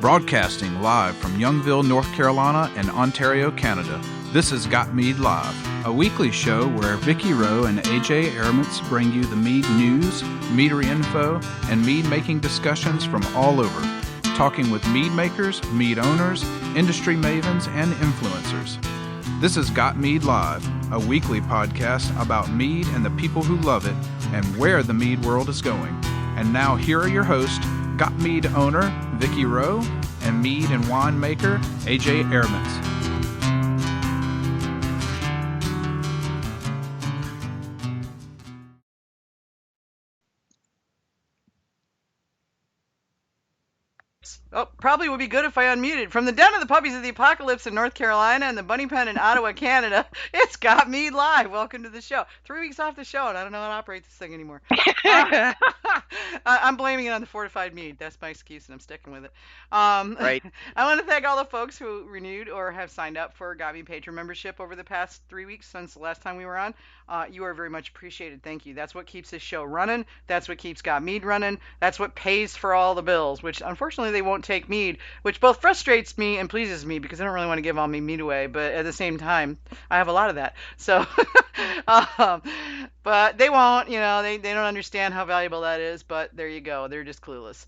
Broadcasting live from Youngville, North Carolina and Ontario, Canada, this is Got Mead Live, a weekly show where Vicky Rowe and AJ Airments bring you the Mead news, meadery info, and mead-making discussions from all over, talking with mead makers, mead owners, industry mavens, and influencers. This is Got Mead Live, a weekly podcast about mead and the people who love it and where the mead world is going. And now here are your hosts, Got Mead owner Vicky Rowe and mead and wine maker AJ Airments. Oh, probably would be good if I unmuted. From the den of the puppies of the apocalypse in North Carolina and the bunny pen in Ottawa, Canada, it's Got Mead Live. Welcome to the show. 3 weeks off the show, and I don't know how to operate this thing anymore. I'm blaming it on the fortified mead. That's my excuse, and I'm sticking with it. Right. I want to thank all the folks who renewed or have signed up for Got Mead Patron membership over the past 3 weeks since the last time we were on. You are very much appreciated. Thank you. That's what keeps this show running. That's what keeps Got Mead running. That's what pays for all the bills, which unfortunately they won't take mead, which both frustrates me and pleases me because I don't really want to give all my mead away, but at the same time, I have a lot of that. So, but they won't, they don't understand how valuable that is, but there you go. They're just clueless.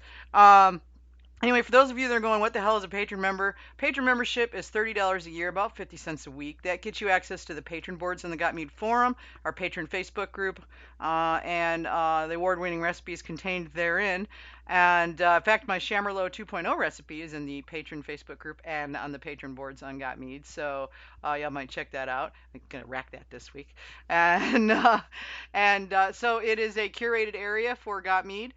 Anyway, for those of you that are going, what the hell is a patron member? Patron membership is $30 a year, about 50 cents a week. That gets you access to the patron boards in the Got Mead forum, our patron Facebook group, and the award-winning recipes contained therein. And in fact, my Chamerlot 2.0 recipe is in the patron Facebook group and on the patron boards on Got Mead. So y'all might check that out. I'm going to rack that this week. And so it is a curated area for Got Mead.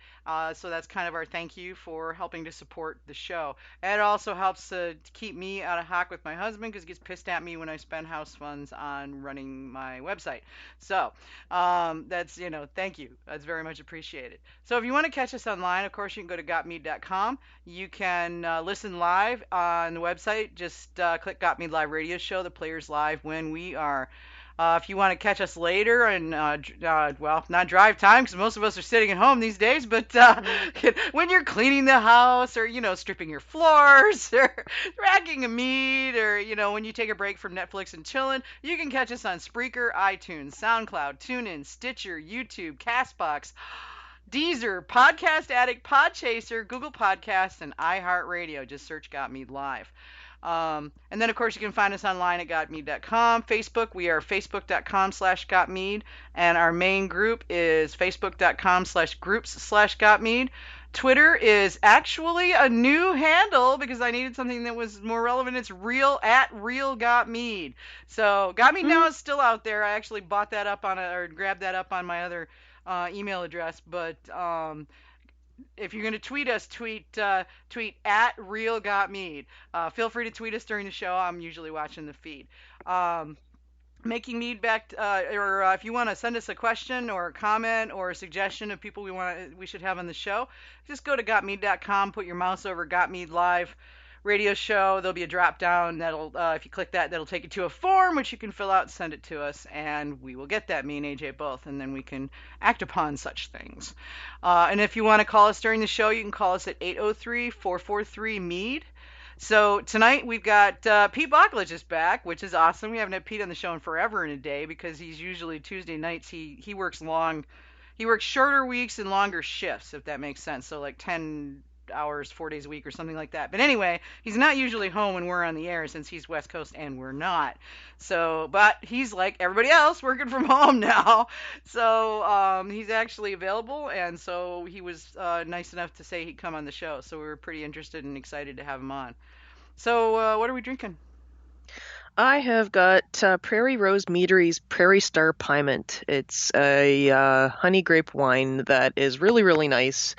So that's kind of our thank you for helping to support the show. And it also helps to keep me out of hock with my husband because he gets pissed at me when I spend house funds on running my website. So that's, thank you. That's very much appreciated. So if you want to catch us online, of course, you can go to gotmead.com. You can listen live on the website. Just click Got Mead Live Radio Show. The player's live when we are. If you want to catch us later and, not drive time because most of us are sitting at home these days, but when you're cleaning the house or, stripping your floors or racking a mead or, when you take a break from Netflix and chilling, you can catch us on Spreaker, iTunes, SoundCloud, TuneIn, Stitcher, YouTube, CastBox, Deezer, Podcast Addict, Podchaser, Google Podcasts, and iHeartRadio. Just search Got Mead Live. And then, of course, you can find us online at gotmead.com. Facebook, we are facebook.com/gotmead. And our main group is facebook.com/groups/gotmead. Twitter is actually a new handle because I needed something that was more relevant. It's @realgotmead. So Got Mead now is still out there. I actually bought that up or grabbed that up on my other email address, but if you're going to tweet us, tweet @realgotmead. Feel free to tweet us during the show. I'm usually watching the feed. Making mead back, or if you want to send us a question or a comment or a suggestion of people we should have on the show, just go to gotmead.com, put your mouse over Got Mead Live Radio Show. There'll be a drop down that'll, if you click that, that'll take you to a form which you can fill out and send it to us, and we will get that, me and AJ both, and then we can act upon such things. And if you want to call us during the show, you can call us at 803-443-MEAD. So tonight we've got Pete Bakulic is back, which is awesome. We haven't had Pete on the show in forever and a day because he's usually Tuesday nights. He works shorter weeks and longer shifts, if that makes sense. So like 10 hours 4 days a week or something like that. But anyway, he's not usually home when we're on the air since he's West Coast and we're not. So, but he's like everybody else working from home now. So he's actually available, and so he was nice enough to say he'd come on the show. So we were pretty interested and excited to have him on. So what are we drinking? I have got Prairie Rose Meadery's Prairie Star Piment. It's a honey grape wine that is really, really nice.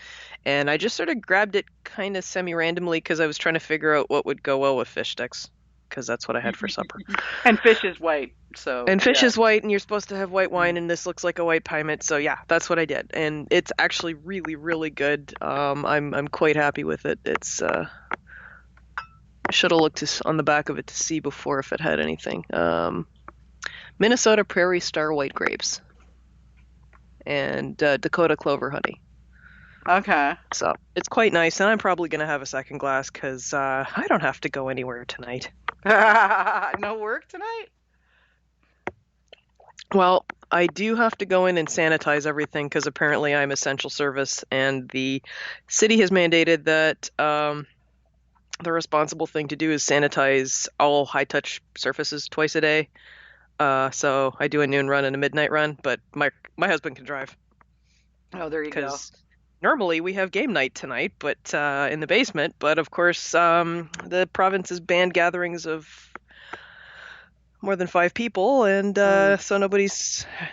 And I just sort of grabbed it kind of semi-randomly because I was trying to figure out what would go well with fish sticks, because that's what I had for supper. And fish is white, so. And fish is white, and you're supposed to have white wine, and this looks like a white piment, so yeah, that's what I did. And it's actually really, really good. I'm quite happy with it. It's I should have looked on the back of it to see before if it had anything. Minnesota Prairie Star white grapes and Dakota clover honey. Okay. So it's quite nice, and I'm probably going to have a second glass because I don't have to go anywhere tonight. No work tonight? Well, I do have to go in and sanitize everything because apparently I'm essential service, and the city has mandated that the responsible thing to do is sanitize all high-touch surfaces twice a day. So I do a noon run and a midnight run, but my husband can drive Oh, there you go. because normally we have game night tonight, but in the basement. But of course, the province has banned gatherings of more than 5 people, and so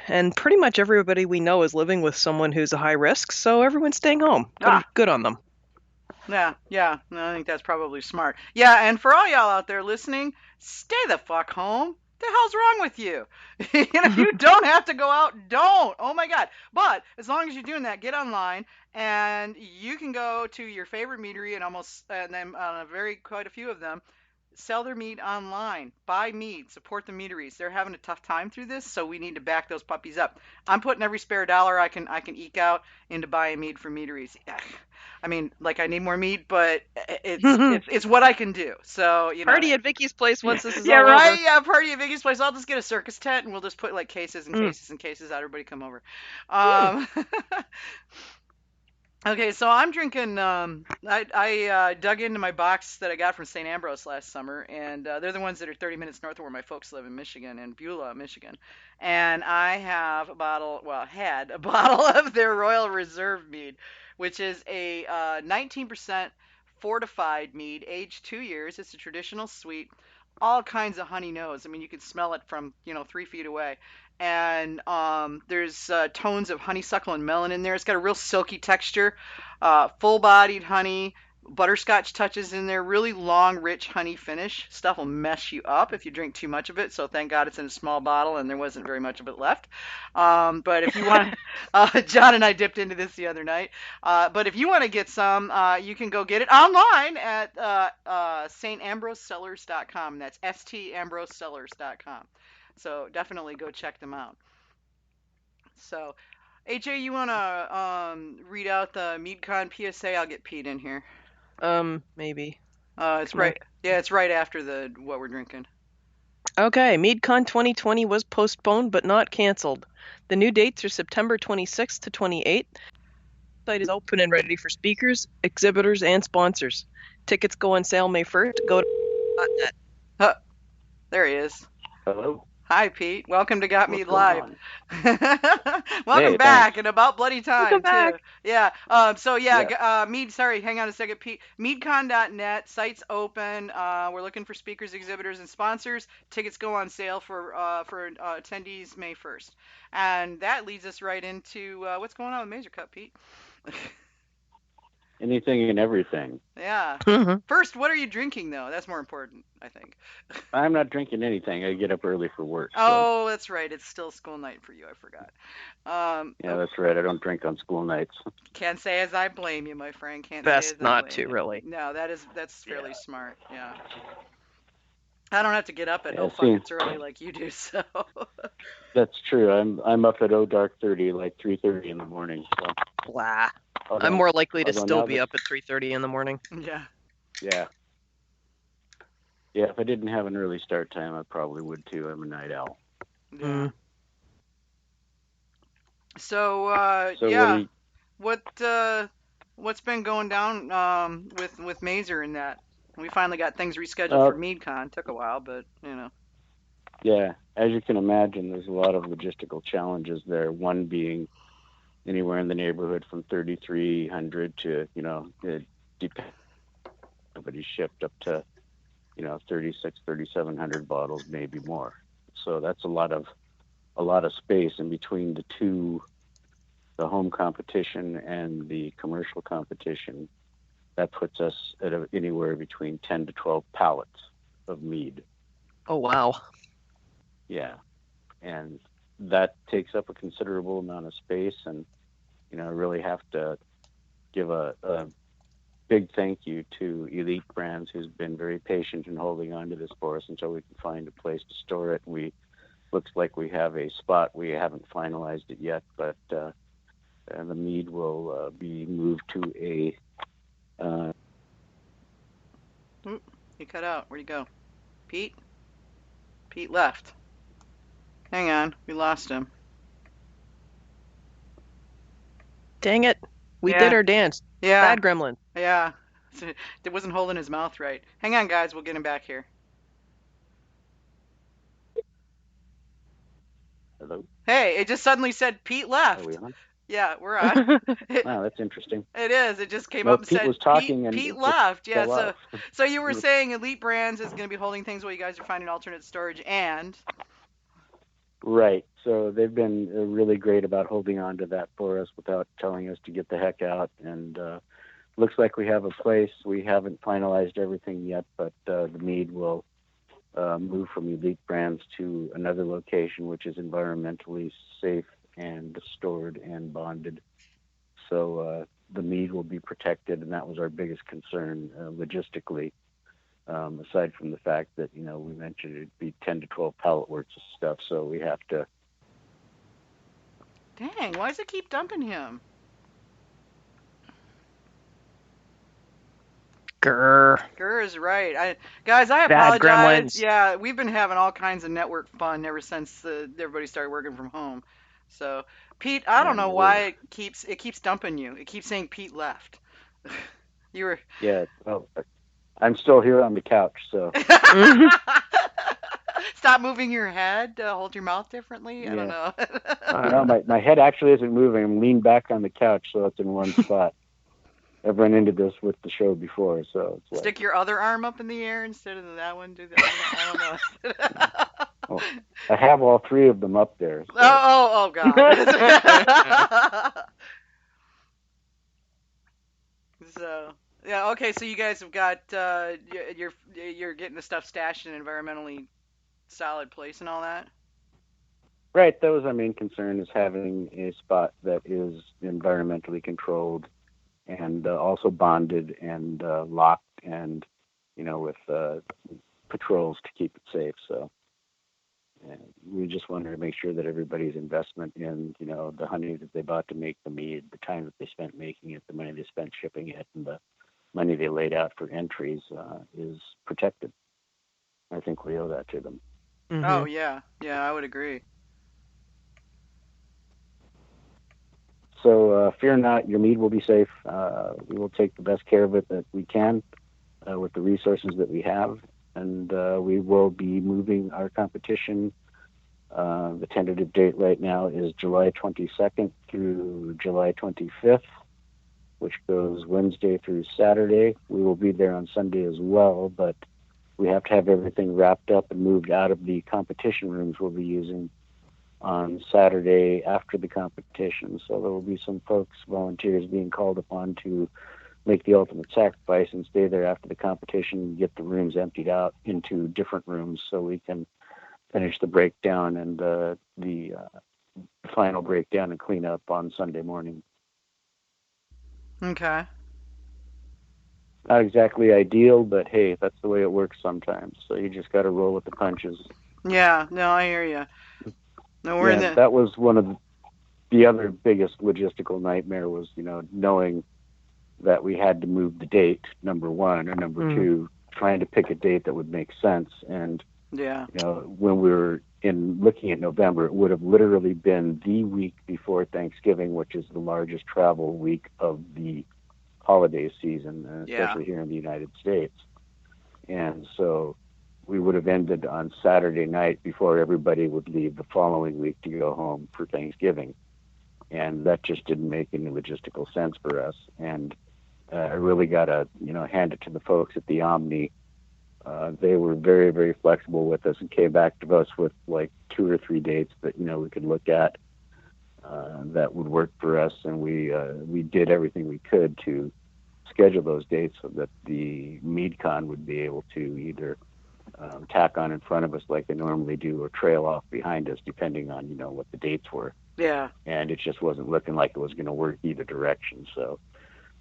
and pretty much everybody we know is living with someone who's a high risk, so everyone's staying home. Good on them. Yeah. No, I think that's probably smart. Yeah, and for all y'all out there listening, stay the fuck home. The hell's wrong with you? If you don't have to go out, don't. Oh my God. But as long as you're doing that, get online and you can go to your favorite meadery and then quite a few of them sell their mead online. Buy mead. Support the meaderies. They're having a tough time through this, so we need to back those puppies up. I'm putting every spare dollar I can eke out into buying mead for meaderies. I mean, like I need more mead, but it's what I can do. So Party at Vicky's place once this is yeah, all right. over. Yeah, party at Vicky's place. I'll just get a circus tent and we'll just put like cases and cases and cases. Everybody come over. Um, Okay, so I'm drinking. I dug into my box that I got from St. Ambrose last summer, and they're the ones that are 30 minutes north of where my folks live in Michigan, in Beulah, Michigan. And I have had a bottle of their Royal Reserve mead, which is a 19% fortified mead, aged 2 years. It's a traditional sweet, all kinds of honey nose. I mean, you can smell it from 3 feet away, and there's tones of honeysuckle and melon in there. It's got a real silky texture, full-bodied honey, butterscotch touches in there, really long, rich honey finish. Stuff will mess you up if you drink too much of it. So thank God it's in a small bottle and there wasn't very much of it left. But if you want, John and I dipped into this the other night. But if you want to get some, you can go get it online at stambrosecellars.com. That's stambrosecellars.com. So definitely go check them out. So, AJ, you want to read out the MeadCon PSA? I'll get Pete in here. Maybe. It's right. Yeah, it's right after the what we're drinking. Okay, MeadCon 2020 was postponed but not canceled. The new dates are September 26th to 28th. The site is open and ready for speakers, exhibitors, and sponsors. Tickets go on sale May 1st. Go to .net. Huh, there he is. Hello. Hi, Pete. Welcome to Got Mead What's going Live. Welcome back, thanks. and about bloody time Welcome back. too. Yeah. Mead. Sorry, hang on a second, Pete. MeadCon.net. Site's open. We're looking for speakers, exhibitors, and sponsors. Tickets go on sale for attendees May 1st, and that leads us right into what's going on with Mazer Cup, Pete. Anything and everything. Yeah. First, what are you drinking though? That's more important, I think. I'm not drinking anything. I get up early for work. Oh, that's right. It's still school night for you. I forgot. Yeah, that's right. I don't drink on school nights. Can't say as I blame you, my friend. Can't say Best as I not blame to, you. really. No, that's fairly smart. Yeah. I don't have to get up at it's early like you do, so. That's true. I'm up at dark 30, like 3:30 in the morning. So. Blah. I'm more likely to still be up at 3:30 in the morning. Yeah. Yeah. Yeah, if I didn't have an early start time, I probably would too. I'm a night owl. Yeah. So yeah. What's been going down with Mazer and that? We finally got things rescheduled for MeadCon. Took a while, but Yeah, as you can imagine, there's a lot of logistical challenges there. One being anywhere in the neighborhood from 3,300 to it depends. Nobody's shipped up to 3,700 bottles, maybe more. So that's a lot of space in between the home competition and the commercial competition. That puts us at anywhere between 10 to 12 pallets of mead. Oh, wow. Yeah. And that takes up a considerable amount of space. And, I really have to give a big thank you to Elite Brands, who's been very patient in holding on to this for us until we can find a place to store it. Looks like we have a spot. We haven't finalized it yet, but the mead will be moved to a. Oop, he cut out. Where'd he go? Pete? Pete left. Hang on, we lost him. Dang it. We Yeah. did our dance. Yeah. Bad gremlin. Yeah. It wasn't holding his mouth right. Hang on, guys. We'll get him back here. Hello. Hey, it just suddenly said Pete left. Are we on? Yeah, we're on. Wow, that's interesting. It is. It just came Well, up and Pete said was talking and Pete it left. Yeah. fell off. So you were saying Elite Brands is going to be holding things while you guys are finding alternate storage, and Right. So they've been really great about holding on to that for us without telling us to get the heck out. And looks like we have a place. We haven't finalized everything yet, but the Mead will move from Elite Brands to another location, which is environmentally safe and stored and bonded. So the Mead will be protected, and that was our biggest concern logistically. Aside from the fact that, we mentioned it'd be 10 to 12 pallet worths of stuff, so we have to. dang, why does it keep dumping him? Grr. Gurr is right. Guys, I Bad apologize. gremlins. Yeah, we've been having all kinds of network fun ever since everybody started working from home. So, Pete, I don't know why it keeps dumping you. It keeps saying Pete left. You were. Yeah. Well, I'm still here on the couch, so. Stop moving your head. Hold your mouth differently. I don't know. No, my head actually isn't moving. I'm leaned back on the couch, so it's in one spot. I've run into this with the show before, so it's Stick your other arm up in the air instead of that one. Do that. I don't know. Oh, I have all three of them up there. So. Oh God. So yeah, okay. So you guys have got you're getting the stuff stashed in an environmentally solid place and all that. Right. That was our main concern, is having a spot that is environmentally controlled and also bonded and locked, and with patrols to keep it safe. So we just wanted to make sure that everybody's investment in the honey that they bought to make the mead, the time that they spent making it, the money they spent shipping it, and the money they laid out for entries is protected. I think we owe that to them. Mm-hmm. Oh yeah, I would agree. So fear not, your mead will be safe. We will take the best care of it that we can with the resources that we have, and we will be moving our competition. The tentative date right now is July 22nd through July 25th, which goes Wednesday through Saturday. We will be there on Sunday as well, but we have to have everything wrapped up and moved out of the competition rooms we'll be using on Saturday after the competition. So there will be some folks, volunteers, being called upon to make the ultimate sacrifice and stay there after the competition and get the rooms emptied out into different rooms so we can finish the breakdown and the final breakdown and clean up on Sunday morning. Okay. Not exactly ideal, but hey, that's the way it works sometimes. So you just got to roll with the punches. Yeah. No, I hear you. No, That was one of the other biggest logistical nightmare was, knowing that we had to move the date, number one, or number two, trying to pick a date that would make sense. And, when we were looking at November, it would have literally been the week before Thanksgiving, which is the largest travel week of the holiday season, especially here in the United States. And so we would have ended on Saturday night before everybody would leave the following week to go home for Thanksgiving. And that just didn't make any logistical sense for us. And I really got to, hand it to the folks at the Omni. They were very, very flexible with us and came back to us with like 2 or 3 dates that, we could look at that would work for us. And we did everything we could to schedule those dates so that the MeadCon would be able to either tack on in front of us like they normally do or trail off behind us, depending on, what the dates were. Yeah. And it just wasn't looking like it was going to work either direction. So,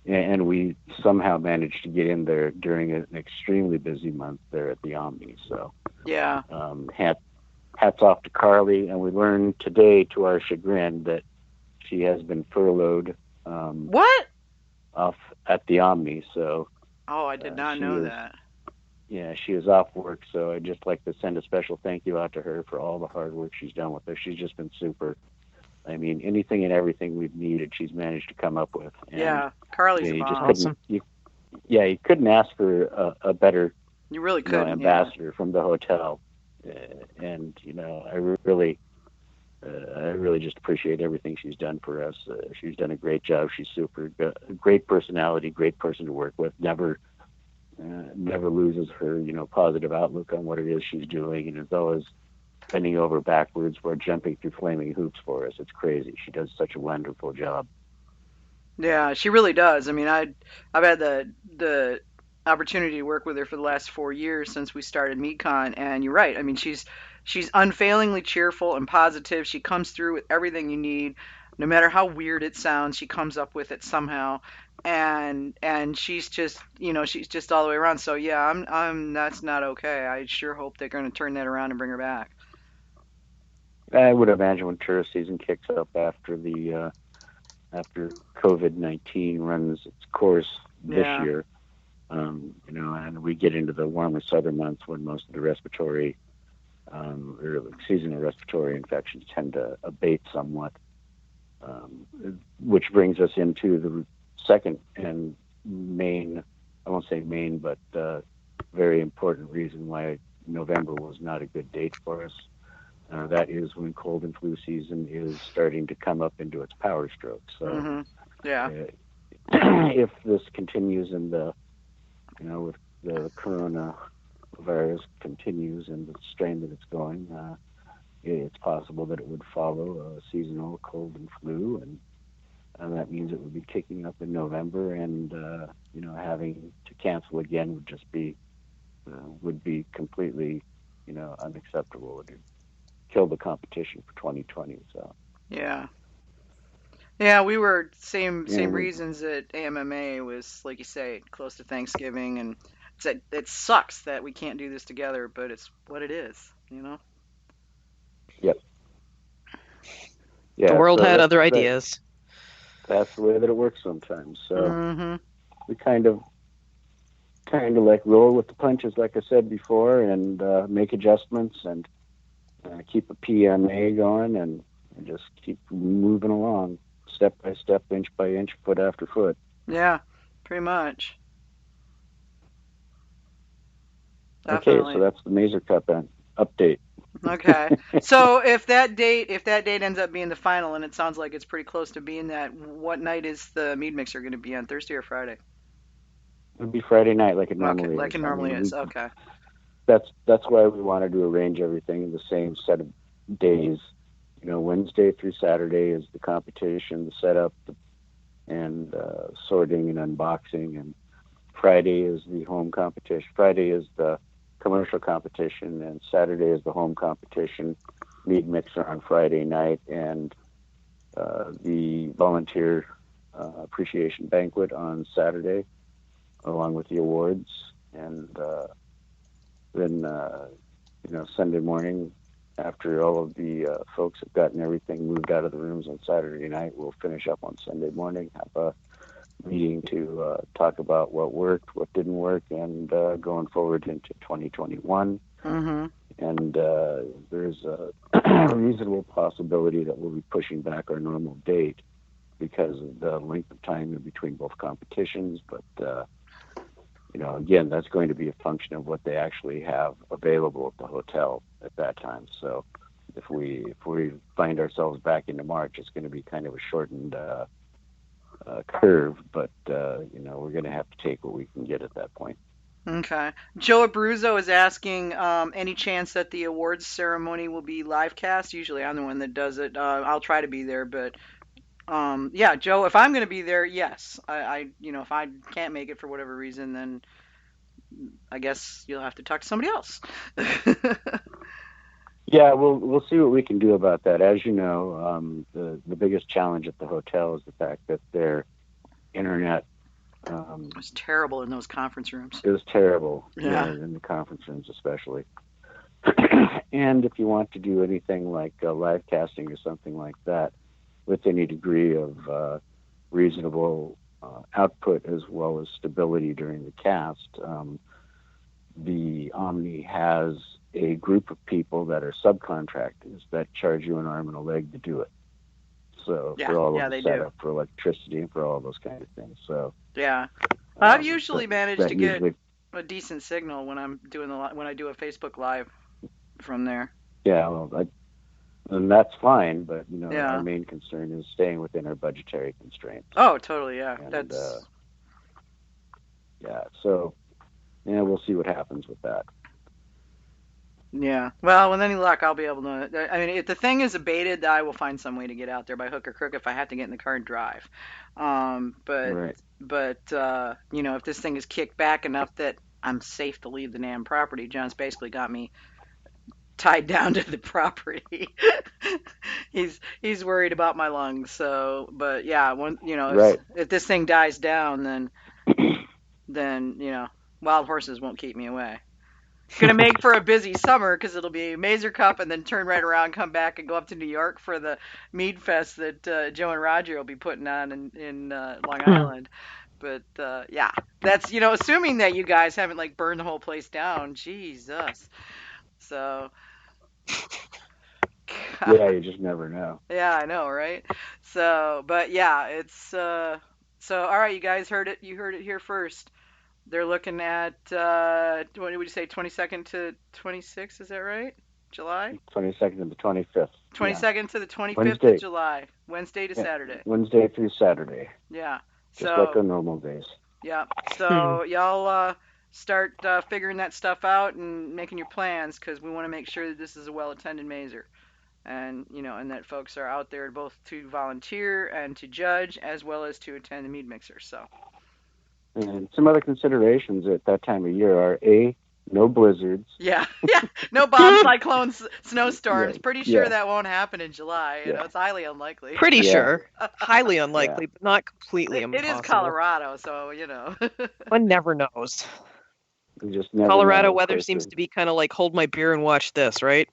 and we somehow managed to get in there during an extremely busy month there at the Omni. So, yeah. Hats off to Carly. And we learned today, to our chagrin, that she has been furloughed What? off at the Omni. So Oh, I did not she know is, that. yeah, she is off work. So I'd just like to send a special thank you out to her for all the hard work she's done with us. She's just been super. I mean, anything and everything we've needed, she's managed to come up with. And Yeah, Carly's a you just bomb. Awesome. you couldn't ask for a better, You really couldn't. Yeah. ambassador from the hotel. And I really just appreciate everything she's done for us. She's done a great job. She's super good, great personality, great person to work with. Never loses her, positive outlook on what it is she's doing, and is always bending over backwards or jumping through flaming hoops for us. It's crazy. She does such a wonderful job. Yeah, she really does. I mean, I've had the opportunity to work with her for the last 4 years since we started MeadCon, and you're right. I mean, she's unfailingly cheerful and positive. She comes through with everything you need, no matter how weird it sounds. She comes up with it somehow, and she's just all the way around. So yeah, I'm that's not okay. I sure hope they're going to turn that around and bring her back. I would imagine when tourist season kicks up after COVID-19 runs its course this Yeah. year, and we get into the warmer southern months when most of the respiratory or seasonal respiratory infections tend to abate somewhat, which brings us into the second and main, I won't say main, but very important reason why November was not a good date for us. That is when cold and flu season is starting to come up into its power stroke. So Mhm. Yeah. if this continues and with the coronavirus continues and the strain that it's going, it's possible that it would follow a seasonal cold and flu, and that means it would be kicking up in November, and having to cancel again would be completely unacceptable. It would kill the competition for 2020. So Yeah. Yeah, we were same we reasons at AMMA was like you say, close to Thanksgiving, and it sucks that we can't do this together, but it's what it is, you know? yep, The yeah. world So had that's other that. ideas. That's the way that it works sometimes. So Mm-hmm. we kind of like roll with the punches, like I said before, and make adjustments and keep a PMA going, and just keep moving along, step by step, inch by inch, foot after foot. Yeah, pretty much. Okay, so Definitely. that's the Mazer Cup update. Okay. So if that date ends up being the final, and it sounds like it's pretty close to being that, what night is the mead mixer going to be on? Thursday or Friday? It'll be Friday night like it Okay, normally like is. it I normally mean, is. Okay. that's why we wanted to arrange everything in the same set of days. Wednesday through Saturday is the competition, the setup, and sorting and unboxing, and Friday is the home competition. Friday is the commercial competition, and Saturday is the home competition. Mead mixer on Friday night, and the volunteer appreciation banquet on Saturday, along with the awards, and then Sunday morning, after all of the folks have gotten everything moved out of the rooms on Saturday night, we'll finish up on Sunday morning, have a meeting to talk about what worked, what didn't work, and going forward into 2021. Mm-hmm. And there's a reasonable possibility that we'll be pushing back our normal date because of the length of time in between both competitions. But again, that's going to be a function of what they actually have available at the hotel at that time. So if we find ourselves back into March, it's going to be kind of a shortened curve, but we're going to have to take what we can get at that point. Okay. Joe Abruzzo is asking, any chance that the awards ceremony will be live cast? Usually I'm the one that does it. I'll try to be there, but yeah, Joe, if I'm going to be there, yes. If I can't make it for whatever reason, then I guess you'll have to talk to somebody else. Yeah, we'll see what we can do about that. As you know, the biggest challenge at the hotel is the fact that their internet It was terrible in those conference rooms. is terrible. Yeah, Yeah. in the conference rooms especially. And if you want to do anything like live casting or something like that with any degree of reasonable output as well as stability during the cast. The Omni has a group of people that are subcontractors that charge you an arm and a leg to do it. So for all of the setup, for electricity, and for all those kind of things. So yeah, I've usually managed to get usually, a decent signal when I'm doing when I do a Facebook Live from there. Yeah, well, and that's fine, but Yeah. our main concern is staying within our budgetary constraints. Oh, totally, yeah. And, so we'll see what happens with that. Yeah. Well, with any luck, I'll be able to. I mean, if the thing is abated, I will find some way to get out there by hook or crook if I have to get in the car and drive. Right. But if this thing is kicked back enough that I'm safe to leave the damn property, John's basically got me tied down to the property. he's worried about my lungs. So, but yeah, if this thing dies down, then wild horses won't keep me away. Gonna make for a busy summer because it'll be Mazer Cup and then turn right around, come back and go up to New York for the Mead Fest that Joe and Roger will be putting on in Long Island. But yeah, that's assuming that you guys haven't like burned the whole place down. Jesus. So. Yeah, you just never know. Yeah, I know, right? So, but yeah, it's so all right, you guys heard it. You heard it here first. They're looking at what would you say, 22nd to 26th? Is that right? July? 22nd to the 25th. 22nd to the 25th of July, Wednesday to Saturday. Wednesday through Saturday. Yeah. Just like our normal days. Yeah. So y'all start figuring that stuff out and making your plans because we want to make sure that this is a well-attended Mazer. And and that folks are out there both to volunteer and to judge as well as to attend the mead mixer. So, and some other considerations at that time of year are no blizzards. Yeah, no bomb cyclones, snowstorms. Pretty sure that won't happen in July. It's highly unlikely. Pretty sure, highly unlikely, but not completely impossible. It is Colorado, so one never knows. You just never Colorado know, weather seems to be kind of like hold my beer and watch this, right?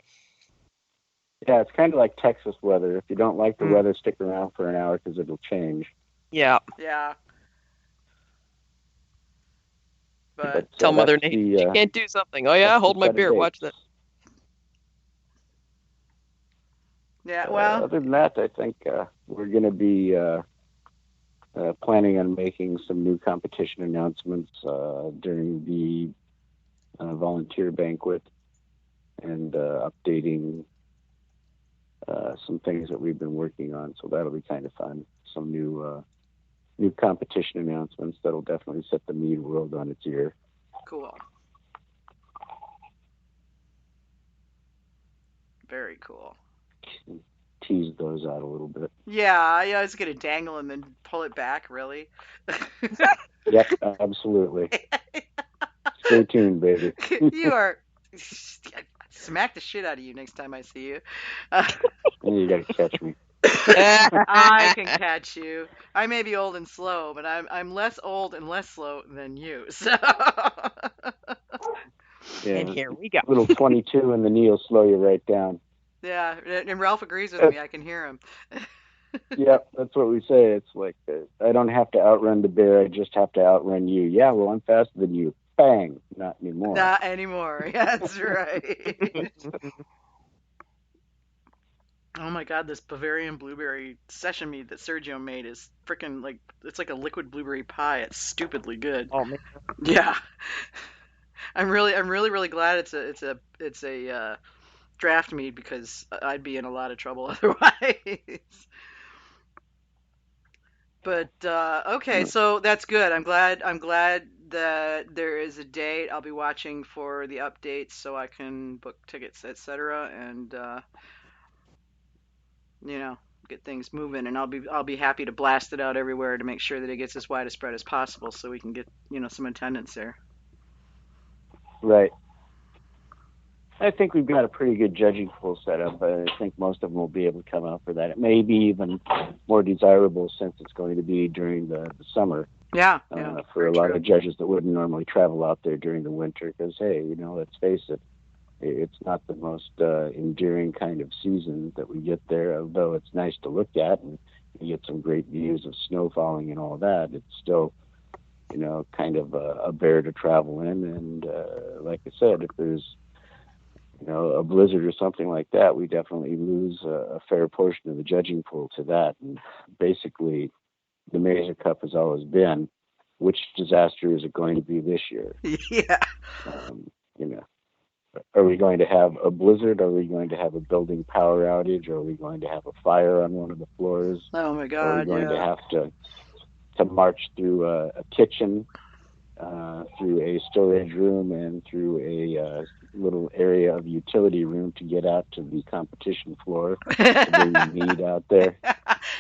Yeah, it's kind of like Texas weather. If you don't like the weather, stick around for an hour because it'll change. Yeah. Yeah. But tell Mother Nature you can't do something. Oh yeah, hold my beer. Watch this. Yeah. Well. Other than that, I think we're going to be planning on making some new competition announcements during the volunteer banquet and updating some things that we've been working on. So that'll be kind of fun. Some new competition announcements that'll definitely set the mead world on its ear. Cool. Very cool. Tease those out a little bit. Yeah, I was gonna dangle and then pull it back. Really? Yep, absolutely. Stay tuned, baby. You are. Smack the shit out of you next time I see you. You gotta catch me. I can catch you. I may be old and slow, but I'm less old and less slow than you. So. Yeah, and here we go. Little 22 and the knee will slow you right down. Yeah, and Ralph agrees with me. I can hear him. Yep, that's what we say. It's like, I don't have to outrun the bear. I just have to outrun you. Yeah, well, I'm faster than you. Bang. Not anymore. Not anymore. That's right. Oh my God, this Bavarian blueberry session mead that Sergio made is freaking like, it's like a liquid blueberry pie. It's stupidly good. Oh man. Yeah. I'm really glad it's a draft mead because I'd be in a lot of trouble otherwise. But okay, so that's good. I'm glad that there is a date. I'll be watching for the updates so I can book tickets, etc. And get things moving. And I'll be happy to blast it out everywhere to make sure that it gets as wide a spread as possible so we can get some attendance there. Right. I think we've got a pretty good judging pool set up. I think most of them will be able to come out for that. It may be even more desirable since it's going to be during the summer. Yeah. For a lot of judges that wouldn't normally travel out there during the winter because, hey, let's face it, it's not the most enduring kind of season that we get there, although it's nice to look at and, you get some great views of snow falling and all that, it's still, kind of a bear to travel in. And like I said, if there's, a blizzard or something like that, we definitely lose a fair portion of the judging pool to that. And basically, the Mazer Cup has always been, which disaster is it going to be this year? Yeah. You know, are we going to have a blizzard? Are we going to have a building power outage? Are we going to have a fire on one of the floors? Oh my Are we God. going to Yeah. have to march through a kitchen, through a storage room, and through a little area of utility room to get out to the competition floor to bring the mead out there?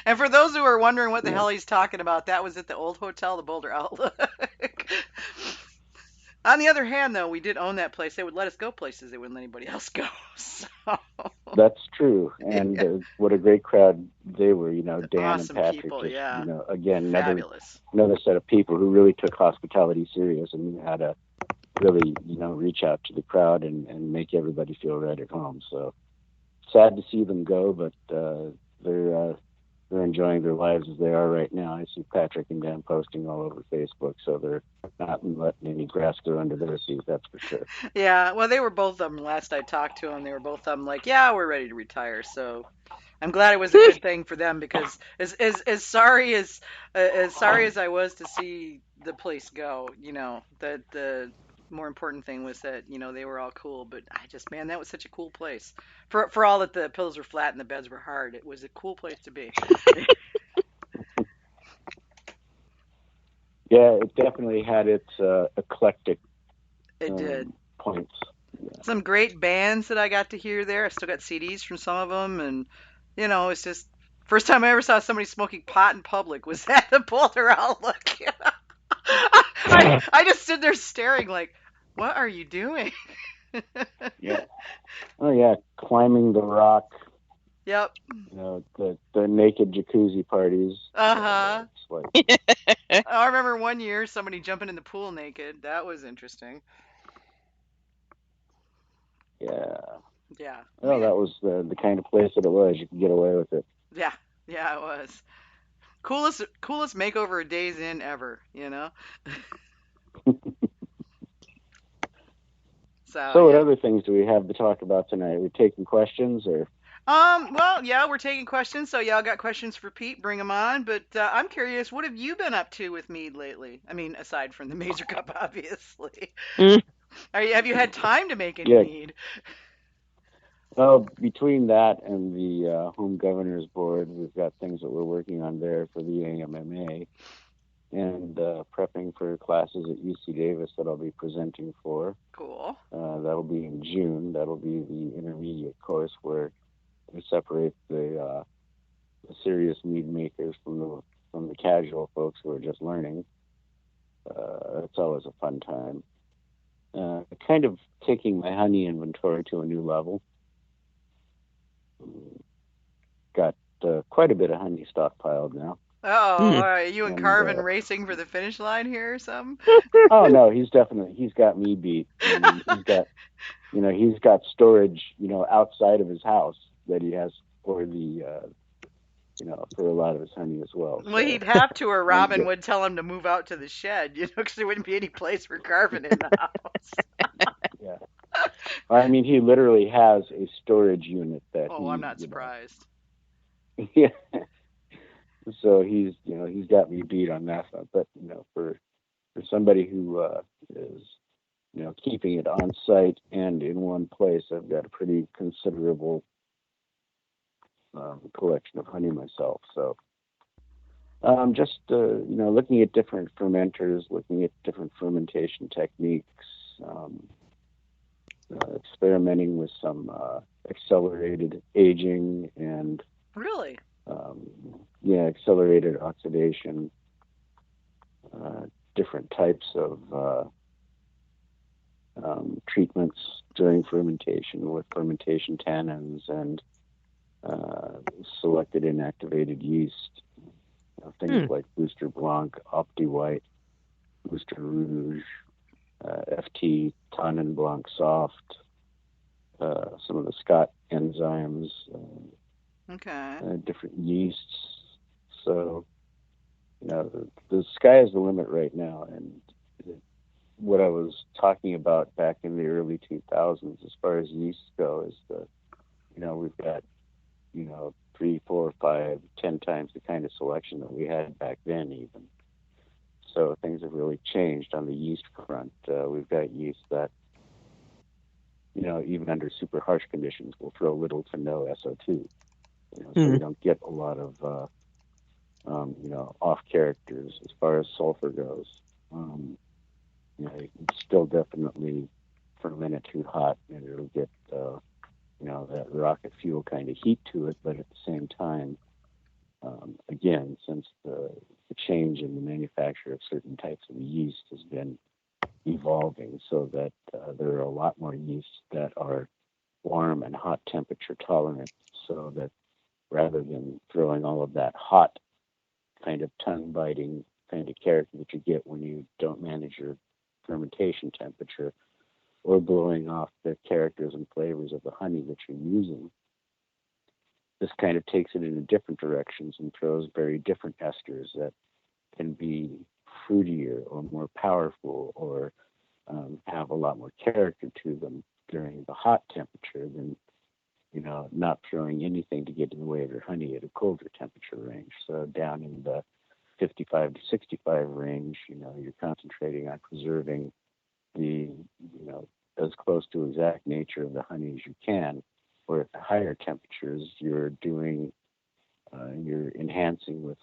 And for those who are wondering what the Yeah. hell he's talking about, that was at the old hotel, the Boulder Outlook. On the other hand, though, we did own that place. They would let us go places they wouldn't let anybody else go. So, That's true. And yeah. what a great crowd they were, Dan and Awesome Patrick, people, just, yeah. again, Fabulous. another set of people who really took hospitality serious and knew how to really, reach out to the crowd and make everybody feel right at home. So sad to see them go, but they're enjoying their lives as they are right now. I see Patrick and Dan posting all over Facebook, so they're not letting any grass grow under their feet, that's for sure. Yeah, well, they were both of them. Last I talked to them, they were both of them like, yeah, we're ready to retire. So I'm glad it was a good thing for them because as sorry as I was to see the place go, the more important thing was that they were all cool. But man, that was such a cool place. For all that the pillows were flat and the beds were hard, it was a cool place to be. Yeah, it definitely had its eclectic It did. points. Yeah. Some great bands that I got to hear there. I still got CDs from some of them, and it's just first time I ever saw somebody smoking pot in public was at the Boulder Outlook. I just stood there staring like, what are you doing? Yeah. Oh yeah, climbing the rock. Yep. The naked jacuzzi parties. Uh-huh. It's like, I remember one year somebody jumping in the pool naked. That was interesting. yeah. Yeah. Well, that was the kind of place that it was. You could get away with it. Yeah. Yeah, it was. Coolest makeover a Days Inn ever, So what yeah. other things do we have to talk about tonight? We're taking questions, or? Well, yeah, we're taking questions. So y'all got questions for Pete, bring them on. But I'm curious, what have you been up to with Mead lately? I mean, aside from the Mazer Cup, obviously. Have you had time to make any mead? Well, between that and the Home Governors Board, we've got things that we're working on there for the AMMA, and prepping for classes at UC Davis that I'll be presenting for. Cool. That'll be in June. That'll be the intermediate course where we separate the serious mead makers from the casual folks who are just learning. It's always a fun time. Kind of taking my honey inventory to a new level. Got quite a bit of honey stockpiled now. Oh, are you and Carvin racing for the finish line here or something? Oh no, he's got me beat. He's got storage, outside of his house that he has for the for a lot of his honey as well. Well, he'd have to, or Robin would tell him to move out to the shed, because there wouldn't be any place for Carvin in the house. Yeah. I mean, he literally has a storage unit that. Oh, I'm not surprised. Yeah. So he's got me beat on that front. But for somebody who is keeping it on site and in one place, I've got a pretty considerable collection of honey myself. So just looking at different fermenters, looking at different fermentation techniques, experimenting with some accelerated aging and really accelerated oxidation, different types of treatments during fermentation with fermentation tannins and selected inactivated yeast, things like Booster Blanc, Opti White, Booster Rouge, FT, Tannin Blanc Soft, some of the Scott enzymes, okay, different yeasts, So, the sky is the limit right now. And what I was talking about back in the early 2000s, as far as yeasts go, is that, we've got, 3, 4, 5, 10 times the kind of selection that we had back then even. So things have really changed on the yeast front. We've got yeast that, even under super harsh conditions, will throw little to no SO2. So you don't get a lot of, off characters as far as sulfur goes. You can still definitely ferment it too hot, and it'll get, that rocket fuel kind of heat to it. But at the same time, again, since the change in the manufacture of certain types of yeast has been evolving, so that there are a lot more yeasts that are warm and hot temperature tolerant, so that rather than throwing all of that hot kind of tongue biting kind of character that you get when you don't manage your fermentation temperature, or blowing off the characters and flavors of the honey that you're using, this kind of takes it in different directions and throws very different esters that can be fruitier or more powerful, or have a lot more character to them during the hot temperature than, not throwing anything to get in the way of your honey at a colder temperature range. So down in the 55 to 65 range, you're concentrating on preserving the, as close to exact nature of the honey as you can. Or at the higher temperatures, you're enhancing with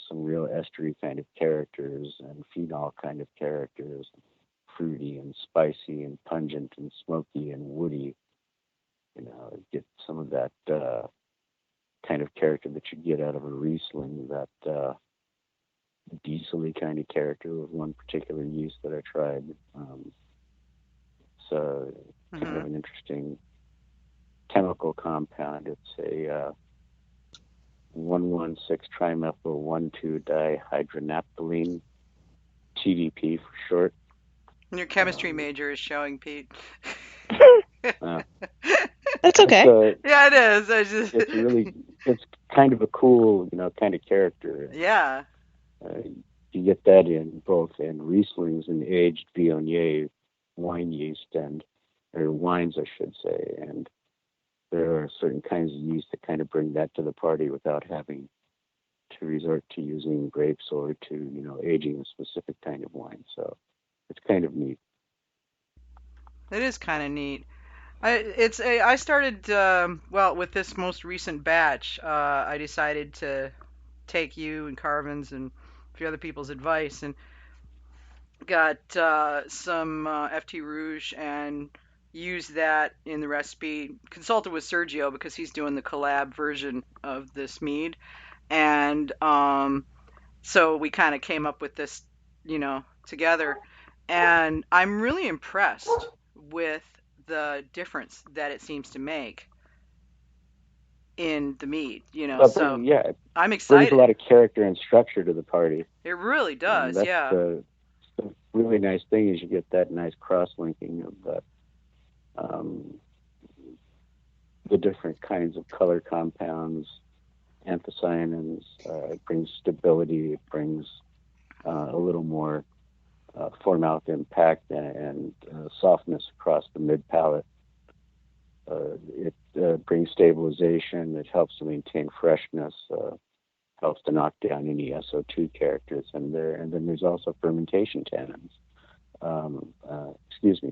some real estery kind of characters and phenol kind of characters, fruity and spicy and pungent and smoky and woody. Get some of that kind of character that you get out of a Riesling, that diesel-y kind of character with one particular yeast that I tried. So kind of an interesting chemical compound. It's a 1,1,6-trimethyl-1,2-dihydronaphthalene, TDP for short. And your chemistry major is showing, Pete. That's okay. Yeah, it is. It's kind of a cool, kind of character. Yeah. You get that in both in Rieslings and aged Viognier wine yeast, or wines, I should say. And there are certain kinds of yeast that kind of bring that to the party without having to resort to using grapes or to, aging a specific kind of wine. So it's kind of neat. It is kind of neat. I started, with this most recent batch, I decided to take you and Carvin's and a few other people's advice, and got some FT Rouge and used that in the recipe. Consulted with Sergio because he's doing the collab version of this mead, and so we kind of came up with this, together, and I'm really impressed with the difference that it seems to make in the mead, so yeah, I'm it excited. brings a lot of character and structure to the party. It really does, that's yeah. The really nice thing is you get that nice cross-linking of the different kinds of color compounds, anthocyanins. It brings stability. It brings a little more four-mouth impact and softness across the mid-palate. It brings stabilization. It helps to maintain freshness. Helps to knock down any SO2 characters in there. And then there's also fermentation tannins.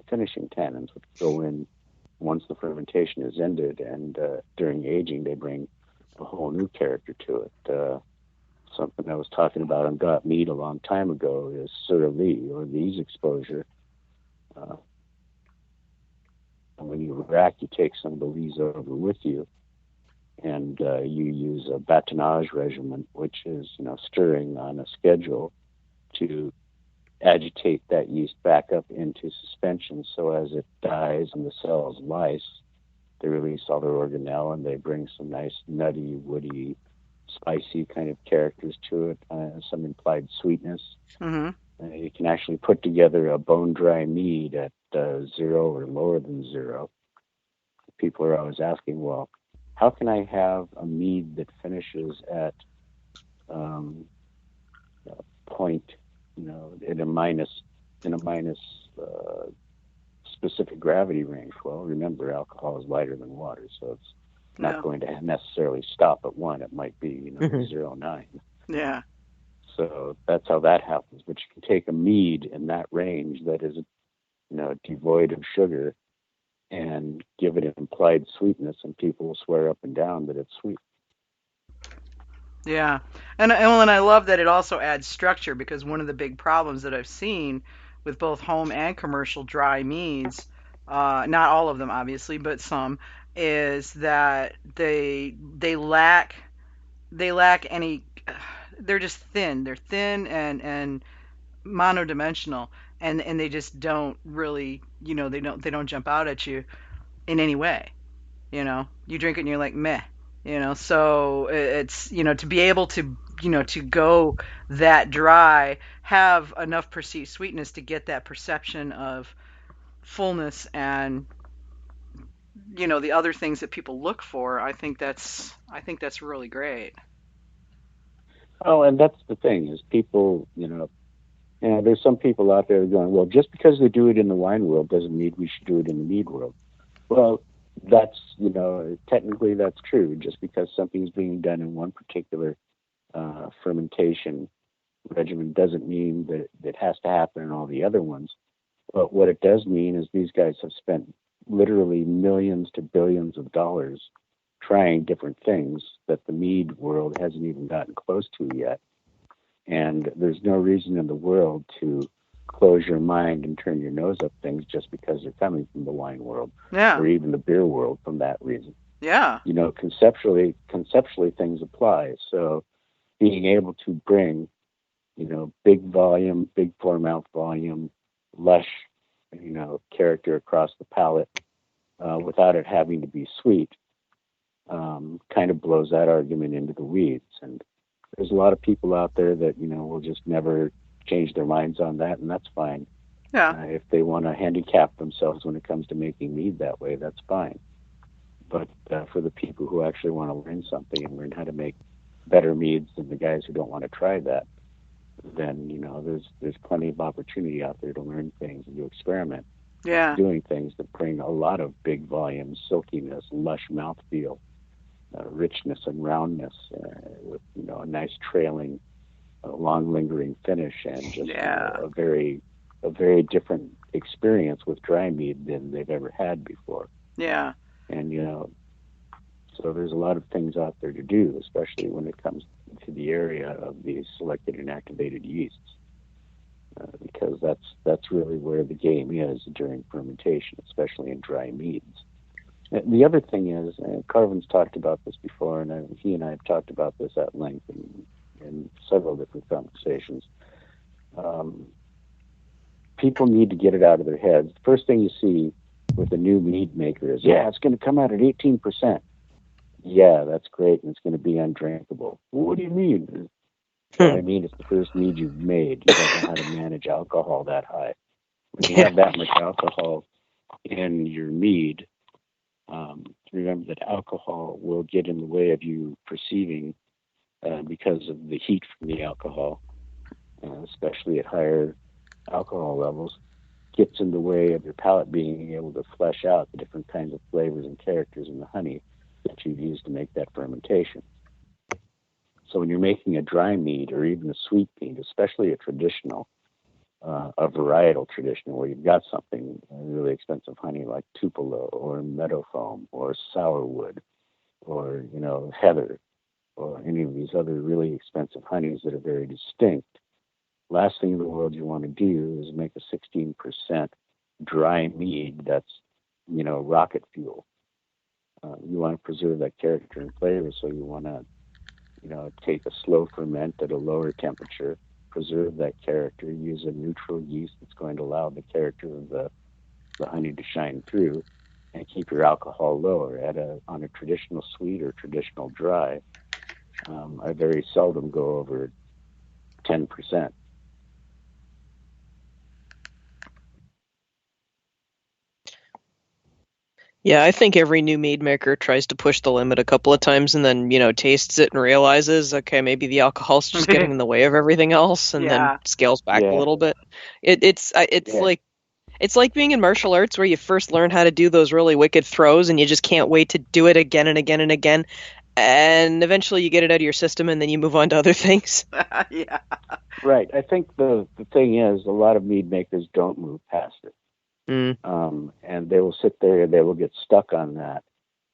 Finishing tannins, which go in once the fermentation is ended, and during aging they bring a whole new character to it. Something I was talking about on Got Mead a long time ago is Sir Lee, or Lee's exposure. When you rack, you take some of the Lees over with you, and you use a batonnage regimen, which is stirring on a schedule to agitate that yeast back up into suspension. So as it dies and the cells lyse, they release all their organelle, and they bring some nice nutty, woody, spicy kind of characters to it, some implied sweetness. Mm-hmm. You can actually put together a bone dry mead at 0 or lower than 0. People are always asking, well, how can I have a mead that finishes at um, point, in a minus specific gravity range. Well, remember, alcohol is lighter than water, so it's not Yeah. going to necessarily stop at 1. It might be, 0.9. Yeah. So that's how that happens. But you can take a mead in that range that is, devoid of sugar and give it an implied sweetness, and people will swear up and down that it's sweet. Yeah. And I love that it also adds structure, because one of the big problems that I've seen with both home and commercial dry meads, not all of them obviously, but some, is that they lack any. They're just thin. They're thin and monodimensional, and they just don't really, they don't jump out at you in any way. You drink it and you're like, meh. So it's, to be able to, to go that dry, have enough perceived sweetness to get that perception of fullness and, the other things that people look for. I think that's really great. Oh, and that's the thing is people, there's some people out there going, well, just because they do it in the wine world doesn't mean we should do it in the mead world. Well, that's, technically that's true. Just because something's being done in one particular fermentation regimen doesn't mean that it has to happen in all the other ones. But what it does mean is these guys have spent literally millions to billions of dollars trying different things that the mead world hasn't even gotten close to yet. And there's no reason in the world to close your mind and turn your nose up things just because they're coming from the wine world Yeah. or even the beer world from that reason. Yeah. Conceptually things apply. So being able to bring, big volume, big pour mouth volume, lush, character across the palate without it having to be sweet, kind of blows that argument into the weeds. And there's a lot of people out there that, will just never change their minds on that, and that's fine. Yeah. If they want to handicap themselves when it comes to making mead that way, that's fine. But for the people who actually want to learn something and learn how to make better meads than the guys who don't want to try that, then there's plenty of opportunity out there to learn things and to experiment Yeah. doing things that bring a lot of big volume, silkiness, lush mouthfeel, richness and roundness, with a nice trailing, long lingering finish, and just Yeah. a very different experience with dry mead than they've ever had before. Yeah. And so there's a lot of things out there to do, especially when it comes to the area of these selected and activated yeasts, because that's really where the game is during fermentation, especially in dry meads. The other thing is, Carvin's talked about this before, and he and I have talked about this at length in several different conversations. People need to get it out of their heads. The first thing you see with a new mead maker is, yeah, it's going to come out at 18%. Yeah, that's great, and it's going to be undrinkable. Well, what do you mean? Well, I mean, it's the first mead you've made. You don't know how to manage alcohol that high. When you have that much alcohol in your mead, remember that alcohol will get in the way of you perceiving, because of the heat from the alcohol, especially at higher alcohol levels, gets in the way of your palate being able to flesh out the different kinds of flavors and characters in the honey that you've used to make that fermentation. So when you're making a dry mead or even a sweet mead, especially a traditional, a varietal traditional, where you've got something really expensive honey like Tupelo or Meadow Foam or Sourwood or heather or any of these other really expensive honeys that are very distinct, last thing in the world you want to do is make a 16% dry mead that's rocket fuel. You want to preserve that character and flavor, so you want to take a slow ferment at a lower temperature, preserve that character, use a neutral yeast that's going to allow the character of the honey to shine through, and keep your alcohol lower. On a traditional sweet or traditional dry, I very seldom go over 10%. Yeah, I think every new mead maker tries to push the limit a couple of times and then, tastes it and realizes, okay, maybe the alcohol's just getting in the way of everything else, and then Yeah. scales back a Yeah, little bit. It's yeah, like being in martial arts where you first learn how to do those really wicked throws and you just can't wait to do it again and again and again. And eventually you get it out of your system and then you move on to other things. Yeah. right. I think the thing is, a lot of mead makers don't move past it, Mm. and they will sit there and they will get stuck on that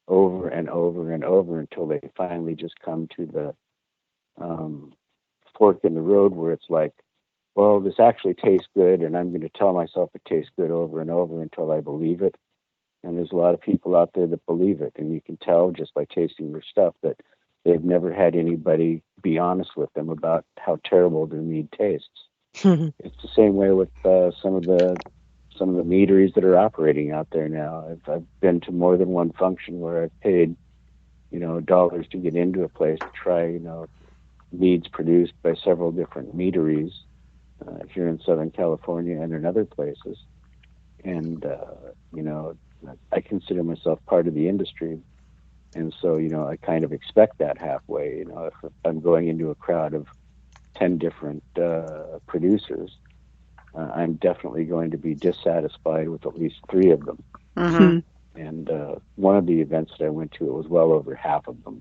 over and over and over until they finally just come to the um, fork in the road where it's like, well, this actually tastes good, and I'm going to tell myself it tastes good over and over until I believe it. And there's a lot of people out there that believe it, and you can tell just by tasting their stuff that they've never had anybody be honest with them about how terrible their mead tastes. It's the same way with some of the meaderies that are operating out there now. I've been to more than one function where I've paid dollars to get into a place to try meads produced by several different meaderies here in Southern California and in other places. And I consider myself part of the industry, and so I kind of expect that halfway. If I'm going into a crowd of 10 different producers, I'm definitely going to be dissatisfied with at least 3 of them. Mm-hmm. And one of the events that I went to, it was well over half of them.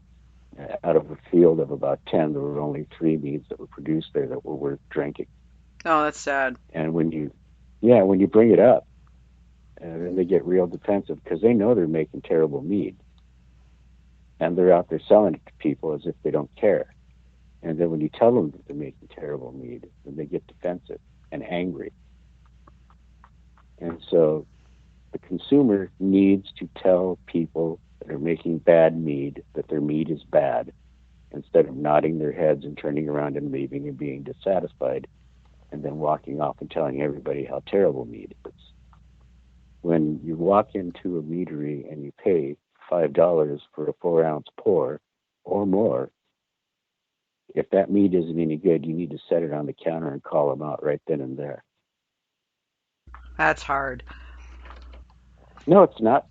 Out of a field of about 10, there were only 3 meads that were produced there that were worth drinking. Oh, that's sad. And when you bring it up, then they get real defensive because they know they're making terrible mead, and they're out there selling it to people as if they don't care. And then when you tell them that they're making terrible mead, then they get defensive and angry. And so the consumer needs to tell people that are making bad mead that their mead is bad, instead of nodding their heads and turning around and leaving and being dissatisfied and then walking off and telling everybody how terrible mead is. When you walk into a meadery and you pay $5 for a 4-ounce pour or more, if that mead isn't any good, you need to set it on the counter and call them out right then and there. That's hard. No, it's not.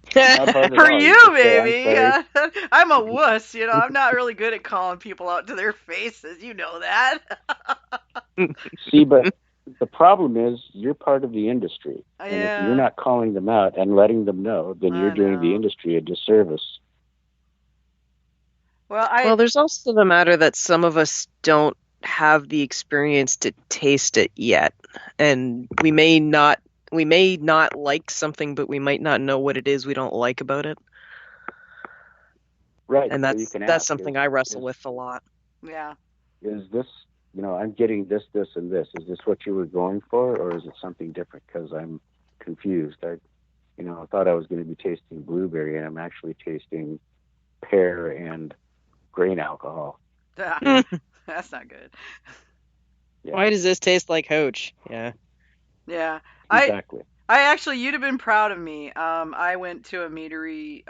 It's not hard at For all. You you, just say, I'm baby. sorry. I'm a wuss, I'm not really good at calling people out to their faces. You know that. See, but the problem is you're part of the industry. And if you're Yeah. not calling them out and letting them know, then I you're doing the know. industry a disservice. Well, Well, there's also the matter that some of us don't have the experience to taste it yet. And we may not like something, but we might not know what it is we don't like about it. Right. And So you that's can that's ask, something I wrestle with a lot. yeah. is this, I'm getting this, and this. Is this what you were going for, or is it something different? Because I'm confused. I thought I was going to be tasting blueberry, and I'm actually tasting pear and grain alcohol. That's not good. Yeah, Why does this taste like hooch? Yeah. Yeah. I exactly. I actually, you'd have been proud of me. I went to a meadery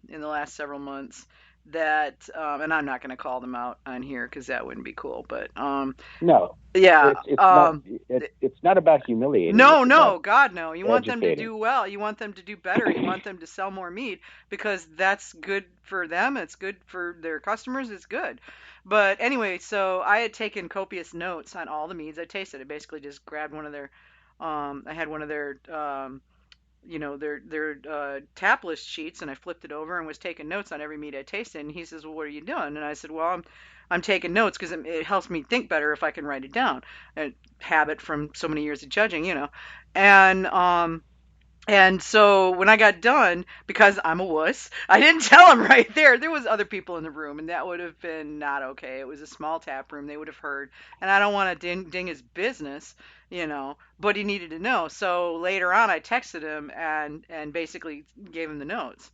in the last several months that, and I'm not going to call them out on here because that wouldn't be cool. But No, yeah, it's not about humiliating. no, It's about no, God, no. You want them to educating. do well. You want them to do better. You want them to sell more meat because that's good for them. It's good for their customers. It's good. But anyway, so I had taken copious notes on all the meads I tasted. I basically just grabbed one of their, I had one of their, their tap list sheets, and I flipped it over and was taking notes on every meat I tasted. And he says, "Well, what are you doing?" And I said, "Well, I'm taking notes because it helps me think better if I can write it down." A habit from so many years of judging. And and so when I got done, because I'm a wuss, I didn't tell him right there. There was other people in the room, and that would have been not okay. It was a small tap room; they would have heard, and I don't want to ding his business. But he needed to know. So later on, I texted him and basically gave him the notes,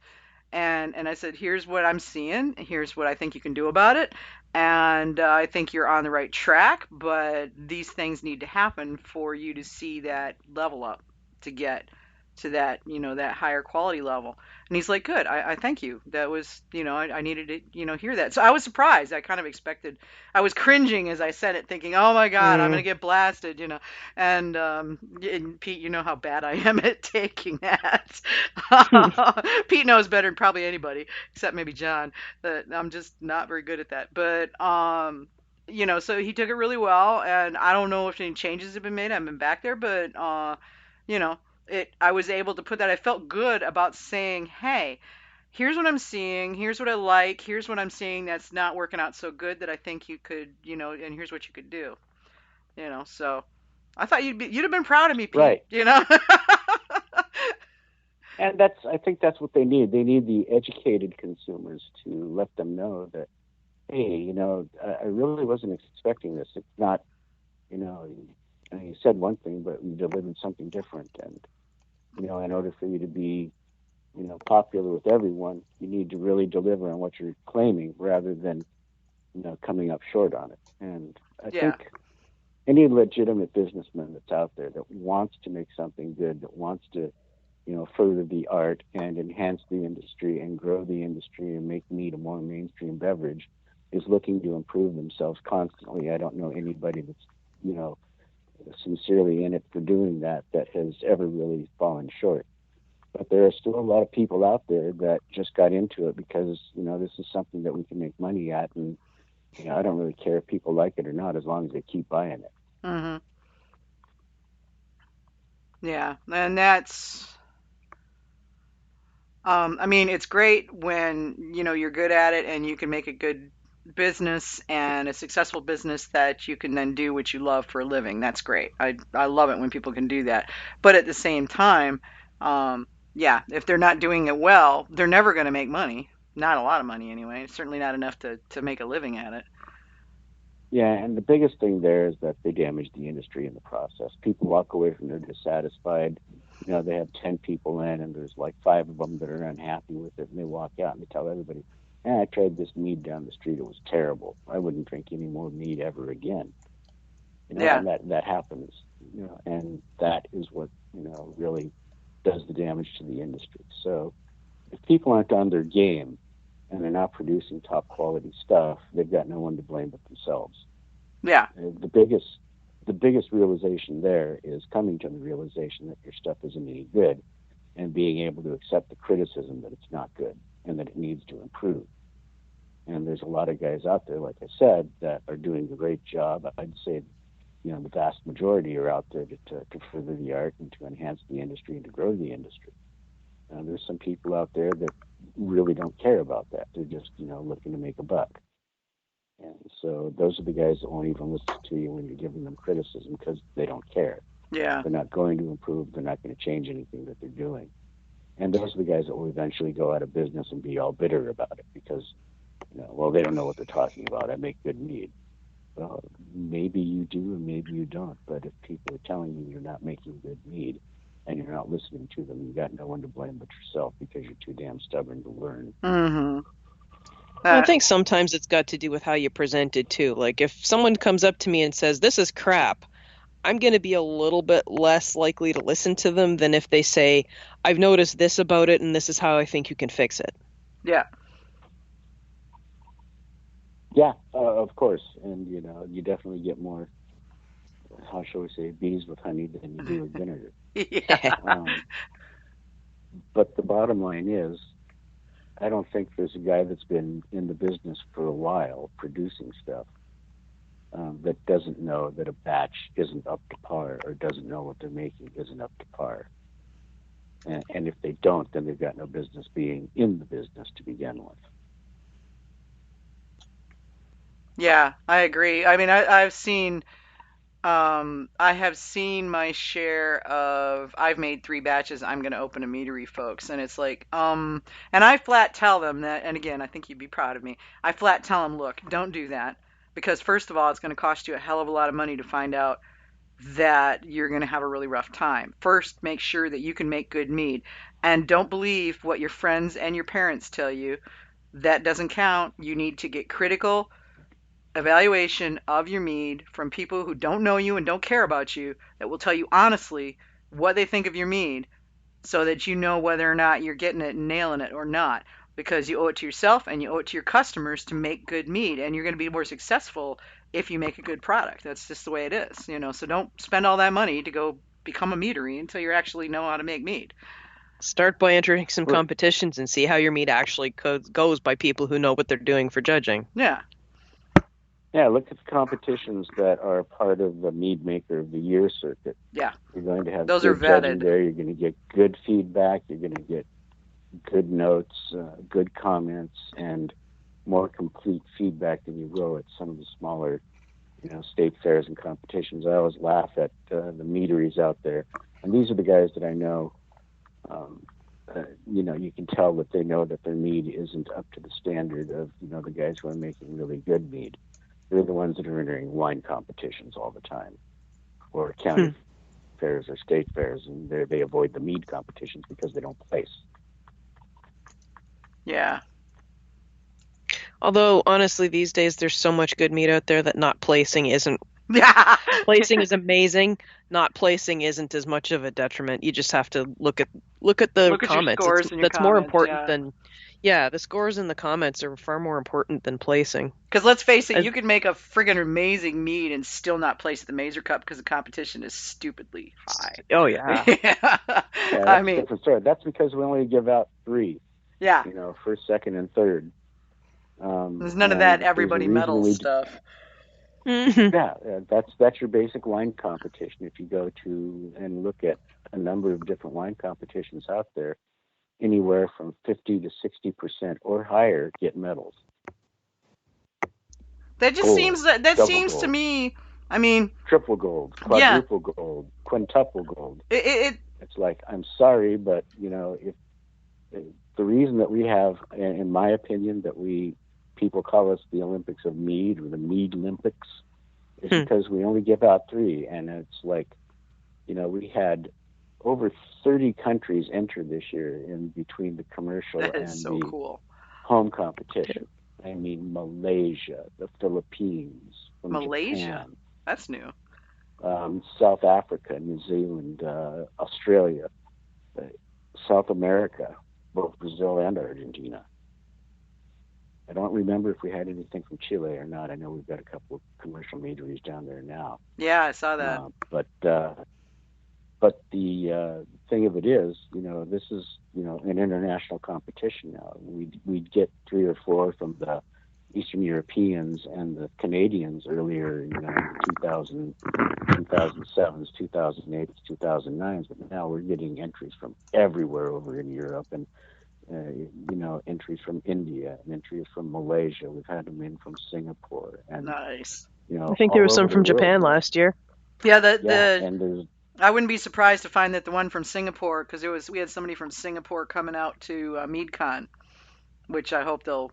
and I said, "Here's what I'm seeing. Here's what I think you can do about it, and I think you're on the right track. But these things need to happen for you to see that level up to get." to that, that higher quality level. And he's like, good, I thank you. That was, I needed to, hear that. So I was surprised. I kind of expected, I was cringing as I said it, thinking, oh my God, I'm going Mm. to get blasted. And Pete, you know how bad I am at taking that. Pete knows better than probably anybody, except maybe John, that I'm just not very good at that. But so he took it really well, and I don't know if any changes have been made. I haven't been back there, but you know, I was able to put that. I felt good about saying, "Hey, here's what I'm seeing. Here's what I like. Here's what I'm seeing that's not working out so good that I think you could, and here's what you could do." So I thought you'd have been proud of me, Pete. Right. And I think that's what they need. They need the educated consumers to let them know that, hey, I really wasn't expecting this. It's not, you know, you said one thing, but you delivered something different. And, in order for you to be, popular with everyone, you need to really deliver on what you're claiming rather than, coming up short on it. And I Yeah. think any legitimate businessman that's out there that wants to make something good, that wants to, further the art and enhance the industry and grow the industry and make mead a more mainstream beverage is looking to improve themselves constantly. I don't know anybody that's, sincerely in it for doing that has ever really fallen short. But there are still a lot of people out there that just got into it because, this is something that we can make money at. And, I don't really care if people like it or not, as long as they keep buying it. Mhm. Yeah, and that's I mean, it's great when, you're good at it and you can make a good business and a successful business that you can then do what you love for a living. That's great. I love it when people can do that. But at the same time, yeah, if they're not doing it well, they're never going to make money. Not a lot of money anyway. Certainly not enough to make a living at it. Yeah, and the biggest thing there is that they damage the industry in the process. People walk away from there dissatisfied. They have 10 people in, and there's like 5 of them that are unhappy with it, and they walk out and they tell everybody, I tried this mead down the street. It was terrible. I wouldn't drink any more mead ever again. Yeah. And that happens, and that is what, really does the damage to the industry. So if people aren't on their game and they're not producing top quality stuff, they've got no one to blame but themselves. Yeah. The biggest realization there is coming to the realization that your stuff isn't any good and being able to accept the criticism that it's not good and that it needs to improve. And there's a lot of guys out there, like I said, that are doing a great job. I'd say, the vast majority are out there to further the art and to enhance the industry and to grow the industry. There's some people out there that really don't care about that. They're just, looking to make a buck. And so those are the guys that won't even listen to you when you're giving them criticism because they don't care. Yeah. They're not going to improve. They're not going to change anything that they're doing. And those are the guys that will eventually go out of business and be all bitter about it because, well, they don't know what they're talking about. I make good mead. Well, maybe you do and maybe you don't. But if people are telling you you're not making good mead and you're not listening to them, you got no one to blame but yourself because you're too damn stubborn to learn. Mhm. I think sometimes it's got to do with how you present it too. Like if someone comes up to me and says, "This is crap," I'm going to be a little bit less likely to listen to them than if they say, "I've noticed this about it and this is how I think you can fix it." Yeah. Yeah, of course. And, you definitely get more, how shall we say, bees with honey than you do with vinegar. Yeah. But the bottom line is, I don't think there's a guy that's been in the business for a while producing stuff that doesn't know that a batch isn't up to par or doesn't know what they're making isn't up to par. And if they don't, then they've got no business being in the business to begin with. Yeah, I agree. I mean, I have seen my share of, I've made 3 batches, I'm going to open a meadery, folks. And it's like, and I flat tell them that, and again, I think you'd be proud of me. I flat tell them, look, don't do that. Because first of all, it's going to cost you a hell of a lot of money to find out that you're going to have a really rough time. First, make sure that you can make good mead. And don't believe what your friends and your parents tell you. That doesn't count. You need to get critical evaluation of your mead from people who don't know you and don't care about you, that will tell you honestly what they think of your mead, so that you know whether or not you're getting it and nailing it or not. Because you owe it to yourself and you owe it to your customers to make good mead, and you're going to be more successful if you make a good product. That's just the way it is, So don't spend all that money to go become a meadery until you actually know how to make mead. Start by entering some Right. competitions and see how your mead actually goes by people who know what they're doing for judging. Yeah. Yeah, look at the competitions that are part of the Mead Maker of the Year circuit. Yeah. You're going to have Those good are judging vetted. there. You're going to get good feedback. You're going to get good notes, good comments, and more complete feedback than you will at some of the smaller, state fairs and competitions. I always laugh at the meaderies out there, and these are the guys that I know. You can tell that they know that their mead isn't up to the standard of the guys who are making really good mead. They're the ones that are entering wine competitions all the time, or county fairs or state fairs, and they avoid the mead competitions because they don't place. Yeah. Although, honestly, these days there's so much good mead out there that not placing isn't. Yeah. Placing is amazing. Not placing isn't as much of a detriment. You just have to look at the comments. Your scores and your That's more comments, important yeah. than. The scores in the comments are far more important than placing. Because let's face it, you could make a friggin' amazing mead and still not place at the Mazer Cup because the competition is stupidly high. Oh yeah. Yeah, that's a different story. That's because we only give out 3. Yeah. First, second, and third. There's none of that everybody medals stuff. Yeah, that's your basic wine competition. If you go to and look at a number of different wine competitions out there, anywhere from 50 to 60% or higher get medals. That just seems to me. I mean, triple gold, quadruple gold, quintuple gold. It's like, I'm sorry, but if the reason that we have, in my opinion, that people call us the Olympics of Mead or the Mead Olympics, is because we only give out 3, and it's like, we had over 30 countries enter this year in between the commercial and the home competition. I mean, Malaysia, the Philippines, from Japan. That's new. South Africa, New Zealand, Australia, South America, both Brazil and Argentina. I don't remember if we had anything from Chile or not. I know we've got a couple of commercial meaderies down there now. Yeah, I saw that. But the thing of it is, this is, an international competition now. We'd get 3 or 4 from the Eastern Europeans and the Canadians earlier, in 2007s, 2008s, 2009s, but now we're getting entries from everywhere over in Europe, and entries from India, and entries from Malaysia. We've had them in from Singapore, and nice. I think there was some from Japan last year. Yeah, I wouldn't be surprised to find that the one from Singapore, because we had somebody from Singapore coming out to MeadCon, which I hope they'll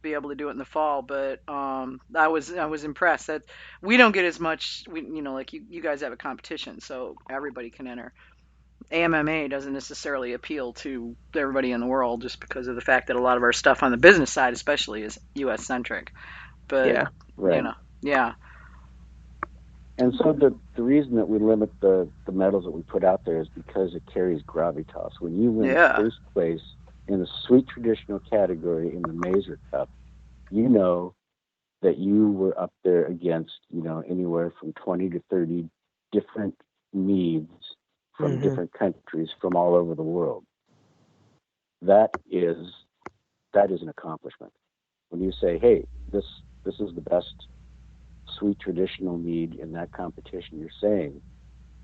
be able to do it in the fall. But I was impressed that we don't get as much. Like you guys have a competition, so everybody can enter. AMMA doesn't necessarily appeal to everybody in the world, just because of the fact that a lot of our stuff on the business side, especially, is U.S. centric. But yeah, right. Yeah. And so the reason that we limit the medals that we put out there is because it carries gravitas. When you win first place in the sweet traditional category in the Mazer Cup, you know that you were up there against, anywhere from 20 to 30 different meads from different countries from all over the world. That is an accomplishment. When you say, hey, this is the best sweet traditional mead in that competition, you're saying,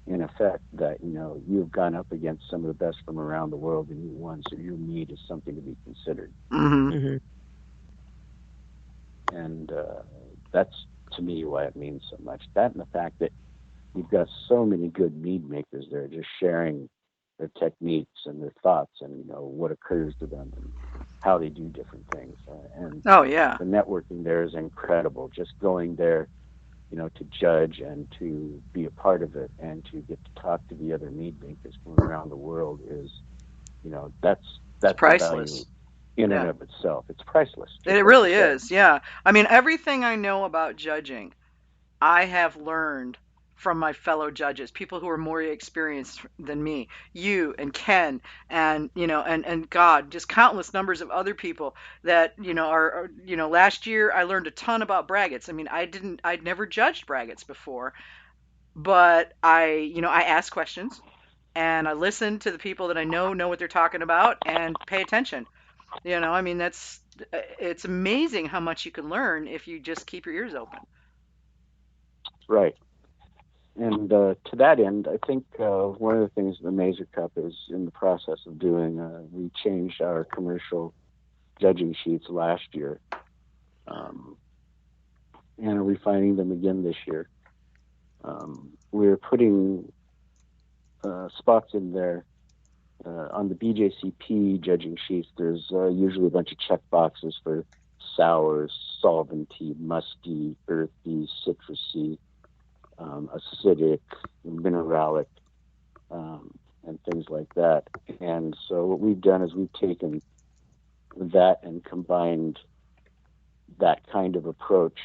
in effect, that you've gone up against some of the best from around the world and you won, so your mead is something to be considered. And that's, to me, why it means so much. That and the fact that you've got so many good mead makers there just sharing their techniques and their thoughts and what occurs to them and how they do different things. And the networking there is incredible. Just going there, to judge and to be a part of it and to get to talk to the other mead makers from around the world is, that's priceless. In and of itself. It's priceless. It really is, yeah. I mean, everything I know about judging, I have learned from my fellow judges, people who are more experienced than me, you and Ken, and and God, just countless numbers of other people that are last year I learned a ton about braggots. I mean, I'd never judged braggots before, but I ask questions and I listen to the people that I know what they're talking about and pay attention. I mean, it's amazing how much you can learn if you just keep your ears open. Right. And to that end, I think one of the things the Mazer Cup is in the process of doing, we changed our commercial judging sheets last year, and are refining them again this year. We're putting spots in there on the BJCP judging sheets. There's usually a bunch of check boxes for sour, solventy, musty, earthy, citrusy, acidic, mineralic, and things like that. And so what we've done is we've taken that and combined that kind of approach,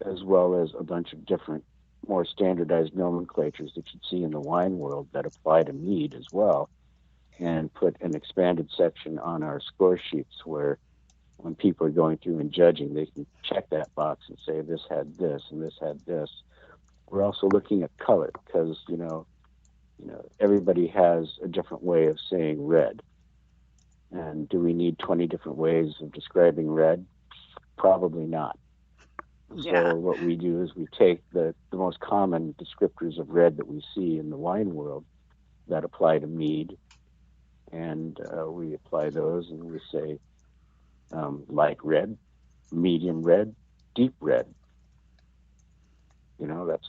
as well as a bunch of different, more standardized nomenclatures that you'd see in the wine world that apply to mead as well, and put an expanded section on our score sheets where when people are going through and judging, they can check that box and say, this had this and this had this. We're also looking at color because, everybody has a different way of saying red. And do we need 20 different ways of describing red? Probably not. Yeah. So what we do is we take the most common descriptors of red that we see in the wine world that apply to mead, and we apply those, and we say light red, medium red, deep red.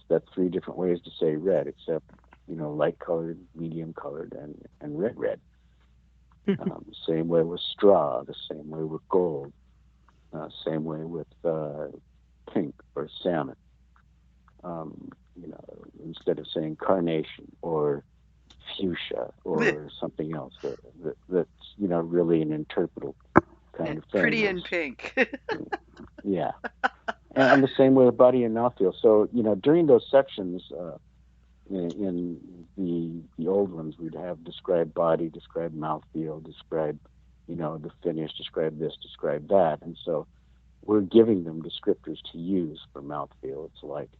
That's three different ways to say red, except light colored, medium colored, and red. Same way with straw, the same way with gold, same way with pink or salmon. Instead of saying carnation or fuchsia or something else that's really an interpretable kind of thing. Pretty in pink. Yeah. And the same way with body and mouthfeel. So, during those sections, in the old ones, we'd have describe body, describe mouthfeel, describe, the finish, describe this, describe that. And so we're giving them descriptors to use for mouthfeel. It's like,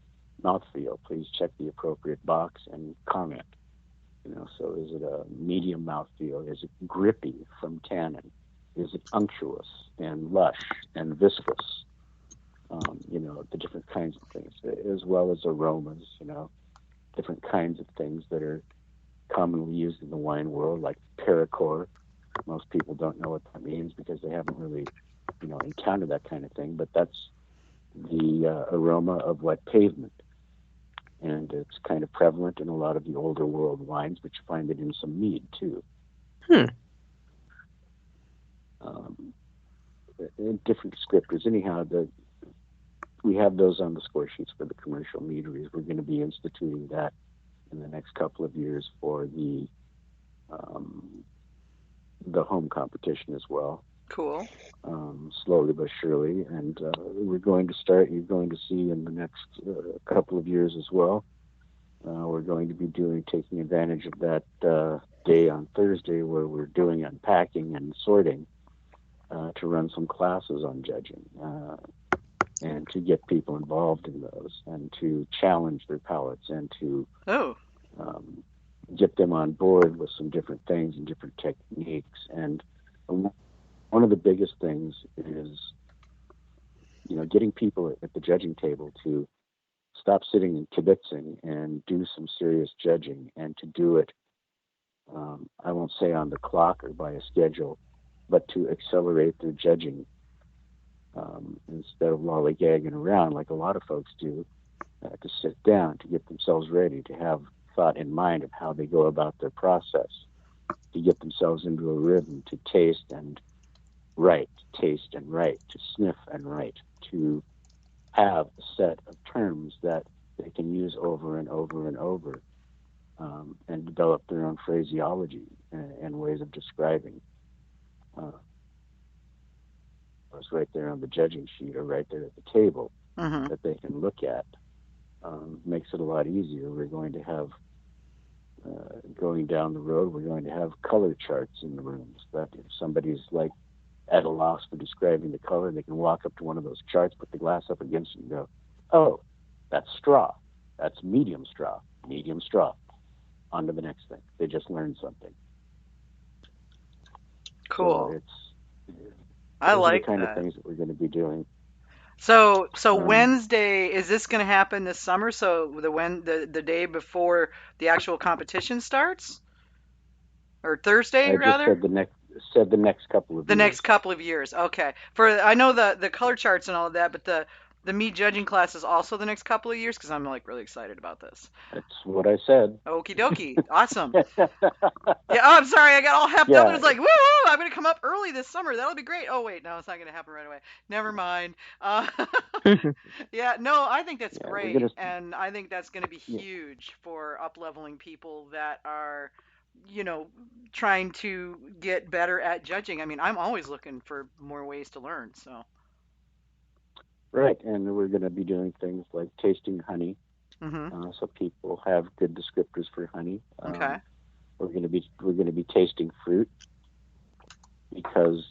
mouthfeel, please check the appropriate box and comment. So is it a medium mouthfeel? Is it grippy from tannin? Is it unctuous and lush and viscous? The different kinds of things, as well as aromas, different kinds of things that are commonly used in the wine world, like pericore. Most people don't know what that means because they haven't really, encountered that kind of thing, but that's the aroma of wet pavement. And it's kind of prevalent in a lot of the older world wines, but you find it in some mead too. In different descriptors. Anyhow, we have those on the score sheets for the commercial meaderies. We're going to be instituting that in the next couple of years for the home competition as well. Cool. Slowly but surely, and we're going to start. You're going to see in the next couple of years as well. We're going to be taking advantage of that day on Thursday where we're doing unpacking and sorting to run some classes on judging and to get people involved in those and to challenge their palates and to get them on board with some different things and different techniques. And one of the biggest things is, getting people at the judging table to stop sitting and kibitzing and do some serious judging, and to do it, I won't say on the clock or by a schedule, but to accelerate their judging instead of lollygagging around like a lot of folks do, to sit down, to get themselves ready, to have thought in mind of how they go about their process, to get themselves into a rhythm, to taste and write, taste and write, to sniff and write, to have a set of terms that they can use over and over and over, and develop their own phraseology and ways of describing. It's right there on the judging sheet or right there at the table that they can look at makes it a lot easier. We're going to have going down the road. We're going to have color charts in the rooms. That if somebody's like at a loss for describing the color, they can walk up to one of those charts, put the glass up against it, and go, "Oh, that's straw. That's medium straw. Medium straw." On to the next thing. They just learned something. Cool. So it's I those are the like kind of that. things that we're going to be doing. So Um, Wednesday, is this going to happen this summer? So the day before the actual competition starts, or Thursday I just rather? said the next couple of The next years. couple of years. Okay. For I know the color charts and all of that, but the Mead judging class is also the next couple of years because I'm like really excited about this. That's what I said. Okie dokie. Awesome. Yeah, oh, I'm sorry. I got all hepped up. It Yeah, was like, woo! I'm going to come up early this summer. That'll be great. Oh, wait. No, it's not going to happen right away. Never mind. Yeah, no, I think that's yeah, we're great. gonna. And I think that's going to be Yeah, huge for up-leveling people that are, you know, trying to get better at judging. I mean, I'm always looking for more ways to learn. So, right, and we're going to be doing things like tasting honey, mm-hmm. so people have good descriptors for honey. Okay. We're going to be tasting fruit because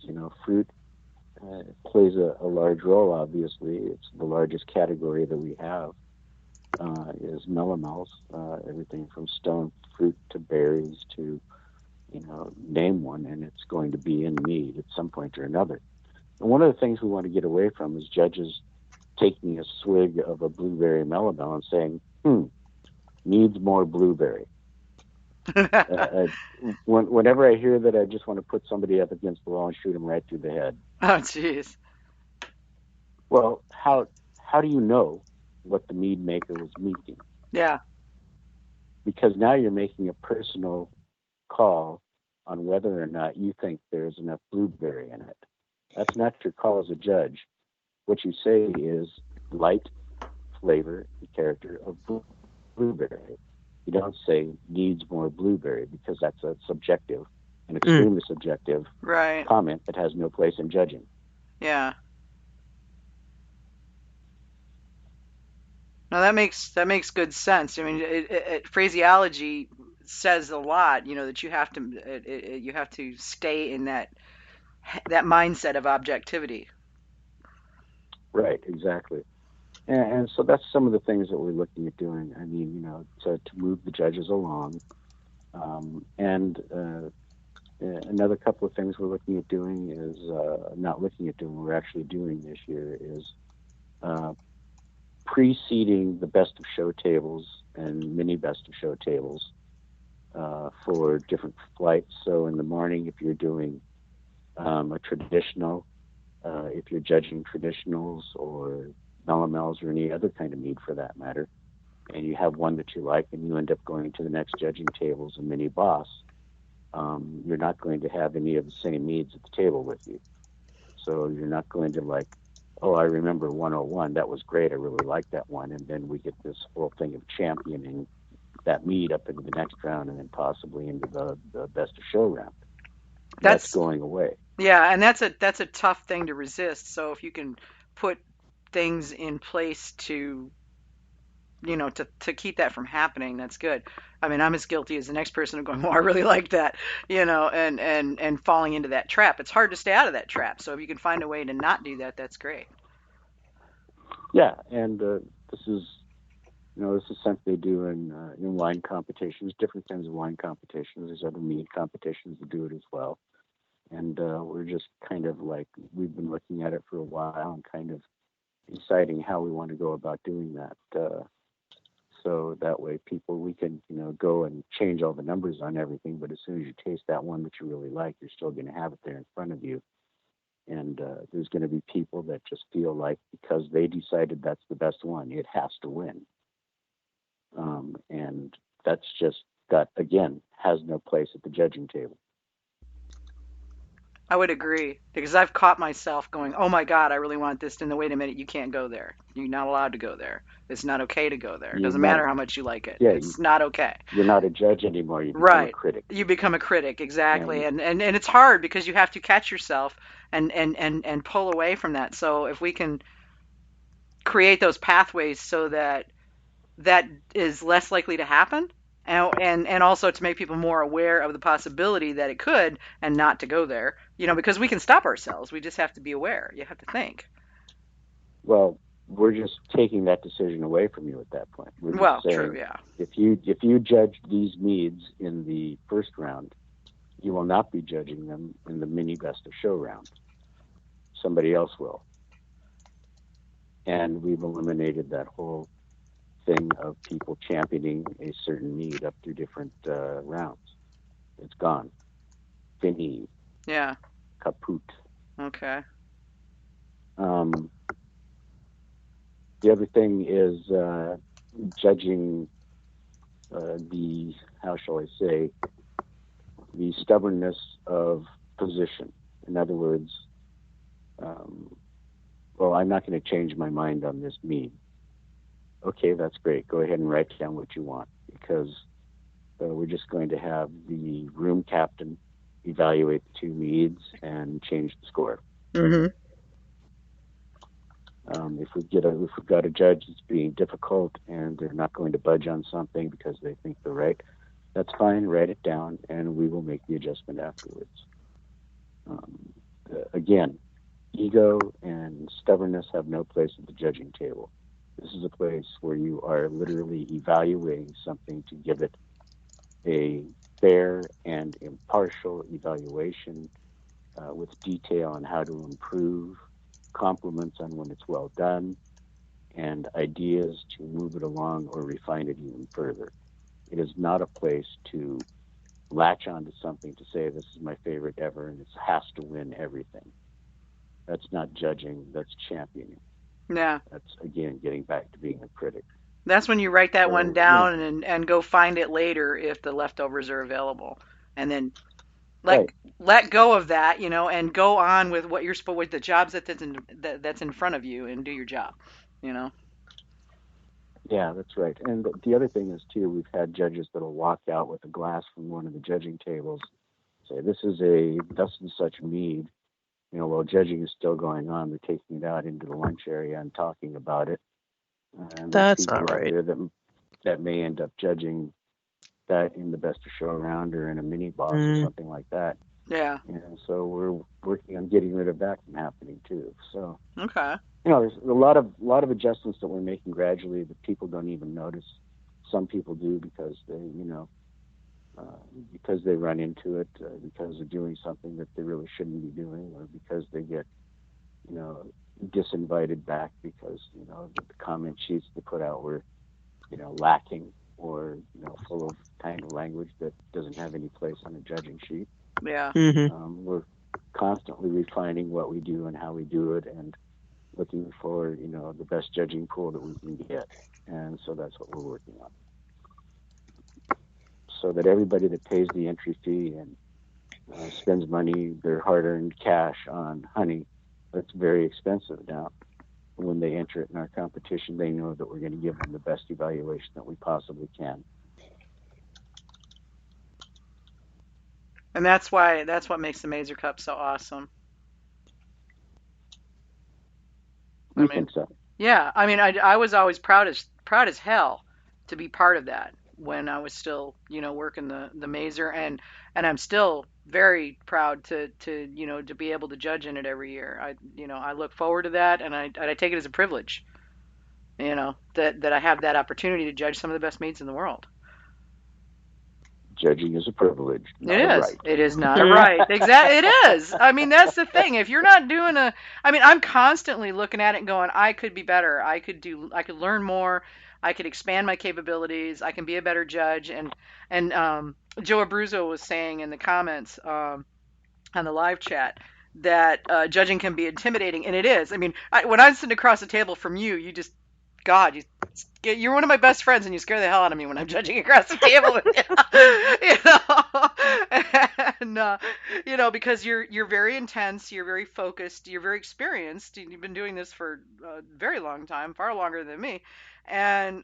fruit plays a large role. Obviously, it's the largest category that we have is melomels, everything from stone fruit to berries to name one, and it's going to be in mead at some point or another. And one of the things we want to get away from is judges taking a swig of a blueberry melomel and saying, needs more blueberry. Uh, Whenever I hear that, I just want to put somebody up against the wall and shoot them right through the head. Oh, jeez. Well, how do you know what the mead maker was meading? Yeah. Because now you're making a personal call on whether or not you think there's enough blueberry in it. That's not your call as a judge. What you say is light, flavor, and character of blueberry. You don't say needs more blueberry because that's a subjective, an Mm. extremely subjective Right. comment that has no place in judging. Yeah. No, that makes good sense. I mean, phraseology says a lot. You know that you have to stay in that mindset of objectivity. Right, exactly. And so that's some of the things that we're looking at doing. I mean, to move the judges along. And another couple of things we're looking at doing is not looking at doing, we're actually doing this year is uh, preceding the best of show tables and mini best of show tables for different flights. So in the morning, if you're doing a traditional, if you're judging traditionals or melomels or any other kind of mead for that matter, and you have one that you like and you end up going to the next judging tables and mini boss, you're not going to have any of the same meads at the table with you. So you're not going to like, oh, I remember 101. That was great. I really liked that one. And then we get this whole thing of championing that mead up into the next round and then possibly into the best of show round. That's That's going away. Yeah, and that's a tough thing to resist. So if you can put things in place to to keep that from happening, that's good. I mean, I'm as guilty as the next person of going, well, I really like that, and falling into that trap. It's hard to stay out of that trap. So if you can find a way to not do that, that's great. Yeah. And this is, this is something they do in wine competitions, different kinds of wine competitions. There's other mead competitions that do it as well. And we're just kind of like, we've been looking at it for a while and kind of deciding how we want to go about doing that. So that way we can, go and change all the numbers on everything. But as soon as you taste that one that you really like, you're still going to have it there in front of you. And there's going to be people that just feel like because they decided that's the best one, it has to win. And that's just again, has no place at the judging table. I would agree because I've caught myself going, "Oh my God, I really want this." And then wait a minute, you can't go there. You're not allowed to go there. It's not okay to go there. It You're doesn't not, matter how much you like it. yeah, It's not okay. you're not a judge anymore. You become a Right. critic. You become a critic, exactly. And And it's hard because you have to catch yourself and pull away from that. So if we can create those pathways so that that is less likely to happen. And also to make people more aware of the possibility that it could and not to go there, because we can stop ourselves. We just have to be aware. You have to think. Well, we're just taking that decision away from you at that point. We're just Well, true, saying, yeah. if you judged these meads in the first round, you will not be judging them in the mini best of show round. Somebody else will. And we've eliminated that whole thing of people championing a certain mead up through different rounds. It's gone. Fini. Yeah. Kaput. Okay. The other thing is judging the, how shall I say, the stubbornness of position. In other words, well, I'm not going to change my mind on this mead. Okay, that's great. Go ahead and write down what you want, because we're just going to have the room captain evaluate the two meads and change the score. Mm-hmm. If we've got a judge that's being difficult and they're not going to budge on something because they think they're right, that's fine. Write it down, and we will make the adjustment afterwards. Again, ego and stubbornness have no place at the judging table. This is a place where you are literally evaluating something to give it a fair and impartial evaluation with detail on how to improve, compliments on when it's well done, and ideas to move it along or refine it even further. It is not a place to latch onto something to say, this is my favorite ever and it has to win everything. That's not judging, that's championing. Yeah. That's, again, getting back to being a critic. That's when you write that So, one down and go find it later if the leftovers are available. And then let go of that, and go on with what you're supposed with the jobs that's in front of you, and do your job, Yeah, that's right. And the other thing is too, we've had judges that'll walk out with a glass from one of the judging tables, say, this is a thus and such mead. While judging is still going on, they're taking it out into the lunch area and talking about it. And That's there's people not out right. there that may end up judging that in the best of show round or in a mini boss or something like that. Yeah. And so we're working on getting rid of that from happening too. So Okay. there's a lot of adjustments that we're making gradually that people don't even notice. Some people do because they run into it, because they're doing something that they really shouldn't be doing, or because they get disinvited back because the comment sheets they put out were lacking, or full of kind of language that doesn't have any place on a judging sheet. Yeah. Mm-hmm. We're constantly refining what we do and how we do it, and looking for the best judging pool that we can get. And so that's what we're working on, so that everybody that pays the entry fee and spends money, their hard-earned cash on honey that's very expensive now, when they enter it in our competition, they know that we're going to give them the best evaluation that we possibly can. And that's what makes the Mazer Cup so awesome. I think so. Yeah. I was always proud as hell to be part of that when I was still, working the Mazer, and I'm still very proud to be able to judge in it every year. I look forward to that, and I take it as a privilege, that I have that opportunity to judge some of the best meads in the world. Judging is a privilege, not It a is. right. It is not a right. Exactly. It is. That's the thing. If you're not doing I'm constantly looking at it and going, I could be better. I could learn more. I could expand my capabilities. I can be a better judge. And Joe Abruzzo was saying in the comments on the live chat that judging can be intimidating, and it is. When I'm sitting across the table from you, God, you're one of my best friends, and you scare the hell out of me when I'm judging across the table with you. Because you're very intense, you're very focused, you're very experienced. You've been doing this for a very long time, far longer than me, and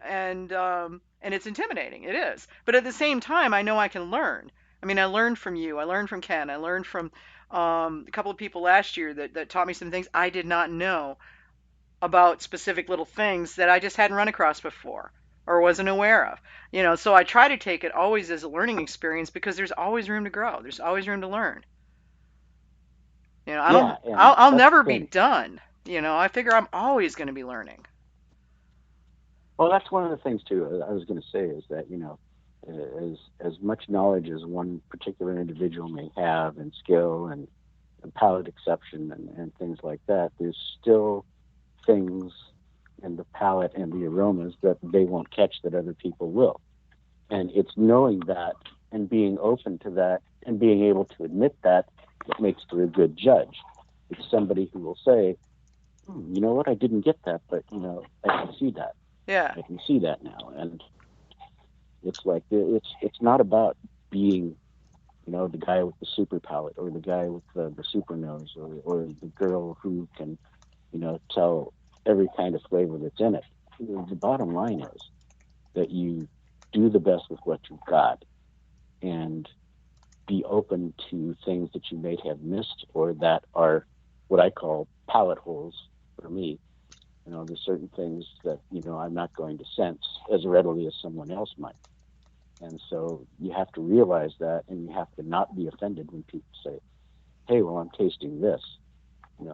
it's intimidating. It is, but at the same time, I know I can learn. I learned from you. I learned from Ken. I learned from a couple of people last year that taught me some things I did not know about specific little things that I just hadn't run across before. or wasn't aware of. So I try to take it always as a learning experience because there's always room to grow. There's always room to learn. I don't Yeah, and I'll that's never the be thing. done. I figure I'm always going to be learning. Well, that's one of the things too. I was going to say is that as much knowledge as one particular individual may have, and skill and palate exception and things like that, there's still things in the palate and the aromas that they won't catch that other people will. And it's knowing that and being open to that and being able to admit that makes for a good judge. It's somebody who will say, you know what, I didn't get that, but I can see that. Yeah. I can see that now. And it's like it's not about being the guy with the super palate or the guy with the super nose or the girl who can tell every kind of flavor that's in it. The bottom line is that you do the best with what you've got and be open to things that you may have missed or that are what I call palate holes for me. There's certain things that I'm not going to sense as readily as someone else might. And so you have to realize that, and you have to not be offended when people say, hey, well, I'm tasting this. And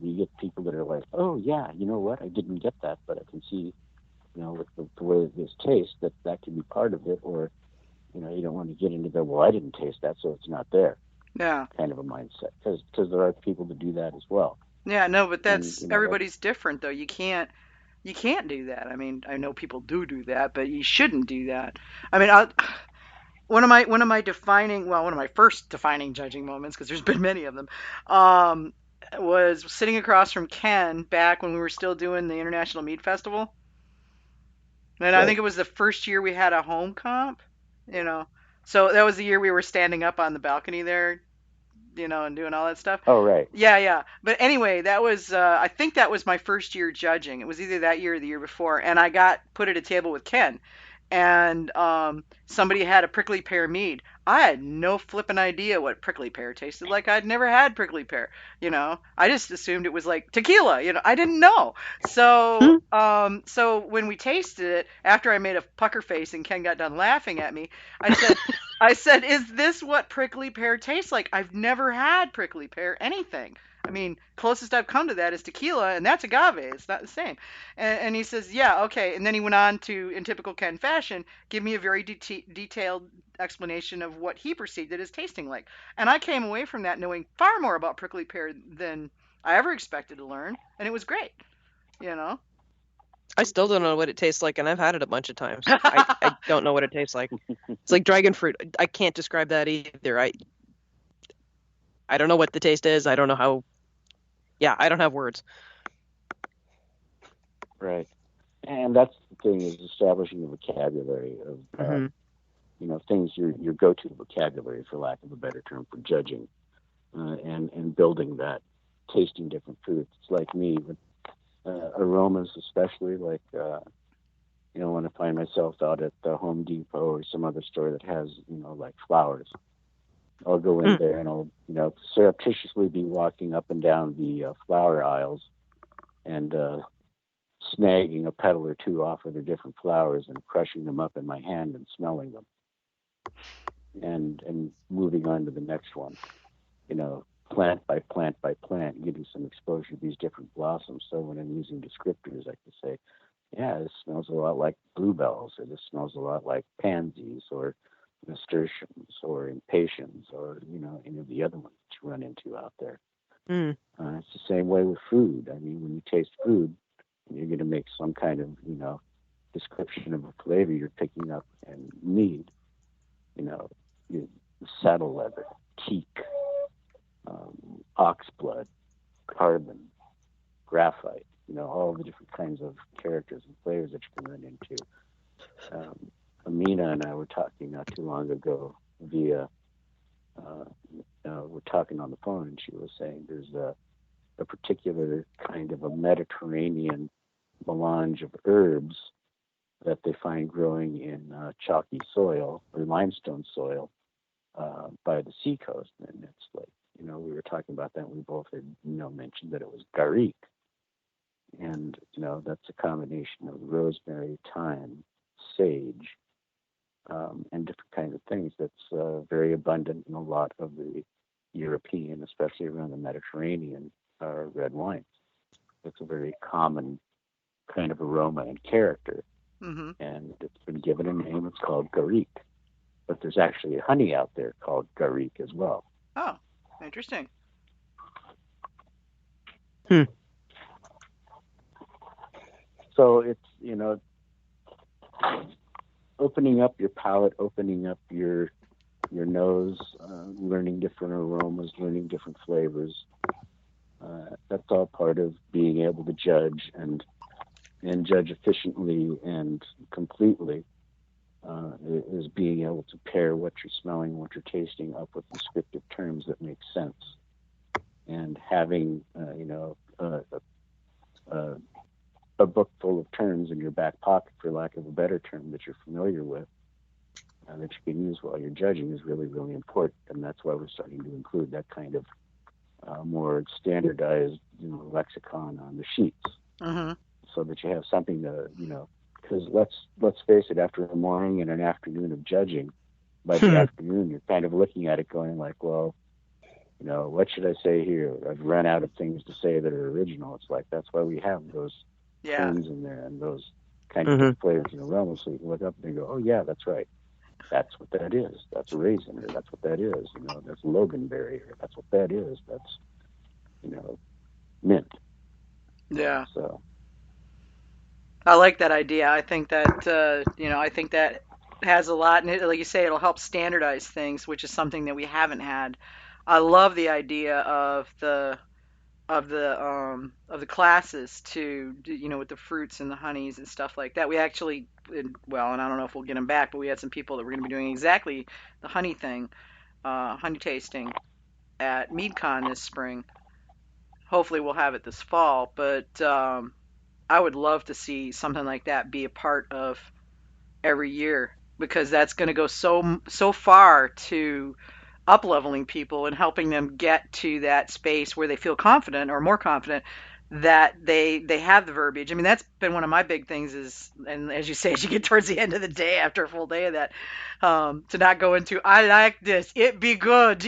you get people that are like, oh, yeah, you know what? I didn't get that, but I can see, with the way this tastes, that could be part of it. Or, you don't want to get into the, well, I didn't taste that, so it's not there Yeah. kind of a mindset. Because there are people that do that as well. Yeah, no, but And, that's everybody's different though. You can't do that. I mean, I know people do that, but you shouldn't do that. I mean, one of my first defining judging moments, because there's been many of them, was sitting across from Ken back when we were still doing the International Mead Festival. And I think right. it was the first year we had a home comp, you know. So that was the year we were standing up on the balcony there, and doing all that stuff. Oh, right. Yeah, yeah. But anyway, that was I think that was my first year judging. It was either that year or the year before, and I got put at a table with Ken, and somebody had a prickly pear mead. I had no flippin' idea what prickly pear tasted like. I'd never had prickly pear. I just assumed it was like tequila. I didn't know. So, so when we tasted it, after I made a pucker face and Ken got done laughing at me, I said, is this what prickly pear tastes like? I've never had prickly pear anything. I mean, closest I've come to that is tequila, and that's agave. It's not the same. And he says, yeah, okay. And then he went on to, in typical Ken fashion, give me a very detailed explanation of what he perceived it as tasting like. And I came away from that knowing far more about prickly pear than I ever expected to learn, and it was great. You know. I still don't know what it tastes like, and I've had it a bunch of times. I don't know what it tastes like. It's like dragon fruit. I can't describe that either. I don't know what the taste is. I don't know how. Yeah, I don't have words. Right. And that's the thing, is establishing a vocabulary of things, your go-to vocabulary, for lack of a better term, for judging, and building that, tasting different foods. It's like me with aromas, especially like when I find myself out at the Home Depot or some other store that has like flowers. I'll go in there and I'll surreptitiously be walking up and down the flower aisles and snagging a petal or two off of the different flowers and crushing them up in my hand and smelling them, and moving on to the next one, plant by plant by plant, getting some exposure to these different blossoms. So when I'm using descriptors, I can say, yeah, this smells a lot like bluebells, or this smells a lot like pansies, or nasturtiums, or impatiens, or any of the other ones that you run into out there. It's the same way with food. I mean, when you taste food, you're going to make some kind of description of a flavor you're picking up. And mead, saddle leather, teak, oxblood, carbon, graphite, all the different kinds of characters and flavors that you can run into. Amina and I were talking not too long ago via, we're talking on the phone, and she was saying there's a particular kind of a Mediterranean melange of herbs that they find growing in chalky soil or limestone soil by the seacoast. And it's like, we were talking about that, and we both had, mentioned that it was garlic. And, that's a combination of rosemary, thyme, sage, and different kinds of things that's very abundant in a lot of the European, especially around the Mediterranean, red wines. It's a very common kind of aroma and character, Mm-hmm. and it's been given a name. It's called Garrique, but there's actually a honey out there called Garrique as well. Oh, interesting. So it's, opening up your palate, opening up your nose, learning different aromas, learning different flavors. That's all part of being able to judge and judge efficiently and completely. Is being able to pair what you're smelling, what you're tasting up with descriptive terms that make sense, and having a book full of terms in your back pocket, for lack of a better term, that you're familiar with, that you can use while you're judging is really, really important. And that's why we're starting to include that kind of more standardized lexicon on the sheets, Mm-hmm. so that you have something to, because let's face it, after a morning and an afternoon of judging, by the afternoon you're kind of looking at it going like, well, what should I say here? I've run out of things to say that are original. It's like, that's why we have those terms in there and those kind of flavors and aromas, so you can look up and go, oh yeah, that's right. That's what that is. That's a raisin, or that's what that is. That's loganberry, or that's what that is. That's, mint. Yeah. So I like that idea. I think that I think that has a lot, and like you say, it'll help standardize things, which is something that we haven't had. I love the idea of the classes too, with the fruits and the honeys and stuff like that. We actually, well, and I don't know if we'll get them back, but we had some people that were going to be doing exactly the honey thing, honey tasting at MeadCon this spring. Hopefully, we'll have it this fall, but I would love to see something like that be a part of every year, because that's going to go so far to up leveling people and helping them get to that space where they feel confident or more confident that they have the verbiage. I mean, that's been one of my big things is, and as you say, as you get towards the end of the day after a full day of that, to not go into, I like this, it be good,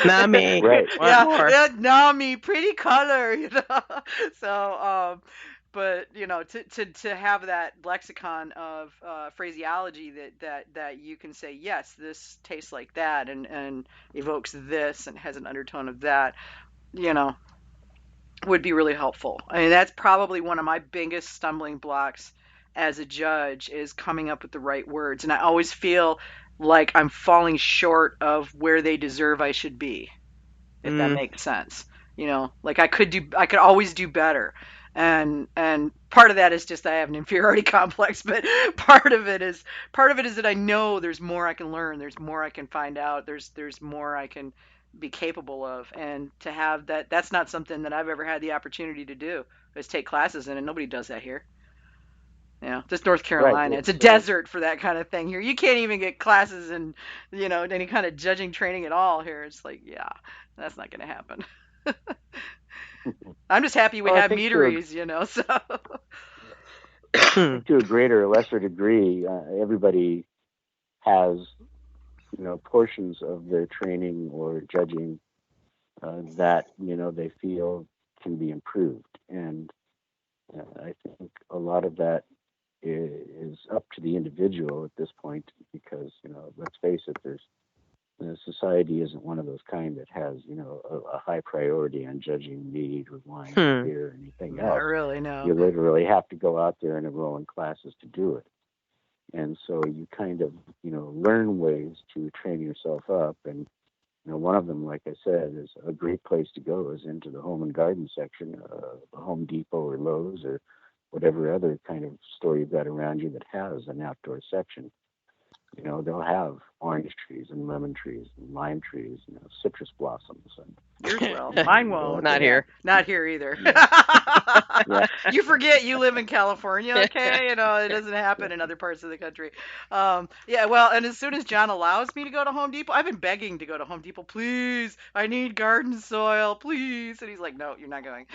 Nami. Right. Want more. yeah, Nami, pretty color, So, but to have that lexicon of phraseology that you can say, yes, this tastes like that, and evokes this and has an undertone of that, would be really helpful. I mean, that's probably one of my biggest stumbling blocks as a judge, is coming up with the right words, and I always feel like I'm falling short of where they deserve I should be, if that makes sense. Like I could always do better. And part of that is just I have an inferiority complex, but part of it is that I know there's more I can learn, there's more I can find out, there's more I can be capable of. And to have that's not something that I've ever had the opportunity to do, is take classes in, and nobody does that here. Just North Carolina. Right. It's a desert for that kind of thing here. You can't even get classes in, any kind of judging training at all here. It's like, yeah, that's not going to happen. I'm just happy we have meaderies, so. To a greater or lesser degree, everybody has, portions of their training or judging that, they feel can be improved. And I think a lot of that is up to the individual at this point, because, let's face it, society isn't one of those kind that has, a high priority on judging mead or wine or beer or anything else. Not really, no. You literally have to go out there and enroll in classes to do it. And so you kind of, learn ways to train yourself up. And, one of them, like I said, is a great place to go is into the home and garden section, Home Depot or Lowe's or whatever other kind of store you've got around you that has an outdoor section. They'll have orange trees and lemon trees and lime trees, citrus blossoms. And yours will. Mine won't. Not here. Not here either. Yeah. You forget you live in California, okay? It doesn't happen in other parts of the country. Yeah, well, and as soon as John allows me to go to Home Depot, I've been begging to go to Home Depot. Please, I need garden soil, please. And he's like, no, you're not going.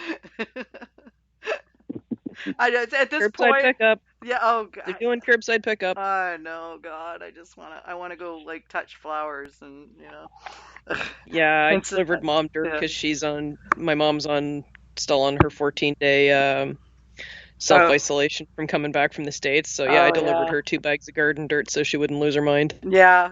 At this Curbside point, pickup. Yeah. Oh They're God. doing curbside pickup. I know, God. I wanna go like touch flowers and Yeah, I and sit. delivered mom dirt Yeah. because my mom's still on her 14-day Oh. self-isolation from coming back from the States. So yeah, I Oh delivered yeah. her 2 bags of garden dirt so she wouldn't lose her mind. Yeah,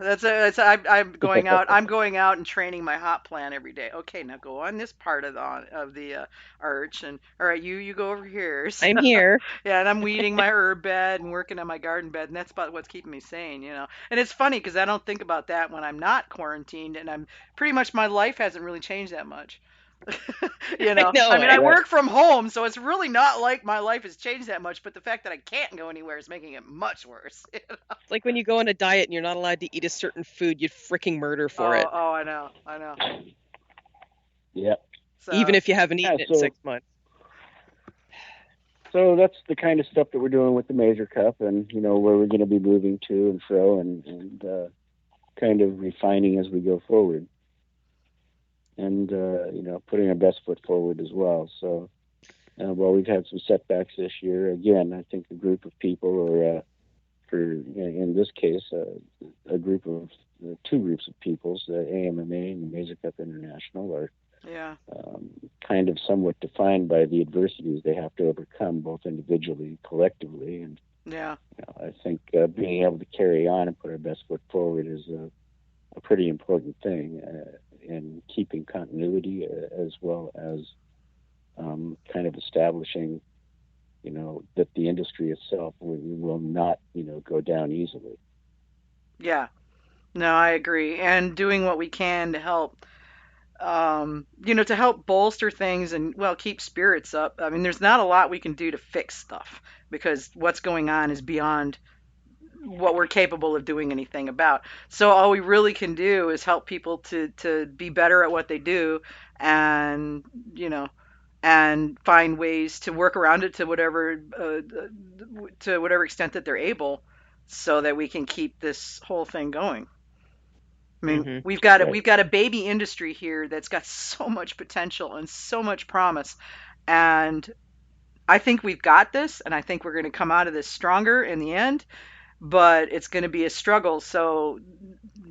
I'm going out. I'm going out and training my hot plant every day. Okay, now go on this part of the arch, and all right, you go over here. So, I'm here. yeah, and I'm weeding my herb bed and working on my garden bed, and that's about what's keeping me sane. And it's funny because I don't think about that when I'm not quarantined, and I'm pretty much my life hasn't really changed that much. I I know. mean, I Right. work from home, so it's really not like my life has changed that much, but the fact that I can't go anywhere is making it much worse. It's like when you go on a diet and you're not allowed to eat a certain food, you'd freaking murder for Oh, it, oh, I know. Yeah. even So, if you haven't Yeah. eaten it in 6 months. So that's the kind of stuff that we're doing with the Mazer Cup, and where we're going to be moving to and fro, and kind of refining as we go forward, and putting our best foot forward as well. So, while we've had some setbacks this year, again, I think a group of people, or in this case, a group of two groups of peoples, the AMMA and the Mazer Cup International, are yeah. kind of somewhat defined by the adversities they have to overcome, both individually and collectively. And Yeah. I think being able to carry on and put our best foot forward is a pretty important thing in keeping continuity, as well as kind of establishing, that the industry itself will not, go down easily. Yeah. No, I agree. And doing what we can to help, to help bolster things and, well, keep spirits up. I mean, there's not a lot we can do to fix stuff because what's going on is beyond what we're capable of doing anything about. So all we really can do is help people to be better at what they do and, you know, and find ways to work around it to whatever extent that they're able so that we can keep this whole thing going. I mean, Hmm. Right. we've got a baby industry here that's got so much potential and so much promise, and I think we've got this, and I think we're going to come out of this stronger in the end. But it's going to be a struggle. So,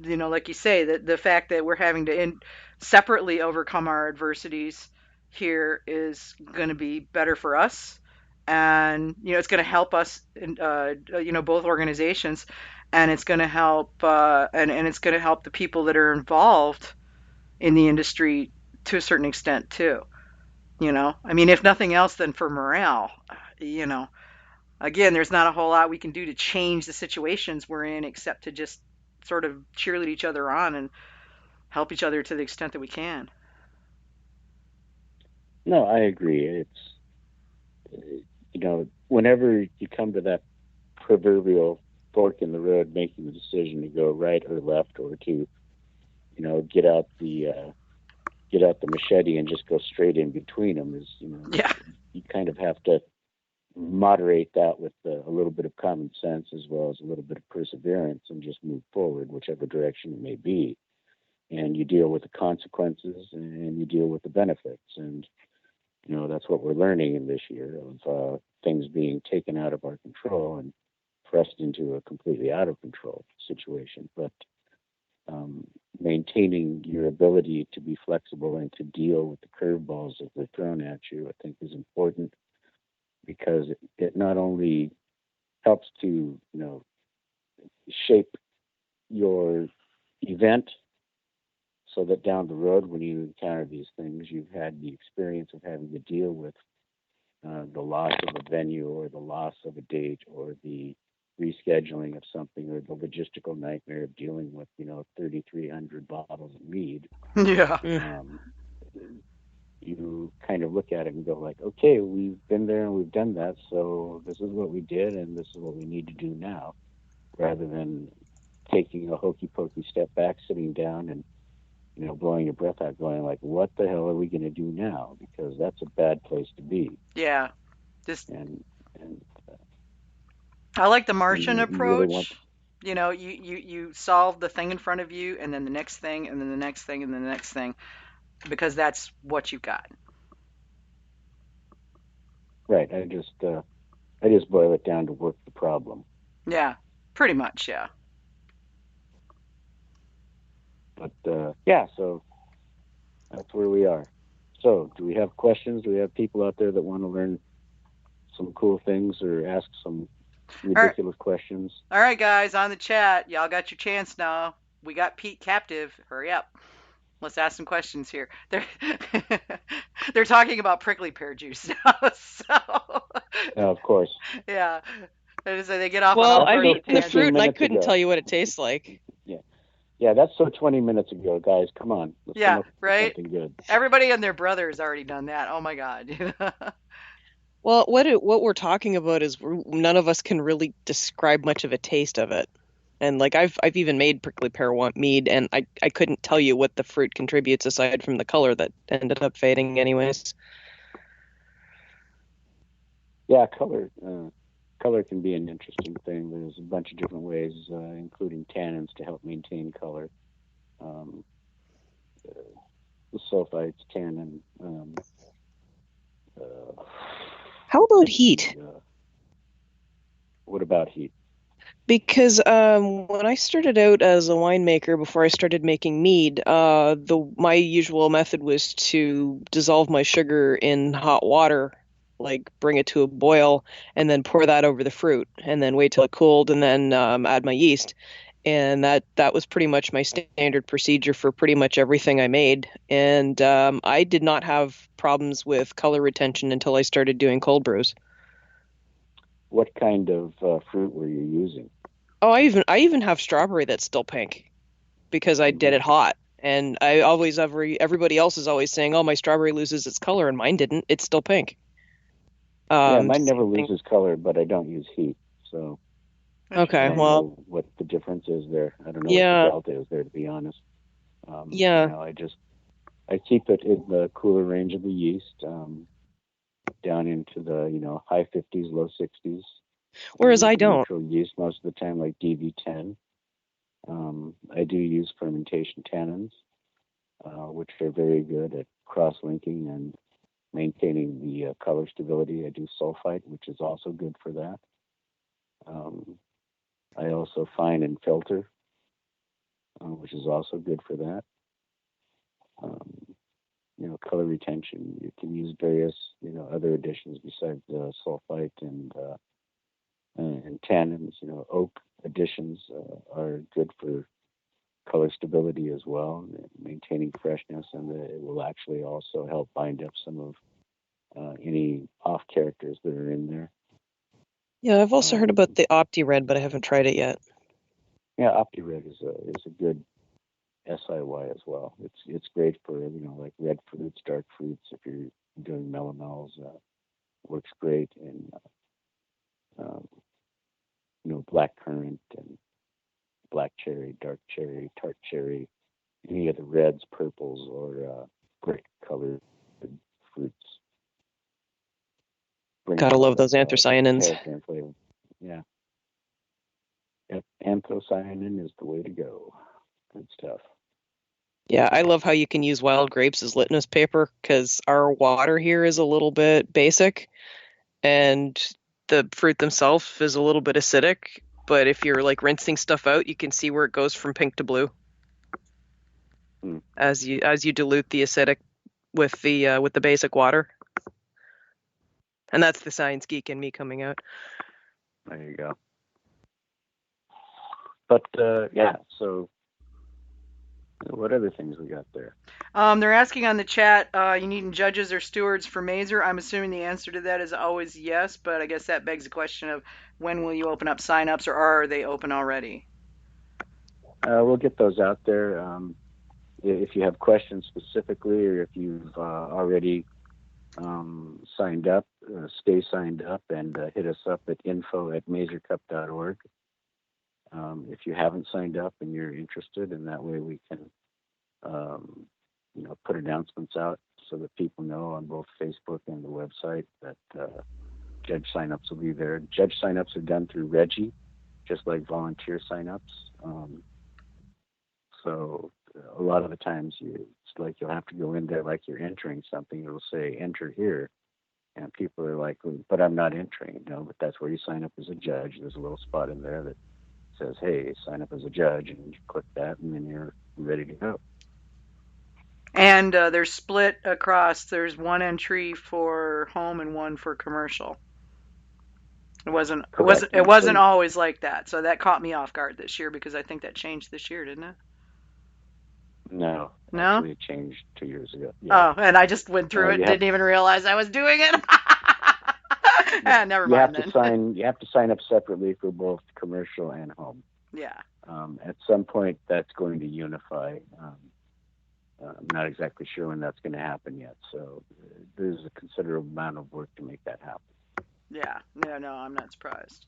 like you say, the fact that we're having to separately overcome our adversities here is going to be better for us, and it's going to help us, in, both organizations, and it's going to help, and it's going to help the people that are involved in the industry to a certain extent too. I mean, if nothing else, then for morale. You know, Again, there's not a whole lot we can do to change the situations we're in except to just sort of cheerlead each other on and help each other to the extent that we can. No, I agree. It's whenever you come to that proverbial fork in the road, making the decision to go right or left, or to get out the machete and just go straight in between them, is Yeah. you kind of have to moderate that with a little bit of common sense, as well as a little bit of perseverance, and just move forward, whichever direction it may be. And you deal with the consequences, and you deal with the benefits. And that's what we're learning in this year, of things being taken out of our control and pressed into a completely out of control situation. But um, maintaining your ability to be flexible and to deal with the curveballs that they're thrown at you, I think, is important, because it not only helps to shape your event, so that down the road, when you encounter these things, you've had the experience of having to deal with the loss of a venue, or the loss of a date, or the rescheduling of something, or the logistical nightmare of dealing with 3,300 bottles of mead. Yeah. Mm. Um, you kind of look at it and go like, okay, we've been there and we've done that, so this is what we did and this is what we need to do now, rather than taking a hokey pokey step back, sitting down, and blowing your breath out, going like, what the hell are we going to do now? Because that's a bad place to be. Yeah. Just And I like the Martian you really want. approach. You solve the thing in front of you, and then the next thing, and then the next thing, and then the next thing, because that's what you've got. Right. I just I just boil it down to work the problem. Yeah, pretty much, yeah. But yeah, so that's where we are. So, do we have questions? Do we have people out there that want to learn some cool things or ask some All right, ridiculous questions? all right, guys, on the chat, y'all got your chance now. We got Pete captive. Hurry up. Let's ask some questions here. They're they're talking about prickly pear juice now, so Of course. yeah. They get off on Well, all That's I've sorts so of eaten the 15 fruit and tangents. I minutes couldn't ago. tell you what it tastes like. Yeah. Yeah, that's so 20 minutes ago, guys. Come on. Let's come Yeah, up with right? something good. Everybody and their brother has already done that. Oh my God. Well, what we're talking about is none of us can really describe much of a taste of it. And like I've even made prickly pear mead, and I couldn't tell you what the fruit contributes aside from the color that ended up fading anyways. Yeah, color can be an interesting thing. There's a bunch of different ways, including tannins to help maintain color. Um, the sulfites, tannin. Uh, How about heat? what about heat? Because when I started out as a winemaker, before I started making mead, my usual method was to dissolve my sugar in hot water, like bring it to a boil, and then pour that over the fruit, and then wait till it cooled, and then add my yeast. And that was pretty much my standard procedure for pretty much everything I made. And I did not have problems with color retention until I started doing cold brews. What kind of fruit were you using? Oh, I even have strawberry that's still pink because I did it hot. And everybody else is always saying, "Oh, my strawberry loses its color," and mine didn't. It's still pink. Yeah, mine never Same thing. loses color, but I don't use heat, so I Okay, don't well, know what the difference is there. I don't know what the yeah, delta is there, to be honest. yeah. I keep it in the cooler range of the yeast, down into the high 50s, low 60s. I Whereas use I a don't. neutral yeast most of the time, like DV10. I do use fermentation tannins, which are very good at cross-linking and maintaining the color stability. I do sulfite, which is also good for that. I also fine and filter, which is also good for that. Um, color retention. You can use various, other additions besides sulfite and tannins. Oak additions are good for color stability as well, maintaining freshness, and it will actually also help bind up some of any off characters that are in there. Yeah, I've also heard Um, about the Opti Red, but I haven't tried it yet. yeah, OptiRed is a good SIY as well. It's great for like red fruits, dark fruits. If you're doing melomels, works great in um, black currant and black cherry, dark cherry, tart cherry, any of the reds, purples, or brick colored fruits. Bring Gotta out love the those anthocyanins. character and flavor. Yeah. Yep. Anthocyanin is the way to go. Good stuff. Yeah, I love how you can use wild grapes as litmus paper because our water here is a little bit basic and the fruit themselves is a little bit acidic. But if you're like rinsing stuff out, you can see where it goes from pink to blue Hmm. as you dilute the acidic with the basic water. And that's the science geek in me coming out. There you go. But yeah, so what other things we got there? They're asking on the chat, you needing judges or stewards for Mazer? I'm assuming the answer to that is always yes, but I guess that begs the question of when will you open up signups, or are they open already? We'll get those out there. If you have questions specifically, or if you've already signed up, stay signed up and hit us up at info@mazercup.org. If you haven't signed up and you're interested, and that way we can, put announcements out so that people know on both Facebook and the website that judge signups will be there. Judge signups are done through Reggie, just like volunteer signups. So a lot of the times it's like you'll have to go in there like you're entering something. It'll say enter here, And people are like, but I'm not entering. No, but that's where you sign up as a judge. There's a little spot in there that says, hey, sign up as a judge, and you click that, and then you're ready to go. And they're split across. There's one entry for home and one for commercial. It wasn't. It Correct. wasn't. It wasn't always like that. So that caught me off guard this year because I think that changed this year, didn't it? No, No. actually, it changed 2 years ago. Yeah. Oh, and I just went through it and didn't even realize I was doing it. Never mind then. You have to sign up separately for both commercial and home. Yeah. At some point, that's going to unify. I'm not exactly sure when that's going to happen yet. So there's a considerable amount of work to make that happen. Yeah. No, I'm not surprised.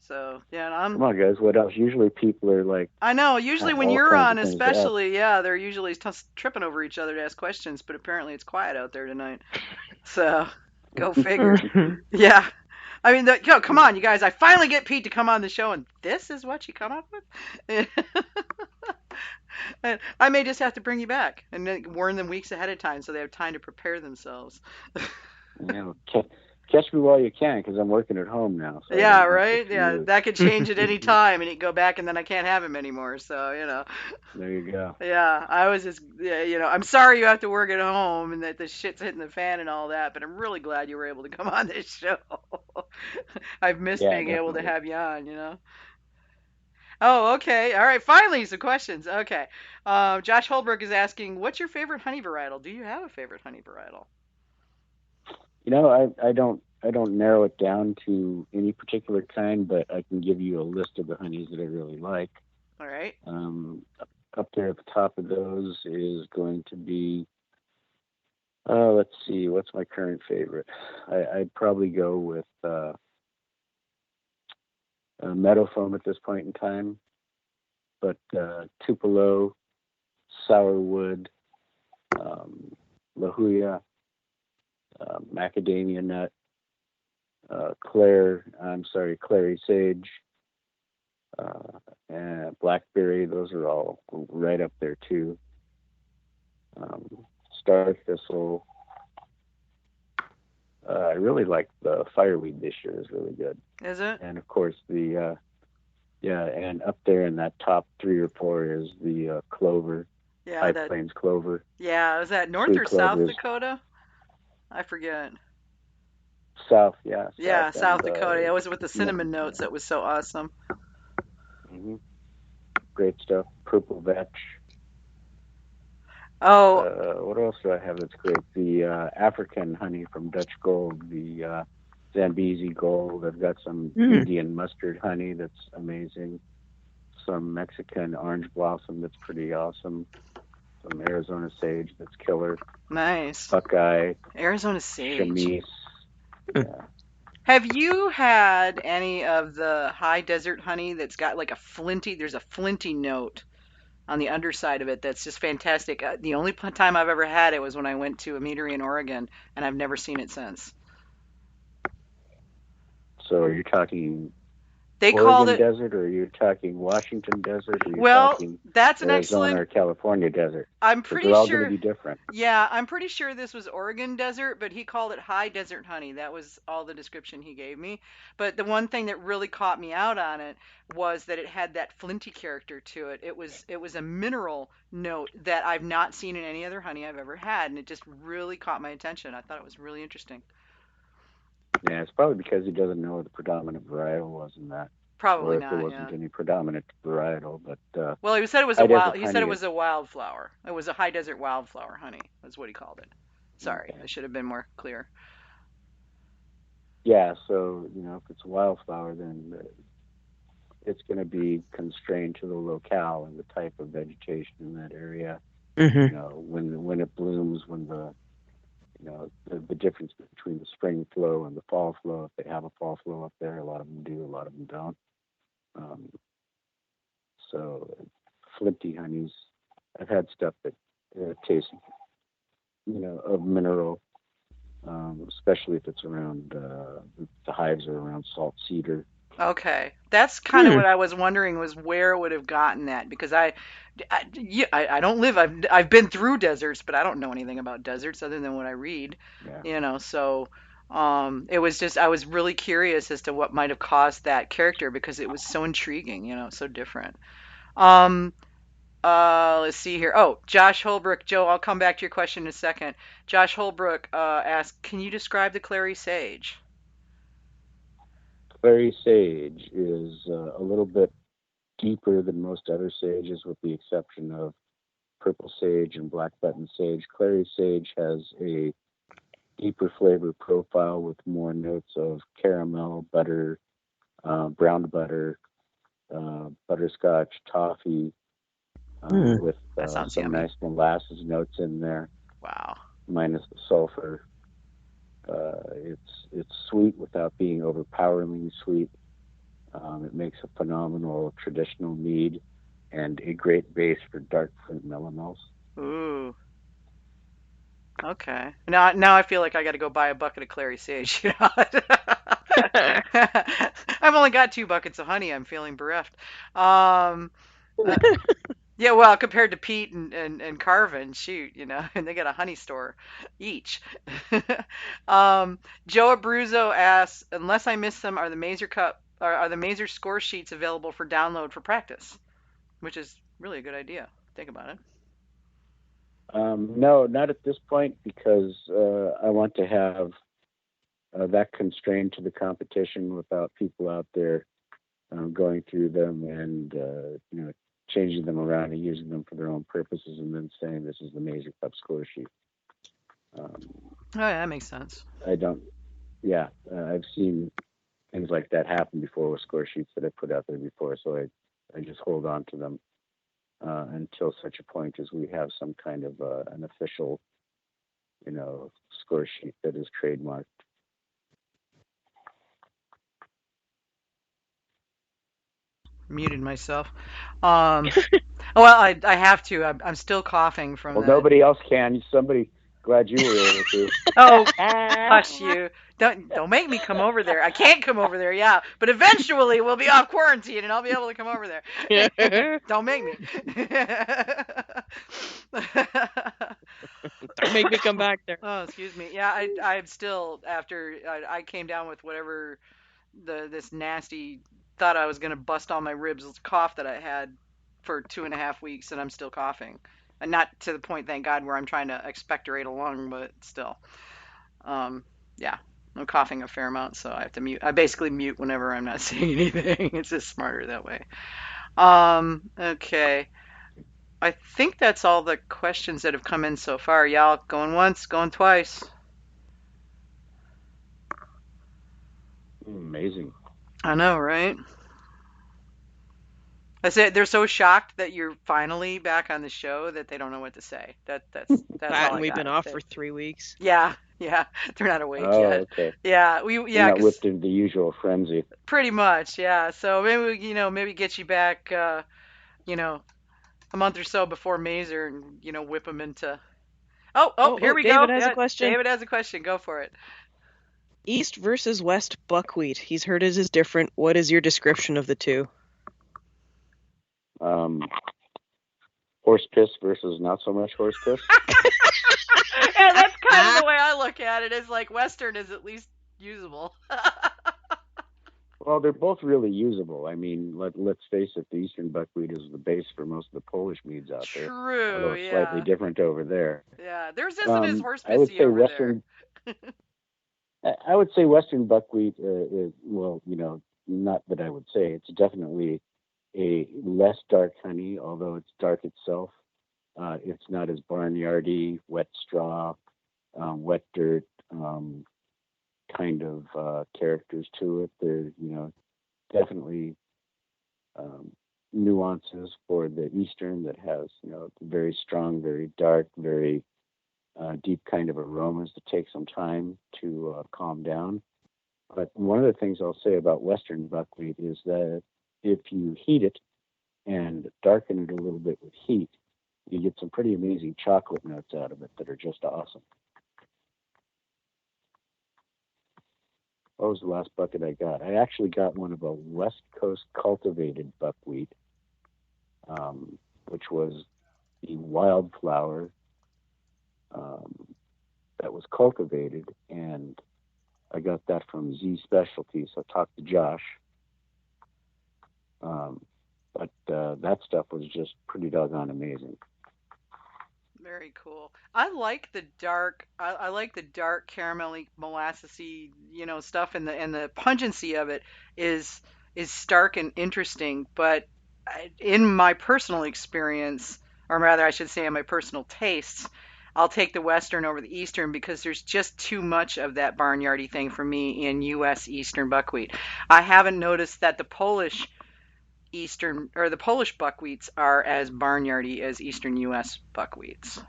So yeah, Come on, guys. What else? Usually people are like. I know. Usually when you're on, especially, yeah, they're usually tripping over each other to ask questions. But apparently it's quiet out there tonight. So go figure. Yeah. I mean, come on, you guys. I finally get Pete to come on the show, and this is what you come up with? I may just have to bring you back and then warn them weeks ahead of time so they have time to prepare themselves. Catch me while you can, because I'm working at home now. So yeah, right? Yeah, that could change at any time, and he'd go back, and then I can't have him anymore. So, There you go. Yeah, I was just, I'm sorry you have to work at home and that the shit's hitting the fan and all that, but I'm really glad you were able to come on this show. I've missed being able to have you on, Oh, okay. All right. Finally, some questions. Okay. Josh Holbrook is asking, what's your favorite honey varietal? Do you have a favorite honey varietal? I don't narrow it down to any particular kind, but I can give you a list of the honeys that I really like. All right. Up there at the top of those is going to be, let's see, what's my current favorite? I'd probably go with Meadow Foam at this point in time, but Tupelo, Sourwood, La Jolla, Macadamia Nut, Clary Sage, and Blackberry. Those are all right up there too. Star Thistle. I really like the Fireweed this year. Is really good. Is it? And of course and up there in that top 3 or 4 is the clover. Yeah, High Plains clover. Yeah, was that North or South Dakota? I forget. South, yeah. Yeah, South Dakota. It was with the cinnamon notes. That was so awesome. Mm-hmm. Great stuff. Purple Vetch. Oh. What else do I have that's great? The African honey from Dutch Gold, the Zambezi Gold. I've got some Indian mustard honey that's amazing. Some Mexican orange blossom that's pretty awesome. Some Arizona sage that's killer. Nice. Buckeye. Arizona sage. Chemise. Yeah. Have you had any of the high desert honey that's got like there's a flinty note on the underside of it that's just fantastic. The only time I've ever had it was when I went to a meadery in Oregon, and I've never seen it since. So are you talking They Oregon called it desert, or are you talking Washington desert, or are you talking that's an Arizona excellent or California desert? I'm pretty they're all sure going to be different. Yeah, I'm pretty sure this was Oregon desert, but he called it high desert honey. That was all the description he gave me. But the one thing that really caught me out on it was that it had that flinty character to it. It was a mineral note that I've not seen in any other honey I've ever had, and it just really caught my attention. I thought it was really interesting. Yeah, it's probably because he doesn't know what the predominant varietal was in that. Probably or if not. there wasn't any predominant varietal, but well, he said it was a wildflower. It was a high desert wildflower honey. That's what he called it. Sorry, I should have been more clear. Yeah, so if it's a wildflower, then it's going to be constrained to the locale and the type of vegetation in that area. Mm-hmm. When it blooms, when the difference between the spring flow and the fall flow. If they have a fall flow up there, a lot of them do, a lot of them don't. So flinty honeys, I've had stuff that tastes, of mineral, especially if it's around the hives are around salt cedar. Okay, that's kind of what I was wondering was where it would have gotten that because I don't live. I've been through deserts, but I don't know anything about deserts other than what I read. Yeah. So it was just I was really curious as to what might have caused that character because it was so intriguing. So different. Um, let's see here. Oh, Josh Holbrook, Joe, I'll come back to your question in a second. Josh Holbrook asked, "Can you describe the clary sage?" Clary sage is a little bit deeper than most other sages, with the exception of purple sage and black button sage. Clary sage has a deeper flavor profile with more notes of caramel, butter, brown butter, butterscotch, toffee, with That sounds some yummy. nice molasses notes in there, Wow. minus the sulfur. It's sweet without being overpoweringly sweet. It makes a phenomenal traditional mead and a great base for dark fruit melanos. Ooh. Okay. Now I feel like I got to go buy a bucket of clary sage. I've only got 2 buckets of honey. I'm feeling bereft. Um, uh, yeah, well, compared to Pete and Carvin, shoot, and they got a honey store each. um, Joe Abruzzo asks, unless I missed them, are the Mazer Cup are the Mazer score sheets available for download for practice? Which is really a good idea. Think about it. No, not at this point, because I want to have that constrained to the competition without people out there going through them and changing them around and using them for their own purposes, and then saying this is the Mazer Cup score sheet. Oh yeah, that makes sense. I don't. Yeah, I've seen things like that happen before with score sheets that I put out there before, so I just hold on to them until such a point as we have some kind of an official, score sheet that is trademarked. Muted myself. Um, well, I have to. I'm still coughing from Well, that. nobody else can. Somebody, glad you were able to. Oh, hush you. Don't make me come over there. I can't come over there, yeah. But eventually we'll be off quarantine and I'll be able to come over there. Don't make me. Don't make me come back there. Oh, excuse me. Yeah, I'm still after I came down with whatever this nasty thought I was gonna bust all my ribs cough that I had for 2.5 weeks, and I'm still coughing, and not to the point, thank God, where I'm trying to expectorate a lung, but still, um, yeah, I'm coughing a fair amount, so I have to mute. I basically mute whenever I'm not saying anything. It's just smarter that way. Okay. I think that's all the questions that have come in so far. Y'all going once, going twice. Amazing. I know, right? I said they're so shocked that you're finally back on the show that they don't know what to say. That's That all and I we've been got. off for 3 weeks. Yeah, yeah, they're not awake Oh, yet. okay. Yeah, You're not 'cause whipped into the usual frenzy. pretty much, yeah. So maybe maybe get you back, you know, a month or so before Mazer, and whip them into. Oh, here we go. David has a Yeah, question. David has a question. Go for it. East versus West buckwheat. He's heard it is different. What is your description of the two? Horse piss versus not so much horse piss. Yeah, that's kind of the way I look at it. Is like Western is at least usable. Well, they're both really usable. I mean, let's face it, the Eastern buckwheat is the base for most of the Polish meads out there, True. although it's slightly Yeah. different over there. Yeah. Theirs isn't as horse I would pissy say over there. Western. I would say Western buckwheat is, well, not that I would say, it's definitely a less dark honey, although it's dark itself. It's not as barnyardy, wet straw, wet dirt kind of characters to it. There, definitely nuances for the Eastern that has, very strong, very dark, very deep kind of aromas that take some time to calm down. But one of the things I'll say about Western buckwheat is that if you heat it and darken it a little bit with heat, you get some pretty amazing chocolate notes out of it that are just awesome. what was the last bucket I got? I actually got one of a West Coast cultivated buckwheat, which was the wildflower that was cultivated, and I got that from Z Specialties. So I talked to Josh, but that stuff was just pretty doggone amazing. Very cool. I like the dark. I like the dark caramelly molassesy, stuff, and the pungency of it is stark and interesting. But in my personal experience, or rather, I should say, in my personal tastes, I'll take the Western over the Eastern because there's just too much of that barnyardy thing for me in U.S. Eastern buckwheat. I haven't noticed that the Polish Eastern or the Polish buckwheats are as barnyardy as Eastern U.S. buckwheats.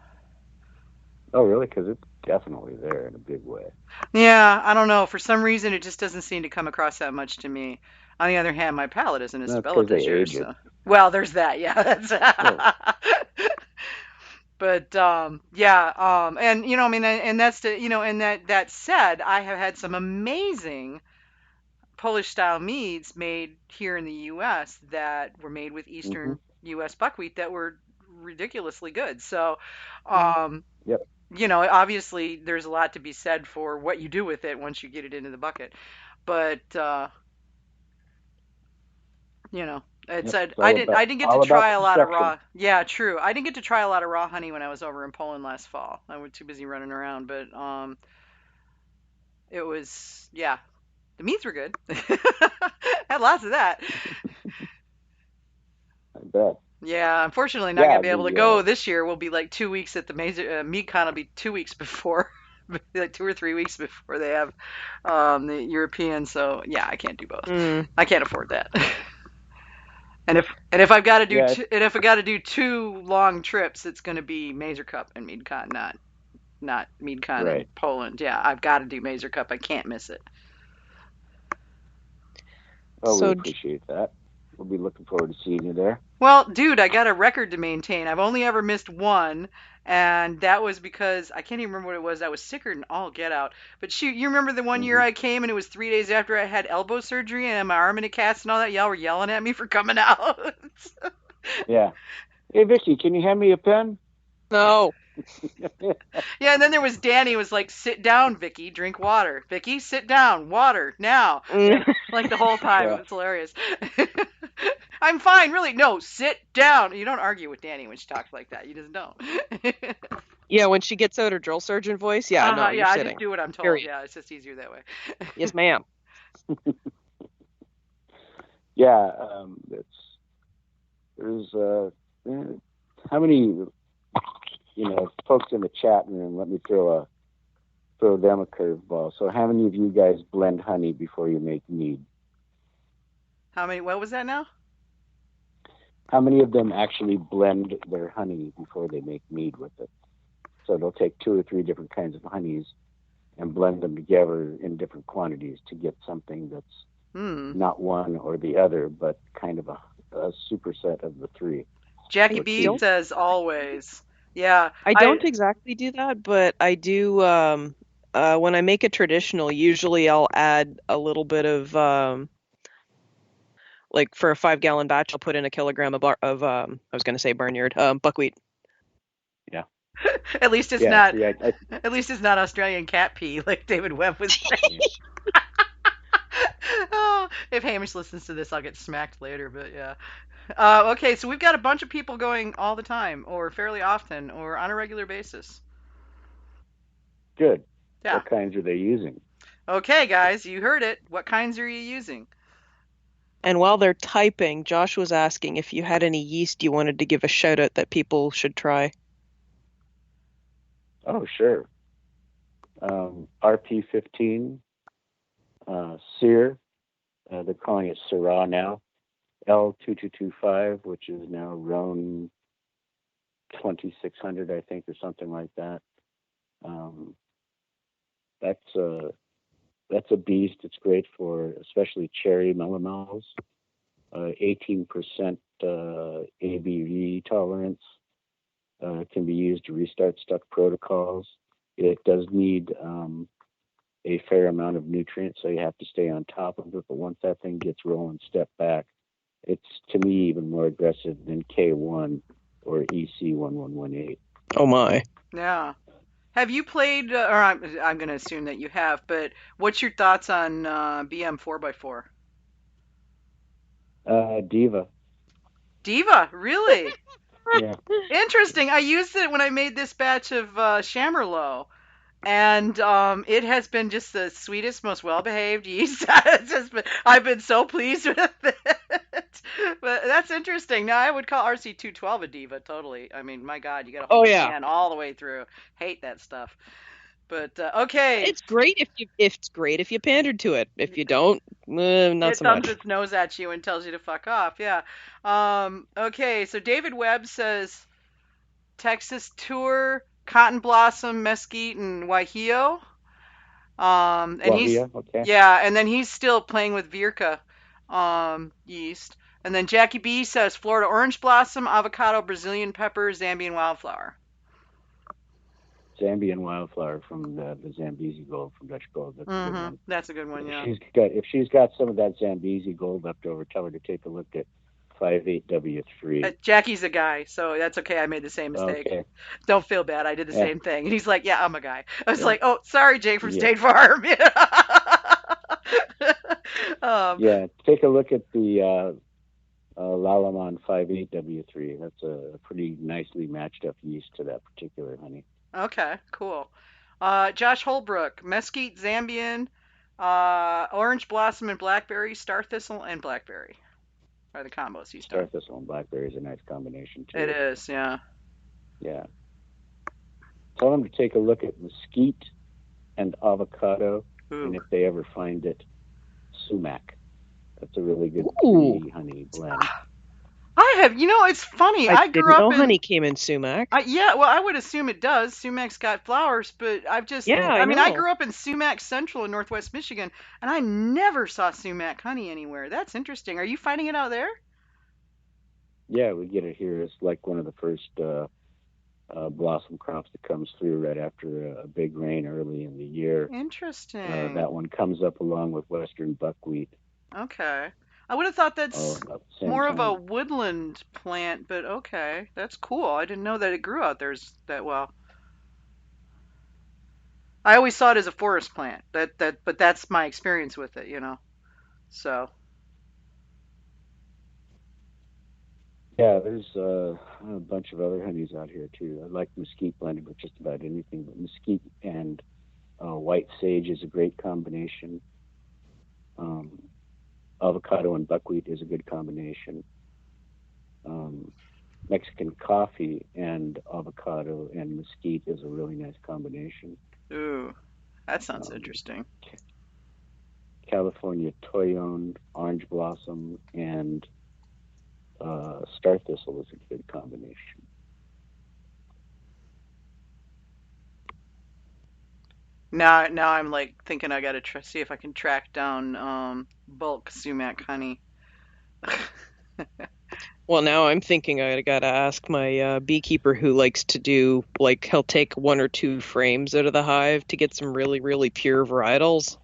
Oh, really? Because it's definitely there in a big way. Yeah, I don't know. For some reason, it just doesn't seem to come across that much to me. On the other hand, my palate isn't as That's because developed as they yours. age it. So. Well, there's that. Yeah, that's. But yeah, and I mean, and that's the, and that said, I have had some amazing Polish style meads made here in the U.S. that were made with Mm-hmm. Eastern U.S. buckwheat that were ridiculously good. So, Yep. obviously there's a lot to be said for what you do with it once you get it into the bucket. But it's Yep. said It's I didn't get to all about try a lot of perception. raw. Yeah, true. I didn't get to try a lot of raw honey when I was over in Poland last fall. I was too busy running around, but it was, yeah, the meats were good. Had lots of that. I bet. Yeah, unfortunately, not gonna Yeah. be able to go this year. We'll be like 2 weeks at the MeadCon will be 2 weeks before, like 2 or 3 weeks before they have the European. So yeah, I can't do both. I can't afford that. And if I've got to do Yeah. if I got to do two long trips, it's gonna be Mazer Cup and MeadCon, not MeadCon Right. and Poland. Yeah, I've got to do Mazer Cup. I can't miss it. Oh, we So, appreciate that. We'll be looking forward to seeing you there. Well, dude, I got a record to maintain. I've only ever missed one, and that was because I can't even remember what it was. I was sicker than all get out. But shoot, you remember the one year Mm-hmm. I came and it was 3 days after I had elbow surgery and my arm in a cast and all that? Y'all were yelling at me for coming out. Yeah. Hey, Vicky, can you hand me a pen? no. Yeah, and then there was Danny was like, "Sit down, Vicky, drink water. Vicky, sit down, water now." And like the whole time, Yeah. it was hilarious. I'm fine, really. No, sit down. You don't argue with Danny when she talks like that. You just don't. Yeah, when she gets out her drill surgeon voice, yeah, no, you're Yeah, I sitting. just do what I'm told. Period. Yeah, it's just easier that way. Yes, ma'am. Yeah. There's how many folks in the chat room. Let me throw them a curveball. So, how many of you guys blend honey before you make mead? How many? What was that now? How many of them actually blend their honey before they make mead with it? So they'll take 2 or 3 different kinds of honeys and blend them together in different quantities to get something that's not one or the other, but kind of a superset of the 3. Jackie B says always. Yeah. I don't exactly do that, but I do when I make a traditional, usually I'll add a little bit of like for a 5-gallon batch, I'll put in a kilogram of I was going to say barnyard buckwheat. Yeah. At least it's not. See, at least it's not Australian cat pee like David Webb was saying. Oh, if Hamish listens to this, I'll get smacked later. But yeah. Okay, so we've got a bunch of people going all the time, or fairly often, or on a regular basis. Good. Yeah. What kinds are they using? Okay, guys, you heard it. What kinds are you using? And while they're typing, Josh was asking if you had any yeast you wanted to give a shout out that people should try. Oh, sure. RP15, Sear, they're calling it Syrah now. L2225, which is now Rhone 2600, I think, or something like that. That's a beast. It's great for especially cherry melomels. 18% ABV tolerance. Can be used to restart stuck protocols. It does need a fair amount of nutrients, so you have to stay on top of it. But once that thing gets rolling, step back. It's, to me, even more aggressive than K1 or EC1118. Oh my. Yeah. Have you played, or I'm going to assume that you have, but what's your thoughts on BM 4x4? Diva. Diva, really? Yeah. Interesting. I used it when I made this batch of Chamerlo. And it has been just the sweetest, most well-behaved yeast. I've been so pleased with it. But that's interesting. Now, I would call RC212 a diva, totally. I mean, my God, you got to hold the can all the way through. Hate that stuff. But okay. It's great if you pandered to it. If you don't, not so much. It thumbs its nose at you and tells you to fuck off. Yeah. Okay. So David Webb says Texas Tour, Cotton Blossom, Mesquite, and Guajillo. And Guajillo, okay. Yeah, and then he's still playing with Virka yeast. And then Jackie B says Florida Orange Blossom, Avocado, Brazilian Pepper, Zambian Wildflower. Zambian Wildflower from the Zambezi Gold from Dutch Gold. That's a good one. That's a good one, yeah. If she's got some of that Zambezi Gold left over, tell her to take a look at 58W3. Jackie's a guy, so that's okay. I made the same mistake. Okay. Don't feel bad. I did the same thing. And he's like, yeah, I'm a guy. I was like, oh, sorry, Jake from State Farm. Yeah, take a look at the Lalaman 58W3. That's a pretty nicely matched up yeast to that particular honey. Okay, cool. Josh Holbrook, Mesquite, Zambian, Orange Blossom and Blackberry, Star Thistle and Blackberry are the combos he's done. Star Thistle and Blackberry is a nice combination too. It is, yeah. Yeah. Tell them to take a look at Mesquite and Avocado, and if they ever find it, Sumac. That's a really good honey blend. I have, it's funny. I grew up honey came in sumac. Yeah, well, I would assume it does. Sumac's got flowers, but I've just, I grew up in Sumac Central in Northwest Michigan, and I never saw sumac honey anywhere. That's interesting. Are you finding it out there? Yeah, we get it here. It's like one of the first blossom crops that comes through right after a big rain early in the year. Interesting. That one comes up along with western buckwheat. Okay. I would have thought that's more of a woodland plant, but okay, that's cool. I didn't know that it grew out there that well. I always saw it as a forest plant. But that's my experience with it, So. Yeah, there's a bunch of other honeys out here too. I like mesquite blended with just about anything, but mesquite and white sage is a great combination. Avocado and buckwheat is a good combination. Mexican coffee and avocado and mesquite is a really nice combination. Ooh, that sounds interesting. California Toyon, orange blossom, and star thistle is a good combination. Now I'm like thinking I gotta see if I can track down bulk sumac honey. Well, now I'm thinking I gotta ask my beekeeper who likes to do, like, he'll take 1 or 2 frames out of the hive to get some really, really pure varietals,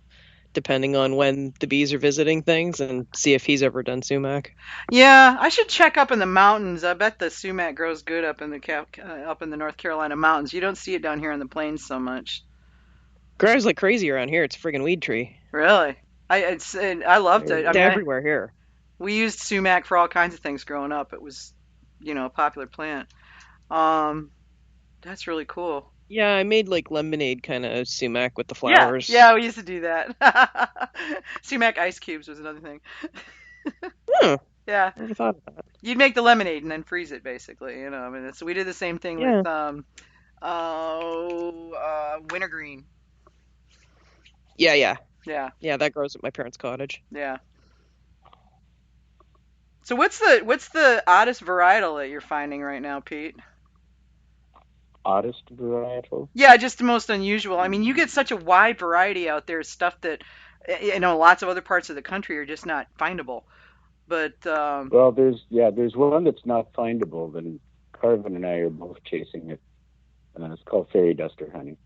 depending on when the bees are visiting things, and see if he's ever done sumac. Yeah, I should check up in the mountains. I bet the sumac grows good up in the North Carolina mountains. You don't see it down here in the plains so much. Grows like crazy around here. It's a friggin' weed tree. Really? I loved it. It's everywhere here. We used sumac for all kinds of things growing up. It was, a popular plant. That's really cool. Yeah, I made like lemonade kind of sumac with the flowers. Yeah, we used to do that. Sumac ice cubes was another thing. Yeah. I never thought of that. You'd make the lemonade and then freeze it, basically. We did the same thing with wintergreen. Yeah. Yeah. Yeah, that grows at my parents' cottage. Yeah. So what's the oddest varietal that you're finding right now, Pete? Oddest varietal? Yeah, just the most unusual. I mean, you get such a wide variety out there, stuff that lots of other parts of the country are just not findable. But well, there's one that's not findable. Then Carvin and I are both chasing it. It's called fairy duster honey.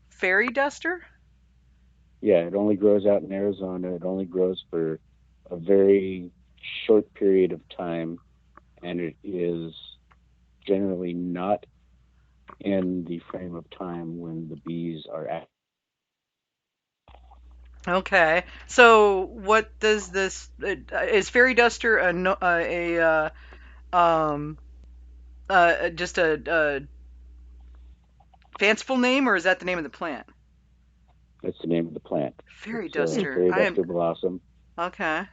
Fairy duster? Yeah, it only grows out in Arizona. It only grows for a very short period of time, and it is generally not in the frame of time when the bees are active. Okay. So what does this is fairy duster a no- um just a fanciful name, or is that the name of the plant? That's the name of the plant. Fairy It's duster. fairy I am duster blossom. okay.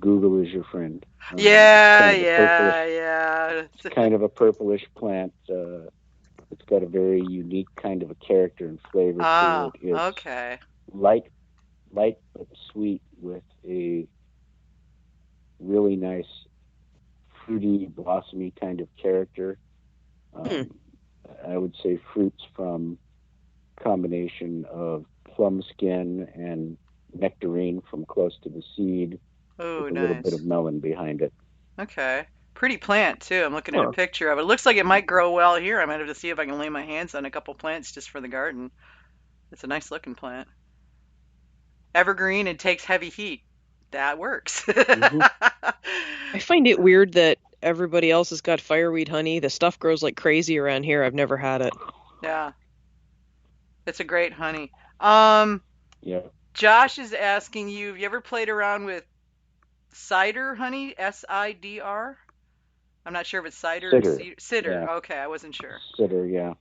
Google is your friend. It's Yeah, kind of a purplish, yeah, yeah. kind of a purplish plant. It's got a very unique kind of a character and flavor to Oh, it. It's okay. light, light but sweet with a really nice fruity, blossomy kind of character. Hmm. Um, I would say fruits from combination of plum skin and nectarine from close to the seed Oh, with a little bit nice. of melon behind it. Okay. Pretty plant too. I'm looking at a Huh. picture of it. It looks like it might grow well here. I might have to see if I can lay my hands on a couple plants just for the garden. It's a nice looking plant. Evergreen and takes heavy heat. That works. Hmm. I find it weird that everybody else has got fireweed honey. The stuff grows like crazy around here. I've never had it. Yeah, it's a great honey. Um, Yeah, Josh is asking you, have you ever played around with cider honey? SIDR? I'm not sure if it's cider or cider. cider. Yeah, Okay, I wasn't sure. cider. Yeah.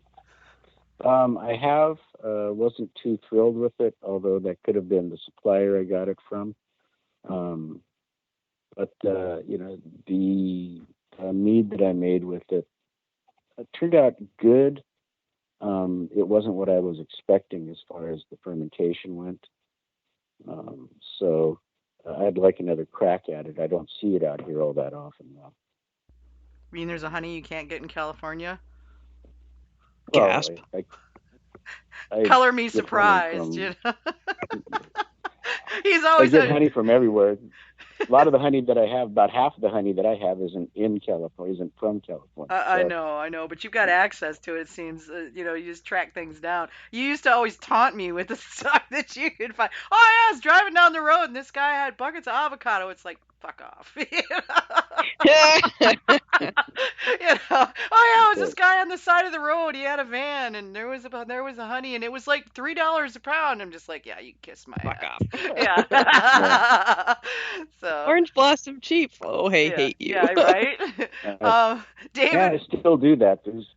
I have wasn't too thrilled with it, although that could have been the supplier I got it from. Um, but the mead that I made with it, it turned out good. It wasn't what I was expecting as far as the fermentation went. Um, so I'd like another crack at it. I don't see it out here all that often, though. I mean, there's a honey you can't get in California. Well, Gasp. I Color me get honey surprised, from you know. He's I always get honey from everywhere. A lot of the honey that I have, about half of the honey that I have, isn't in California, isn't from California. So I know, but you've got access to it. It seems, you just track things down. You used to always taunt me with the stuff that you could find. Oh yeah, I was driving down the road and this guy had buckets of avocado. It's like, fuck off. Oh yeah, it was this okay, guy on the side of the road. He had a van, and there was a honey, and it was like $3 a pound. I'm just like, yeah, you can kiss my Fuck ass. off. yeah, Yeah. So Orange blossom cheap. Oh, I yeah, hate you. yeah, right. uh, Um, yeah, David. I still do that. There's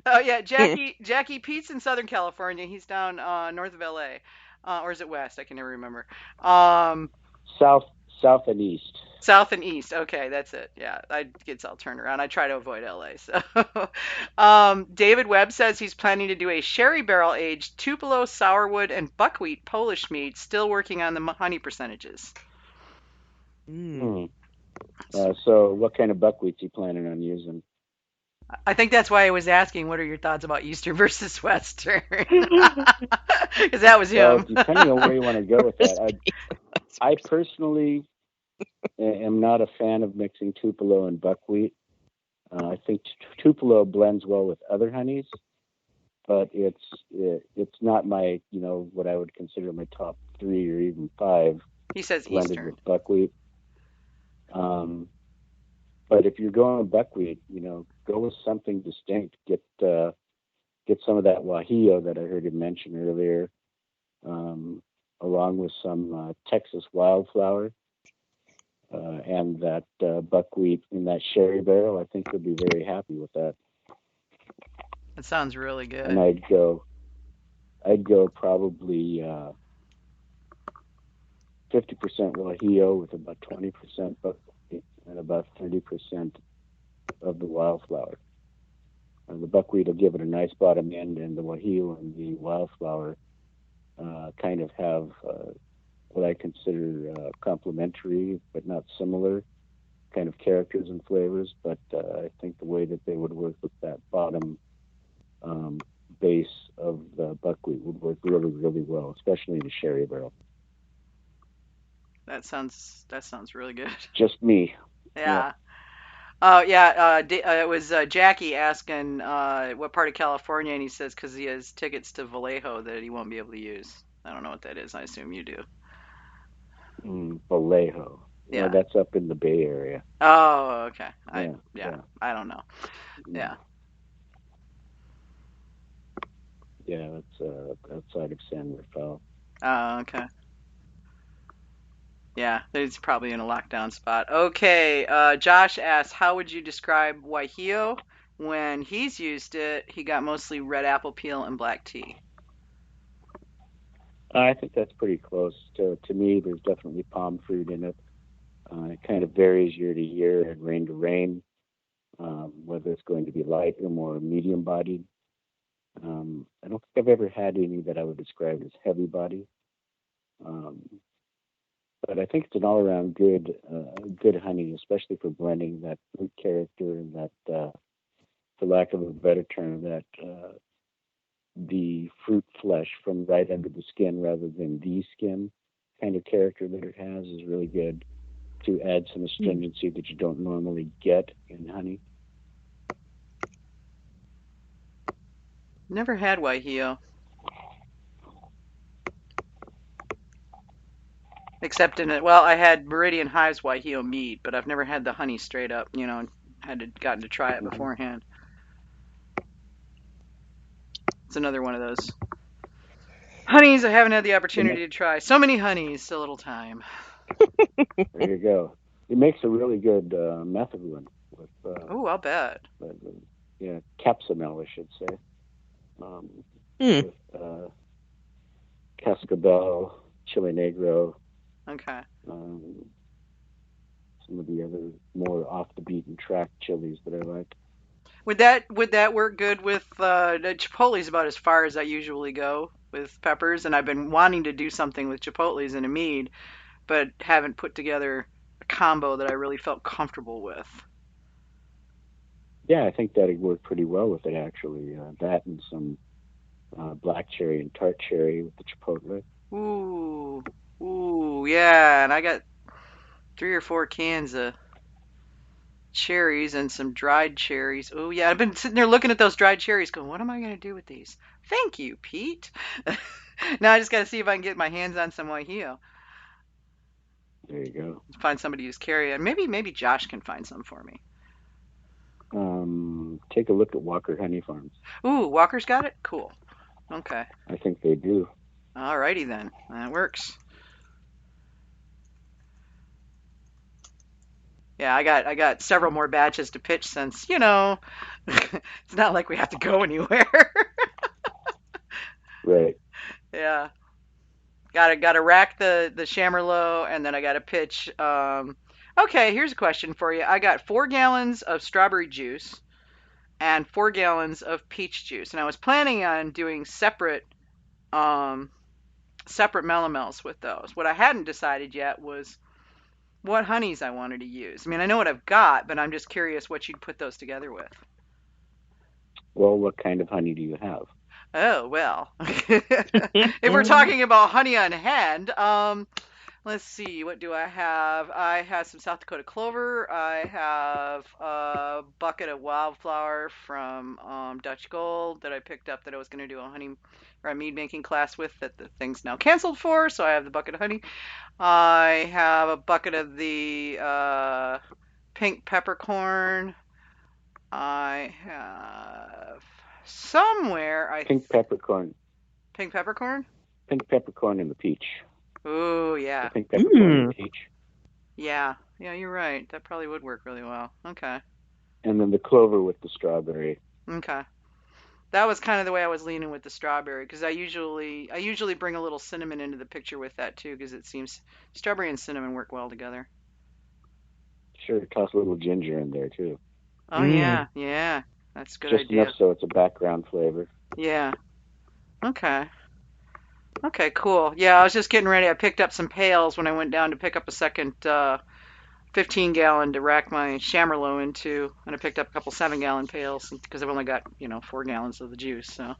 Oh yeah, Jackie Pete's in Southern California. He's down north of LA. Or is it west? I can never remember. Um, south, south and east. South and east. Okay, that's it. Yeah, I get all turned around. I try to avoid LA. So, David Webb says he's planning to do a sherry barrel aged Tupelo sourwood and buckwheat Polish mead. Still working on the honey percentages. Mm. Hmm. So, what kind of buckwheat you planning on using? I think that's why I was asking, what are your thoughts about Eastern versus Western? Because that was Well, him. depending on where you want to go with that, Recipe. I personally am not a fan of mixing Tupelo and buckwheat. I think Tupelo blends well with other honeys, but it's not my what I would consider my top three or even five He says blended Eastern. with buckwheat. But if you're going with buckwheat, go with something distinct. Get some of that guajillo that I heard you mention earlier, um, along with some Texas wildflower and that buckwheat in that sherry barrel. I think you'll be very happy with that. That sounds really And good. I'd go probably 50% guajillo with about 20% buckwheat and about 30% of the wildflower. The buckwheat will give it a nice bottom end, and the guajillo and the wildflower kind of have what I consider complementary but not similar kind of characters and flavors. But I think the way that they would work with that bottom base of the buckwheat would work really, really well, especially in a sherry barrel. That sounds really good. Just me. Yeah. Yeah. Oh yeah, it was Jackie asking what part of California, and he says because he has tickets to Vallejo that he won't be able to use. I don't know what that is. I assume you do. Vallejo. Yeah. That's up in the Bay Area. Oh, okay. Yeah, Yeah, yeah, I don't know. mm, Yeah. yeah. That's outside of San Rafael. Oh, okay. Yeah, he's probably in a lockdown spot. Okay, Josh asks, how would you describe Guajillo? When he's used it, he got mostly red apple peel and black tea. I think that's pretty close to me. There's definitely palm fruit in it. It kind of varies year to year and rain to rain, whether it's going to be light or more medium bodied. I don't think I've ever had any that I would describe as heavy body. Um, but I think it's an all around good honey, especially for blending that fruit character and that, for lack of a better term, that the fruit flesh from right under the skin rather than the skin kind of character that it has is really good to add some astringency that you don't normally get in honey. Never had Guajillo, except in it. Well, I had Meridian Hive's Guajillo mead, but I've never had the honey straight up. And gotten to try it Mm-hmm. beforehand. It's another one of those honeys I haven't had the opportunity to try. So many honeys, so little time. There you go. It makes a really good method one with, Oh, I'll bet. uh, yeah, capsamel, I should say, um, Hmm. with cascabel, chile negro, Okay. um, some of the other more off the beaten track chilies that I like. Would that work good with the chipotle's about as far as I usually go with peppers, and I've been wanting to do something with chipotle's and a mead, but haven't put together a combo that I really felt comfortable with. Yeah, I think that'd work pretty well with it actually. That and some black cherry and tart cherry with the chipotle. Ooh, ooh, yeah, and I got 3 or 4 cans of cherries and some dried cherries. Oh yeah, I've been sitting there looking at those dried cherries, going, "What am I gonna do with these?" Thank you, Pete. Now I just got to see if I can get my hands on some Guajillo. There you go. Find somebody who's carry it. Maybe Josh can find some for me. Take a look at Walker Honey Farms. Ooh, Walker's got it? Cool. Okay. I think they do. Alrighty then. That works. Yeah, I got several more batches to pitch since, it's not like we have to go anywhere. Right. Yeah. Gotta rack the Chamerlow, and then I gotta pitch. Okay, here's a question for you. I got 4 gallons of strawberry juice and 4 gallons of peach juice, and I was planning on doing um separate melomels with those. What I hadn't decided yet was what honeys I wanted to use. I mean, I know what I've got, but I'm just curious what you'd put those together with. Well, what kind of honey do you have? Oh, well. If we're talking about honey on hand, let's see, what do I have? I have some South Dakota clover. I have a bucket of wildflower from Dutch Gold that I picked up that I was going to do a honey or a mead making class with that the thing's now canceled for, so I have the bucket of honey. I have a bucket of the pink peppercorn. I have somewhere Pink peppercorn. pink peppercorn. Pink peppercorn and the peach. Oh The yeah, pink peppercorn and the peach. yeah. You're right. That probably would work really well. Okay, And then the clover with the strawberry. okay. That was kind of the way I was leaning with the strawberry because I usually bring a little cinnamon into the picture with that too because it seems strawberry and cinnamon work well together. Sure, toss a little ginger in there too. Oh yeah. That's a good Just idea. enough so it's a background flavor. Yeah. Okay. Okay, cool. Yeah, I was just getting ready. I picked up some pails when I went down to pick up a second 15-gallon to rack my Chamerlow into, and I picked up a couple 7-gallon pails because I've only got 4 gallons of the juice. So,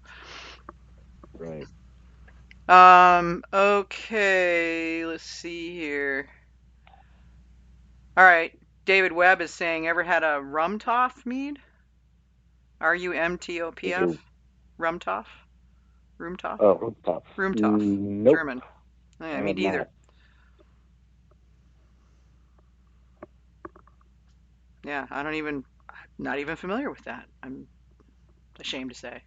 Right. okay, let's see here. All right, David Webb is saying, ever had a Rumtopf mead? Rumtopf? Rumtopf? Rumtopf? Oh, Rumtopf. Rumtopf. Nope. German. Oh, yeah, I me have neither. not. Yeah, not even familiar with that. I'm ashamed to say.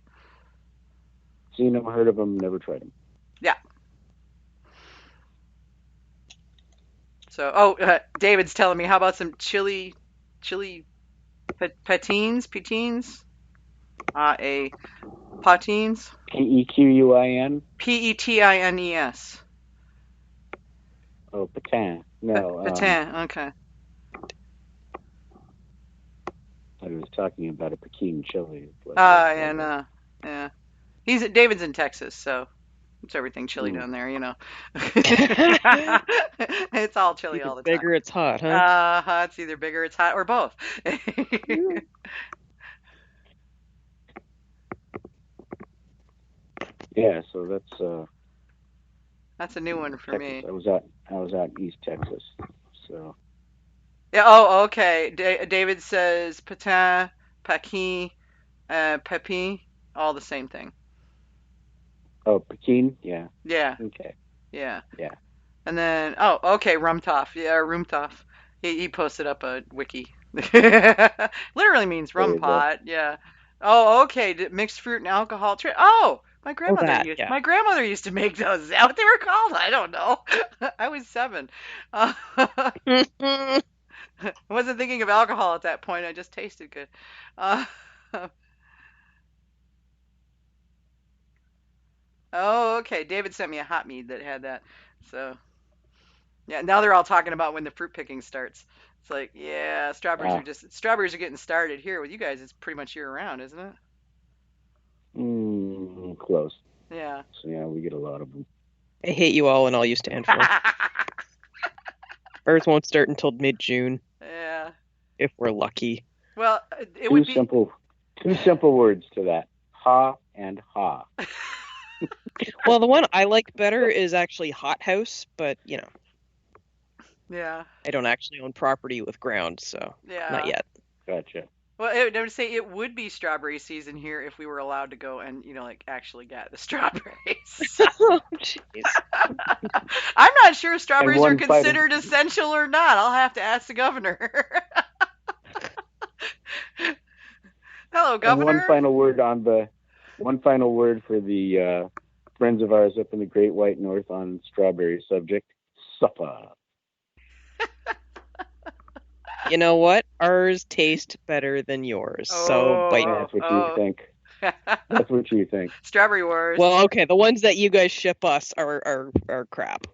Seen them, heard of them, never tried them. Yeah. So, David's telling me, how about some chili patines? A patines? Pequin? Petines. Oh, petain. No. Patin, okay. I was talking about a Pekin chili. Yeah. David's in Texas, so it's everything chili down there, you know. It's all chili Either all the time. bigger, it's hot, huh? It's either bigger, it's hot, or both. Yeah, so That's a new one for Texas. me. I was out in East Texas, so. Yeah. Oh, okay. David says patin, paquin, pepin, all the same thing. Oh, Pekin? Yeah. Yeah. Okay. Yeah. Yeah. And then, okay, Rumtopf. Yeah, Rumtopf. He posted up a wiki. Literally means rum pot. Yeah. Oh, okay. Mixed fruit and alcohol. Oh, my grandmother used to make those. Is that what they were called? I don't know. I was 7. I wasn't thinking of alcohol at that point. I just tasted good. Oh, okay. David sent me a hot mead that had that. So, yeah, now they're all talking about when the fruit picking starts. It's like, yeah, strawberries are getting started here. With you guys, it's pretty much year round, isn't it? Close. Yeah. So yeah, we get a lot of them. I hate you all, and I'll use stand for. Ours won't start until mid-June. Yeah. If we're lucky. Well, it would be two simple words to that: ha and ha. Well, the one I like better is actually hothouse, but yeah. I don't actually own property with ground, so not yet. Gotcha. Well, I would say it would be strawberry season here if we were allowed to go and actually get the strawberries. Oh, jeez. I'm not sure strawberries are considered essential or not. I'll have to ask the governor. Hello, Governor. And one final word for the friends of ours up in the Great White North on strawberry subject: supper. You know what? Ours taste better than yours. So bite. That's what you think. That's what you think. Strawberry wars. Well, okay. The ones that you guys ship us are crap.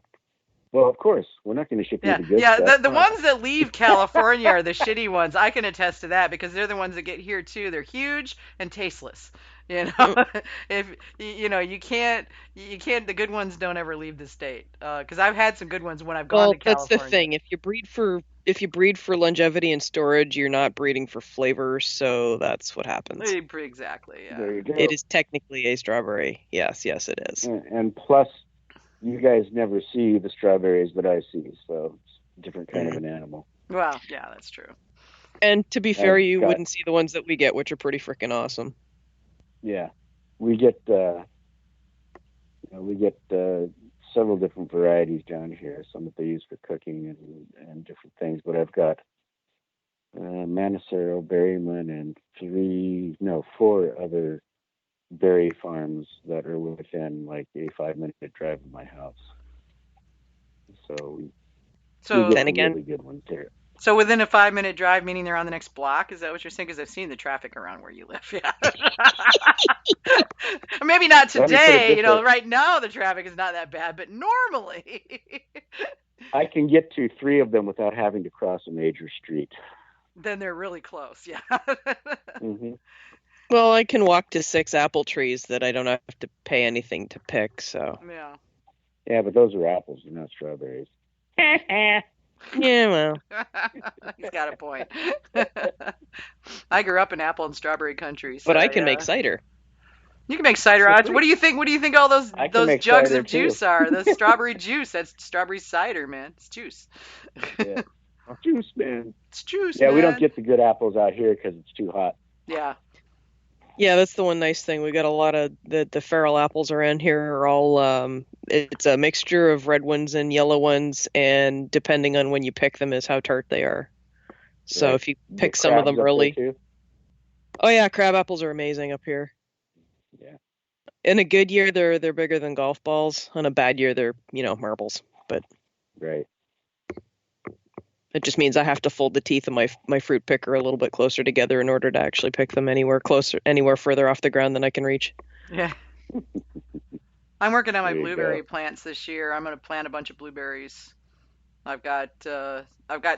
Well, of course, we're not going to ship you the good stuff. Yeah, the ones that leave California are the shitty ones. I can attest to that because they're the ones that get here too. They're huge and tasteless. If you can't, the good ones don't ever leave the state. Because I've had some good ones when I've gone to California. That's the thing. If you breed for longevity and storage, you're not breeding for flavor, so that's what happens. Exactly. Yeah. There you go. It is technically a strawberry. Yes, it is. And plus, you guys never see the strawberries that I see, so it's a different kind of an animal. Well, yeah, that's true. And to be fair, you wouldn't see the ones that we get, which are pretty freaking awesome. Yeah, we get several different varieties down here. Some that they use for cooking and different things. But I've got Manicero, Berryman, and 4 other berry farms that are within like a 5-minute drive of my house. So we get then again, really good ones here. So within a 5-minute drive, meaning they're on the next block? Is that what you're saying? Because I've seen the traffic around where you live. Yeah. Maybe not today. Right now the traffic is not that bad, but normally. I can get to 3 of them without having to cross a major street. Then they're really close. Yeah. Mm-hmm. Well, I can walk to 6 apple trees that I don't have to pay anything to pick. So. Yeah. Yeah, but those are apples, they're not strawberries. Yeah, well. He's got a point. I grew up in apple and strawberry country. So, but I can make cider. You can make cider. What do you think? What do you think all those jugs of juice are? The strawberry juice. That's strawberry cider, man. It's juice. Yeah. Juice, man. It's juice, Yeah, man. we don't get the good apples out here because it's too hot. Yeah. Yeah, that's the one nice thing. We got a lot of the feral apples around here are all it's a mixture of red ones and yellow ones, and depending on when you pick them is how tart they are. So Right. if you You pick get some of them crabs up there, early. too? Oh yeah, crab apples are amazing up here. Yeah. In a good year they're bigger than golf balls. On a bad year they're, marbles. But Right. it just means I have to fold the teeth of my fruit picker a little bit closer together in order to actually pick them anywhere further off the ground than I can reach. Yeah. I'm working on my There you blueberry go. plants this year. I'm going to plant a bunch of blueberries. I've got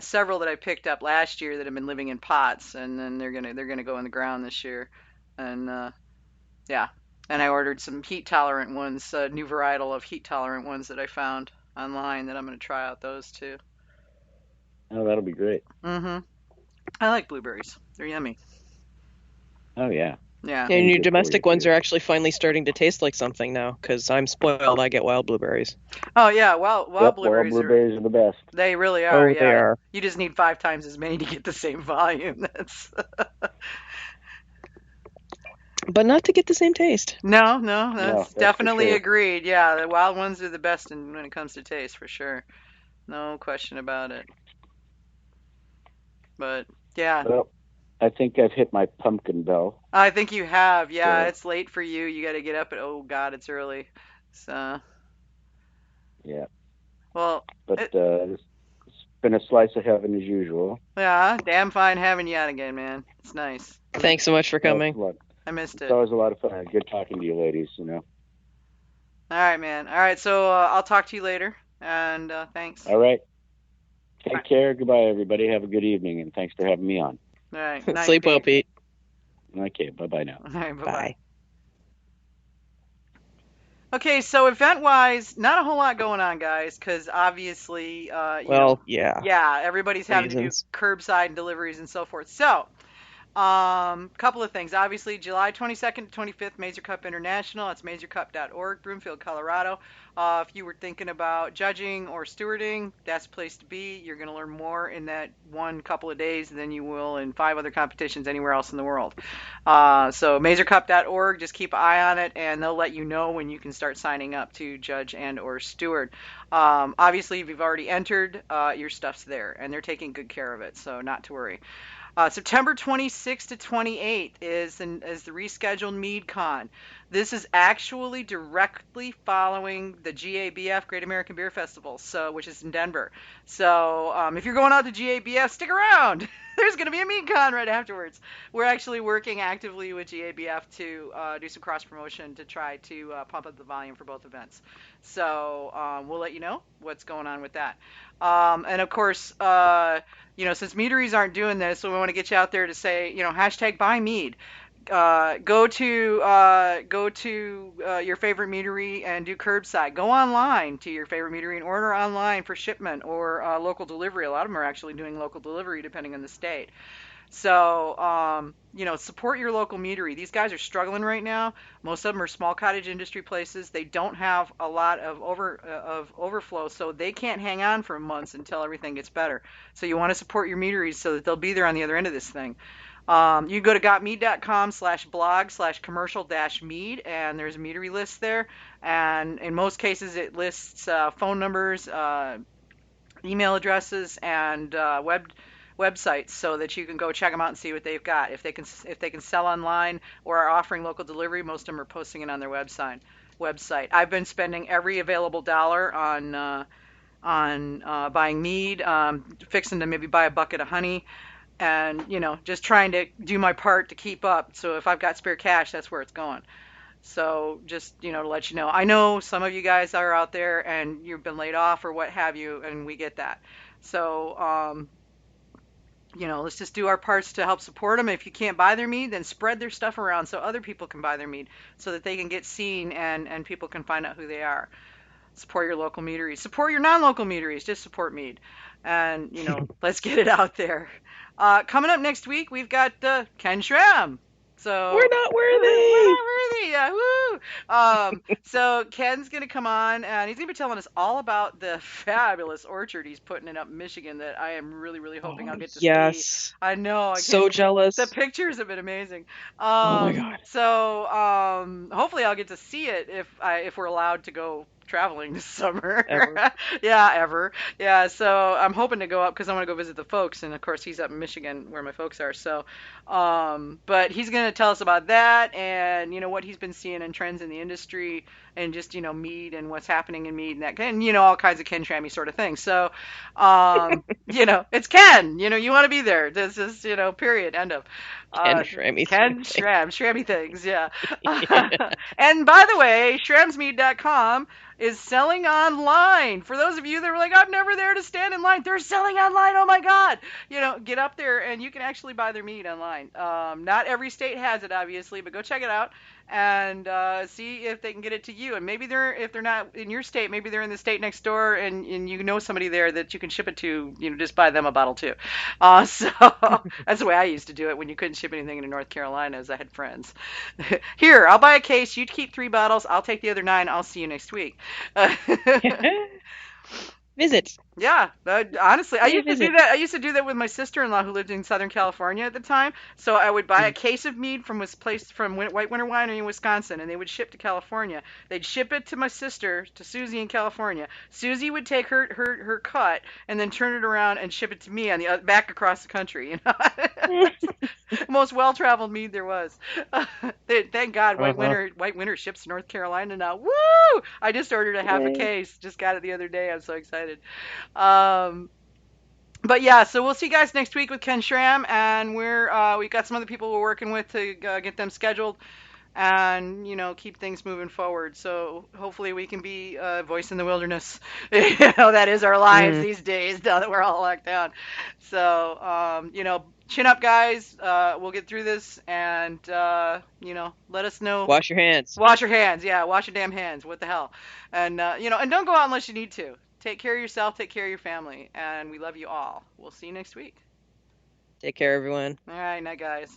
several that I picked up last year that have been living in pots, and then they're gonna go in the ground this year, and yeah. And I ordered some heat tolerant ones, a new varietal of heat tolerant ones that I found online that I'm gonna try out those too. Oh, that'll be great. Mm-hmm. I like blueberries. They're yummy. Oh, yeah. Yeah. And your good for domestic you, ones too. are actually finally starting to taste like something now, because I'm spoiled. I get wild blueberries. Oh yeah. Wild Yep, wild blueberries are. blueberries are the best. They really are. Oh, they Yeah. are. You just need 5 times as many to get the same volume. That's. But not to get the same taste. No, No, that's that's for definitely sure. agreed. Yeah, the wild ones are the best when it comes to taste, for sure. No question about it. But yeah, Well, I think I've hit my pumpkin bell. I think you have. Yeah, So, it's late for you. You got to get up at, oh God, it's early. So, yeah. well, But it, it's been a slice of heaven as usual. yeah, damn fine having you out again, man. It's nice. Thanks so much for Well, it's, coming. a lot, I missed it's it. always a lot of fun. Good talking to you, ladies, All right, man. All right, so I'll talk to you later, and thanks. All right. All Take care. Goodbye, everybody. Have a good evening, and thanks for having me on. right, night, Sleep well, Pete. Pete. Okay, bye-bye now. All right, bye-bye. Bye. Okay, so event-wise, not a whole lot going on, guys, because obviously, Well, yeah. yeah, everybody's having to do Reasons. curbside deliveries and so forth. So, couple of things. Obviously, July 22nd to 25th, Mazer Cup International. That's mazercup.org, Broomfield, Colorado. If you were thinking about judging or stewarding, that's the place to be. You're going to learn more in that one couple of days than you will in 5 other competitions anywhere else in the world. So mazercup.org, just keep an eye on it, and they'll let you know when you can start signing up to judge and or steward. Obviously, if you've already entered, your stuff's there, and they're taking good care of it, so not to worry. September 26th to 28th is the rescheduled MeadCon. This is actually directly following the GABF, Great American Beer Festival, which is in Denver. So if you're going out to GABF, stick around. There's going to be a MeadCon right afterwards. We're actually working actively with GABF to do some cross promotion to try to pump up the volume for both events. So we'll let you know what's going on with that. And of course, since meaderies aren't doing this, so we want to get you out there to say, hashtag buy mead. Go to your favorite meadery and do curbside. Go online to your favorite meadery and order online for shipment or local delivery. A lot of them are actually doing local delivery depending on the state. So, support your local meadery. These guys are struggling right now. Most of them are small cottage industry places. They don't have a lot of overflow, so they can't hang on for months until everything gets better. So you want to support your meaderies so that they'll be there on the other end of this thing. You go to gotmead.com/blog/commercial-mead, and there's a meadery list there. And in most cases, it lists phone numbers, email addresses, and websites so that you can go check them out and see what they've got. If they can sell online or are offering local delivery, most of them are posting it on their website. I've been spending every available dollar on buying mead, fixing to maybe buy a bucket of honey, and just trying to do my part to keep up. So if I've got spare cash, that's where it's going. So just to let you know, I know some of you guys are out there and you've been laid off or what have you, and we get that. So let's just do our parts to help support them. If you can't buy their mead, then spread their stuff around so other people can buy their mead, so that they can get seen and people can find out who they are. Support your local meaderies. Support your non-local meaderies. Just support mead. And, let's get it out there. Coming up next week, we've got Ken Schramm. So We're not we're worthy. not worthy. Yeah, woo. So Ken's gonna come on and he's gonna be telling us all about the fabulous orchard he's putting in up in Michigan that I am really, really hoping Oh, I'll get to see. yes. I know I can't. So The jealous. pictures have been amazing. Oh my God. So hopefully I'll get to see it if we're allowed to go traveling this summer. Ever. Yeah, ever. Yeah, so I'm hoping to go up because I want to go visit the folks, and of course he's up in Michigan where my folks are. So, but he's gonna tell us about that and what he's been seeing and trends in the industry and just Mead and what's happening in Mead and that and all kinds of Ken Trammy sort of things. So, it's Ken. You want to be there. This is period. End of. Ken Shrammy sort of Ken thing. Shrammy things. Yeah. And by the way, shramsmead.com is selling online. For those of you that were like, I'm never there to stand in line, they're selling online. Oh my God. Get up there and you can actually buy their meat online. Not every state has it, obviously, but go check it out and see if they can get it to you. And maybe if they're not in your state, maybe they're in the state next door and you know somebody there that you can ship it to, just buy them a bottle too. So that's the way I used to do it when you couldn't ship anything into North Carolina as I had friends. Here, I'll buy a case. You keep 3 bottles. I'll take the other 9. I'll see you next week. Visit. Yeah, honestly, I Pay a used to do visit. that. I used to do that with my sister-in-law who lived in Southern California at the time. So I would buy a Mhm. case of mead from this place from White Winter Winery in Wisconsin, and they would ship to California. They'd ship it to my sister, to Susie in California. Susie would take her cut and then turn it around and ship it to me on the back across the country. Most well-traveled mead there was. Thank God, Uh-huh. White Winter ships to North Carolina now. Woo! I just ordered a half a Yay. case. Just got it the other day. I'm so excited. Um, but yeah, so we'll see you guys next week with Ken Schramm, and we've got some other people we're working with to get them scheduled and keep things moving forward. So hopefully we can be a voice in the wilderness. That is our lives Mm. these days now that we're all locked down. So chin up, guys. We'll get through this, and let us know. Wash your hands. Wash your hands. Yeah, wash your damn hands. What the hell? And and don't go out unless you need to. Take care of yourself. Take care of your family. And we love you all. We'll see you next week. Take care, everyone. All right, night, guys.